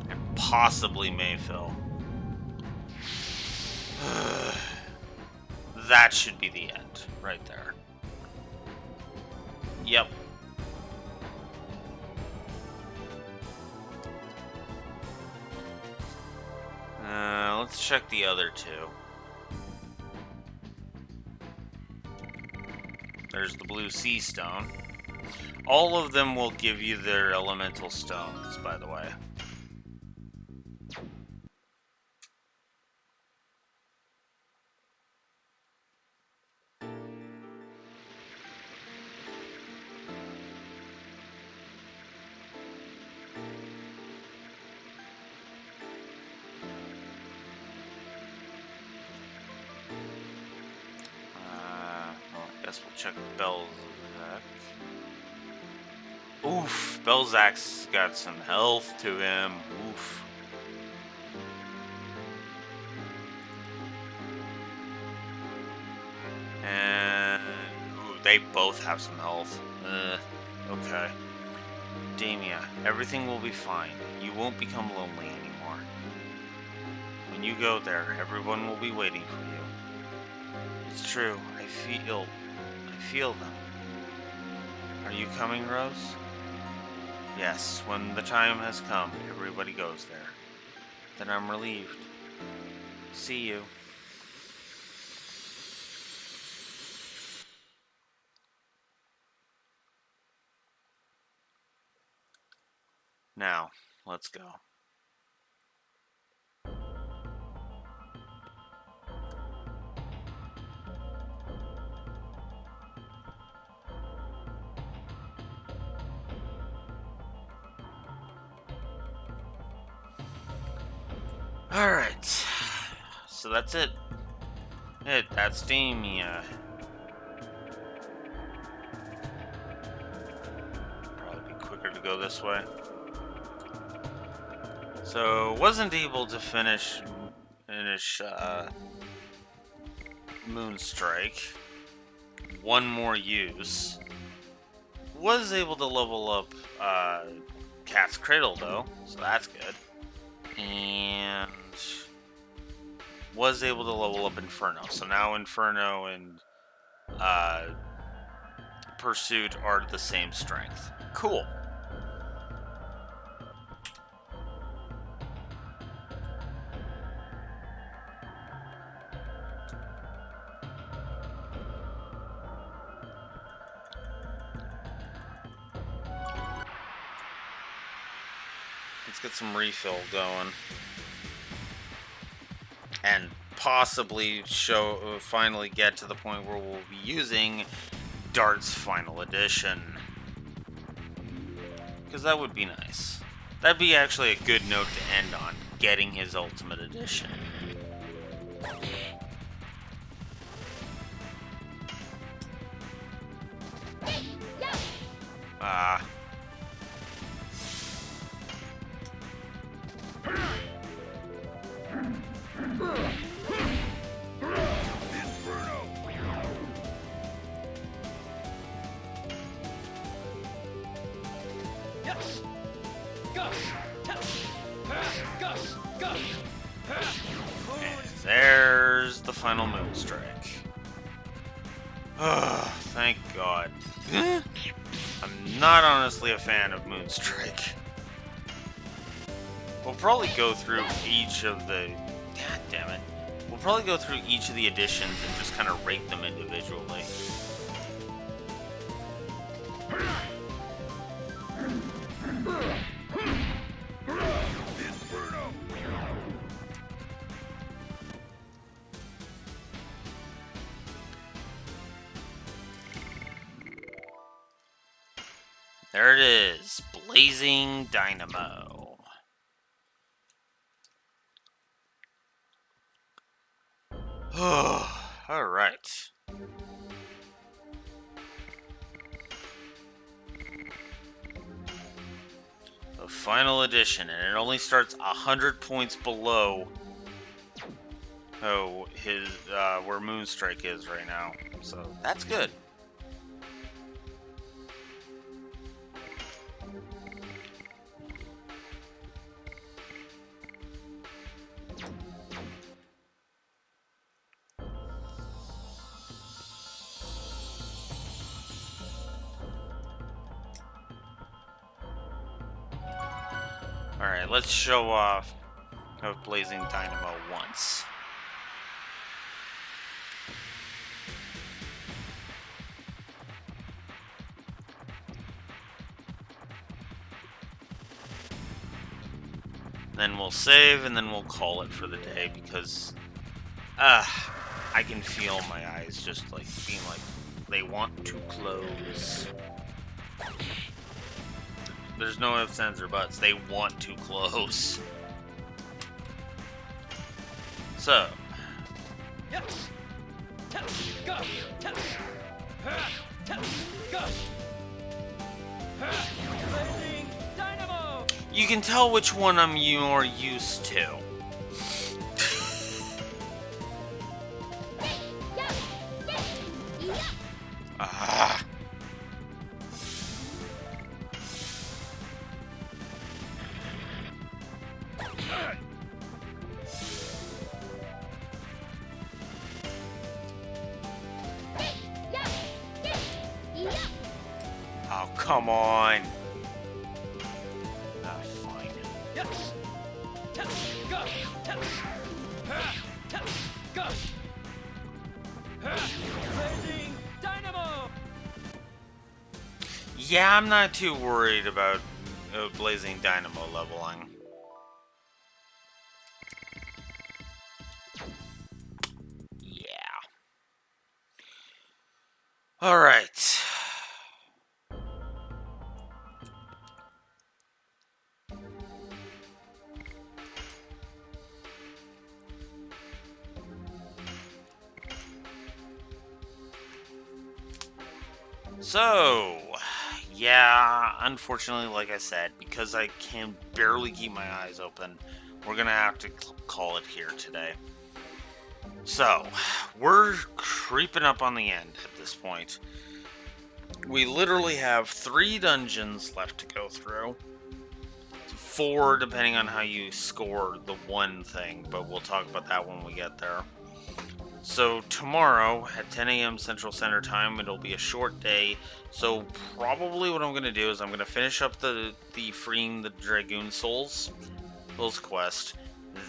[SPEAKER 1] And possibly Mayfill. That should be the end, right there. Yep. Let's check the other two. There's the blue sea stone. All of them will give you their elemental stones, by the way. Guess we'll check Belzac. Oof, Belzac's got some health to him. Oof. And ooh, they both have some health. Okay. Damia, everything will be fine. You won't become lonely anymore. When you go there, everyone will be waiting for you. It's true. I feel them. Are you coming, Rose? Yes, when the time has come, everybody goes there. Then I'm relieved. See you. Now, let's go. Alright. So that's it. That's Damia. Probably be quicker to go this way. So, wasn't able to finish Moonstrike. One more use. Was able to level up Cat's Cradle though, so that's good. And was able to level up Inferno. So now Inferno and Pursuit are the same strength. Cool. Let's get some refill going. And possibly finally get to the point where we'll be using Dart's Final Edition. Because that would be nice. That'd be actually a good note to end on, getting his Ultimate Edition.
[SPEAKER 2] Yes. Go. Go.
[SPEAKER 1] And there's the final Moonstrike. Oh, thank God. I'm not honestly a fan of Moonstrike. We'll probably go through each of the... God damn it. We'll probably go through each of the editions and just kind of rate them individually. There it is. Blazing Dynamo. Alright. The final edition, and it only starts 100 points below his where Moonstrike is right now. So that's good. Alright, let's show off of Blazing Dynamo once. Then we'll save, and then we'll call it for the day, because I can feel my eyes just like being like they want to close. There's no ifs, ands, or buts. They want to close. So.
[SPEAKER 2] Yes. Go. Go. Blazing Dynamo.
[SPEAKER 1] You can tell which one I'm more used to. Ah. Oh, come on. Ah, fine.
[SPEAKER 2] Yes. Go. Go. Blazing Dynamo.
[SPEAKER 1] Yeah, I'm not too worried about Blazing Dynamo leveling. Yeah. Alright. So, yeah, unfortunately, like I said, because I can barely keep my eyes open, we're gonna have to call it here today. So, we're creeping up on the end at this point. We literally have 3 dungeons left to go through. 4, depending on how you score the one thing, but we'll talk about that when we get there. So tomorrow at 10 a.m. Central Standard Time, it'll be a short day. So probably what I'm going to do is I'm going to finish up the freeing the Dragoon Souls quest.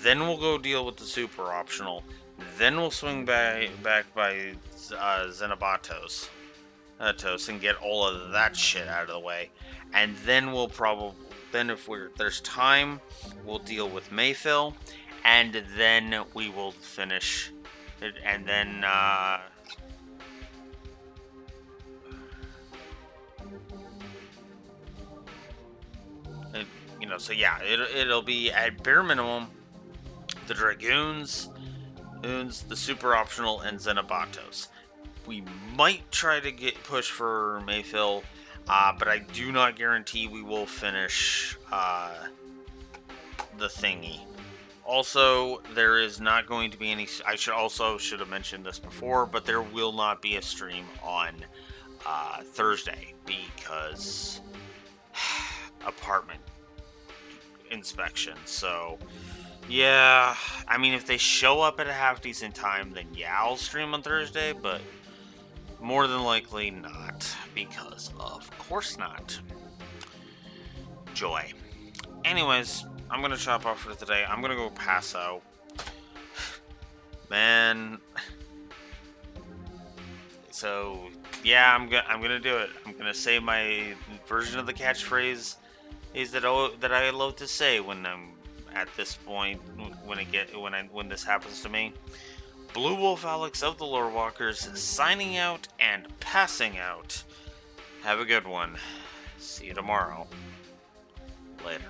[SPEAKER 1] Then we'll go deal with the super optional. Then we'll swing back by Xenobatos and get all of that shit out of the way. And then we'll if there's time, we'll deal with Mayfill, and then we will finish. And then, so yeah, it'll be at bare minimum the Dragoons, the super optional, and Xenobatos. We might try to push for Mayfill, but I do not guarantee we will finish the thingy. Also, there is not going to be any. I should have mentioned this before, but there will not be a stream on Thursday because apartment inspection. So, yeah, I mean, if they show up at a half decent time, then yeah, I'll stream on Thursday, but more than likely not, because of course not. Joy. Anyways, I'm gonna chop off for today. I'm gonna go pass out. Man. So yeah, I'm gonna do it. I'm gonna say my version of the catchphrase is that I love to say when I'm at this point when this happens to me. Blue Wolf Alex of the Lore Walkers signing out and passing out. Have a good one. See you tomorrow. Later.